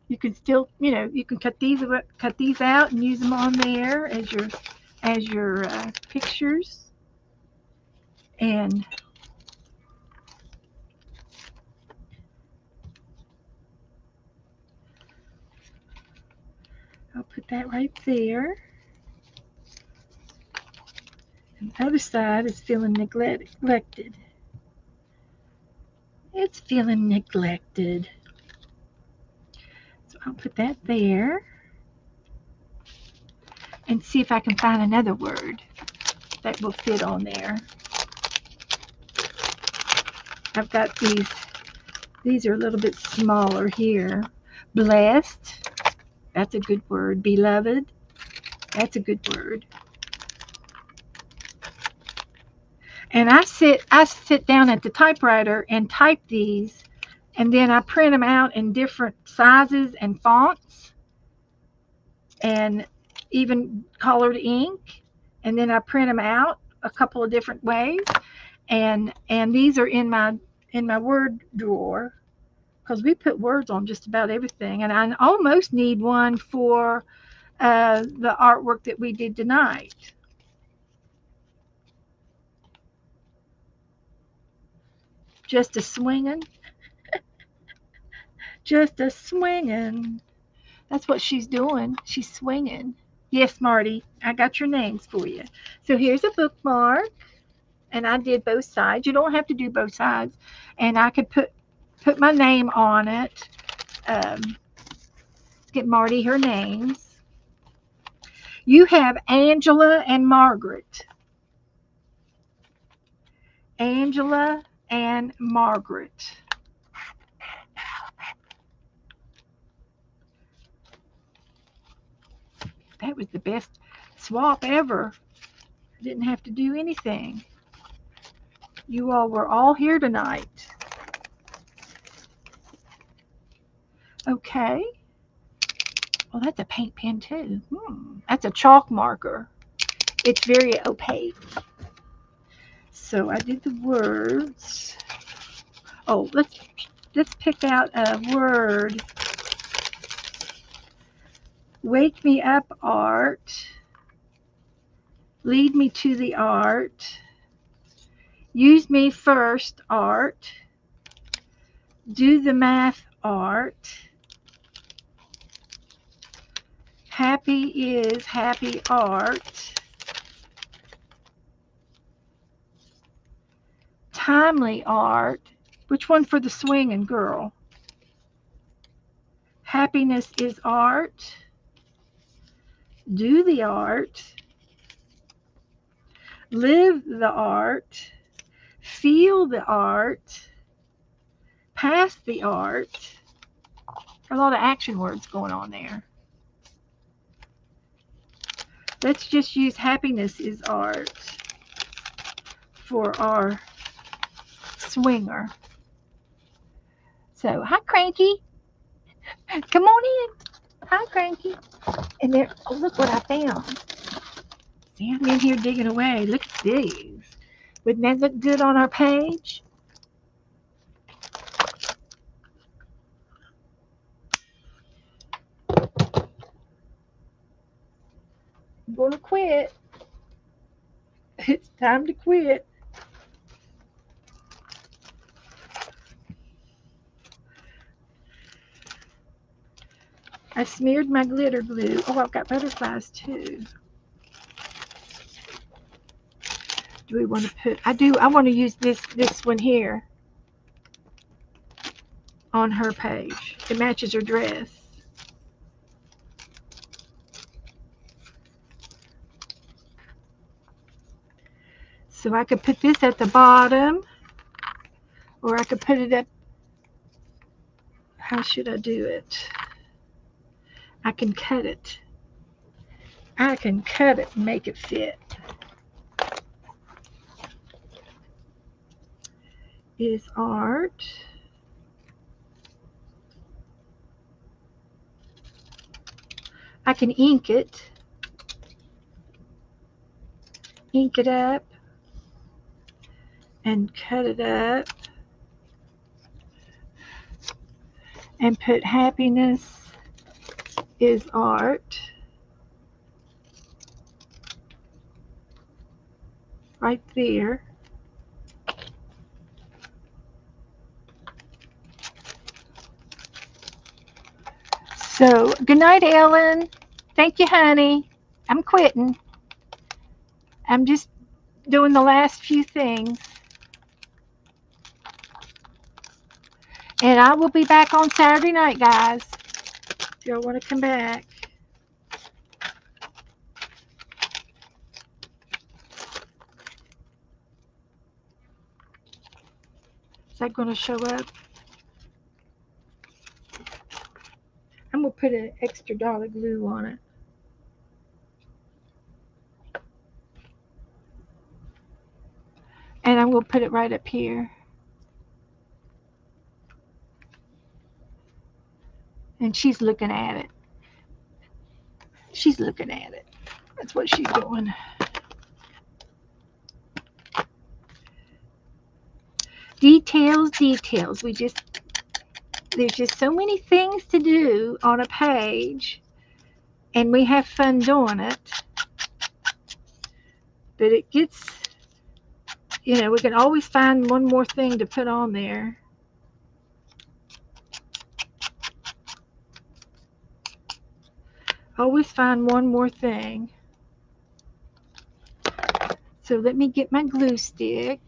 you can still, you can cut these out and use them on there as your pictures. And I'll put that right there. And the other side is feeling neglected. It's feeling neglected. So I'll put that there. And see if I can find another word that will fit on there. I've got these. These are a little bit smaller here. Blessed. That's a good word. Beloved. That's a good word. And I sit down at the typewriter and type these and then I print them out in different sizes and fonts and even colored ink, and then I print them out a couple of different ways, and these are in my word drawer because we put words on just about everything, and I almost need one for the artwork that we did tonight. Just a swinging, just a swinging. That's what she's doing. She's swinging. Yes, Marty, I got your names for you. So here's a bookmark, and I did both sides. You don't have to do both sides, and I could put my name on it. Um, get Marty her names. You have Angela and Margaret. Angela and Margaret. That was the best swap ever. I didn't have to do anything. You all were all here tonight. Okay. Well, that's a paint pen too. That's a chalk marker. It's very opaque. So I did the words. Oh, let's pick out a word. Wake me up, art. Lead me to the art. Use me first, art. Do the math, art. Happy is happy, art. Timely, art. Which one for the swinging girl? Happiness is art. Do the art. Live the art. Feel the art. Pass the art. A lot of action words going on there. Let's just use happiness is art for our swinger. So, hi, Cranky. Come on in. Hi, Cranky. And there, oh, look what I found. See, I'm in here digging away. Look at these. Wouldn't that look good on our page? I'm going to quit. It's time to quit. I smeared my glitter glue. Oh, I've got butterflies too. Do we want to put, I want to use this one here on her page. It matches her dress. So I could put this at the bottom, or I could put it at, how should I do it? I can cut it. I can cut it and make it fit. Is art. I can ink it up, and cut it up, and put happiness is art right there. So, good night, Ellen. Thank you, honey. I'm quitting. I'm just doing the last few things. And I will be back on Saturday night, guys. If y'all want to come back. Is that going to show up? I'm going to put an extra dollar glue on it. And I'm going to put it right up here. And she's looking at it. She's looking at it. That's what she's doing. Details, details. There's just so many things to do on a page, and we have fun doing it. But it gets, we can always find one more thing to put on there. Always find one more thing. So let me get my glue stick.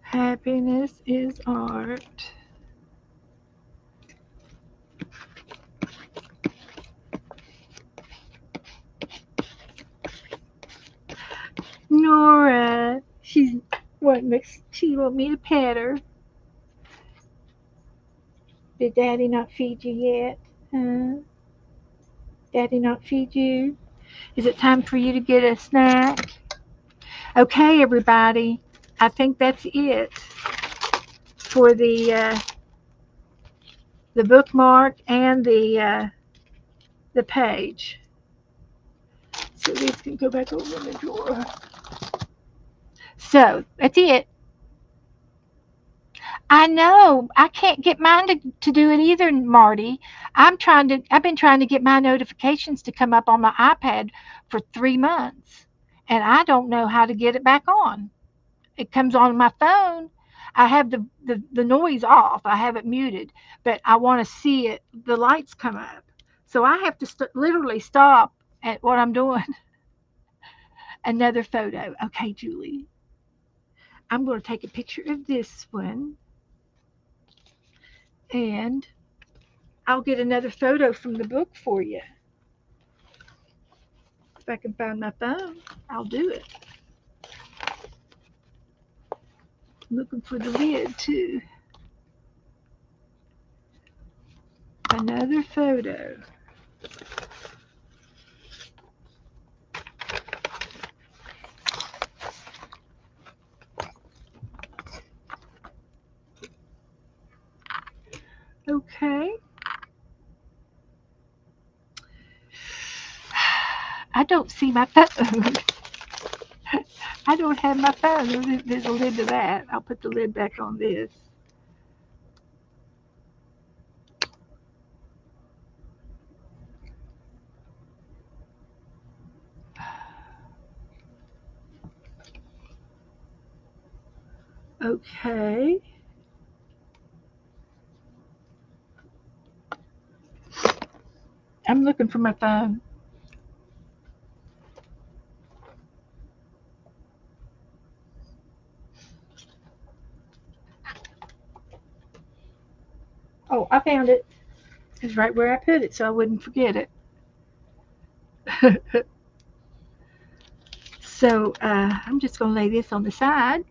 Happiness is art. Nora, she want me to pet her. Did Daddy not feed you yet? Huh? Daddy not feed you? Is it time for you to get a snack? Okay, everybody. I think that's it for the bookmark and the page. So these can go back over in the drawer. So that's it. I know. I can't get mine to do it either, Marty. I've been trying to get my notifications to come up on my iPad for 3 months. And I don't know how to get it back on. It comes on my phone. I have the noise off. I have it muted, but I want to see it. The lights come up. So I have to literally stop at what I'm doing. Another photo. Okay, Julie. I'm going to take a picture of this one, and I'll get another photo from the book for you. If I can find my phone, I'll do it. I'm looking for the lid too. Another photo. Okay. I don't see my phone. I don't have my phone. There's a lid to that. I'll put the lid back on this. Okay. I'm looking for my phone. Oh, I found it. It's right where I put it so I wouldn't forget it. So I'm just going to lay this on the side.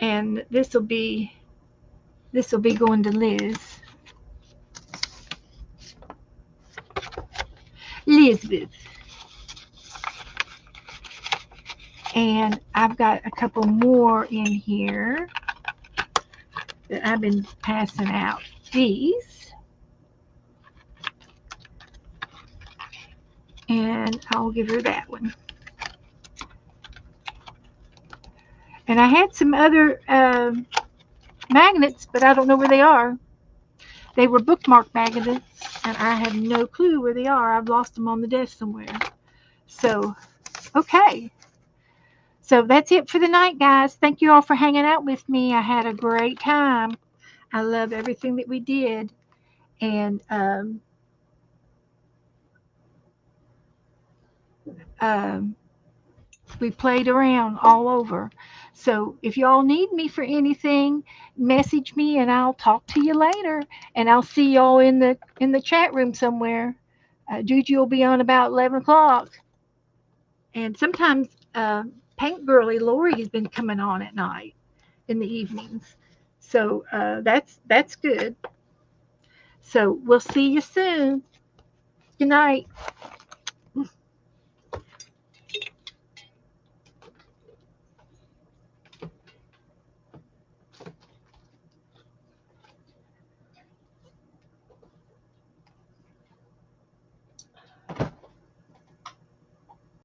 And this will be going to Liz. Elizabeth. And I've got a couple more in here that I've been passing out. These. And I'll give her that one. And I had some other magnets, but I don't know where they are. They were bookmark magnets, and I have no clue where they are. I've lost them on the desk somewhere. So, okay. So that's it for the night, guys. Thank you all for hanging out with me. I had a great time. I love everything that we did. And um, we played around all over. So if y'all need me for anything, message me and I'll talk to you later. And I'll see y'all in the chat room somewhere. Juju will be on about 11 o'clock. And sometimes Paint Girly Lori has been coming on at night in the evenings. So that's good. So we'll see you soon. Good night.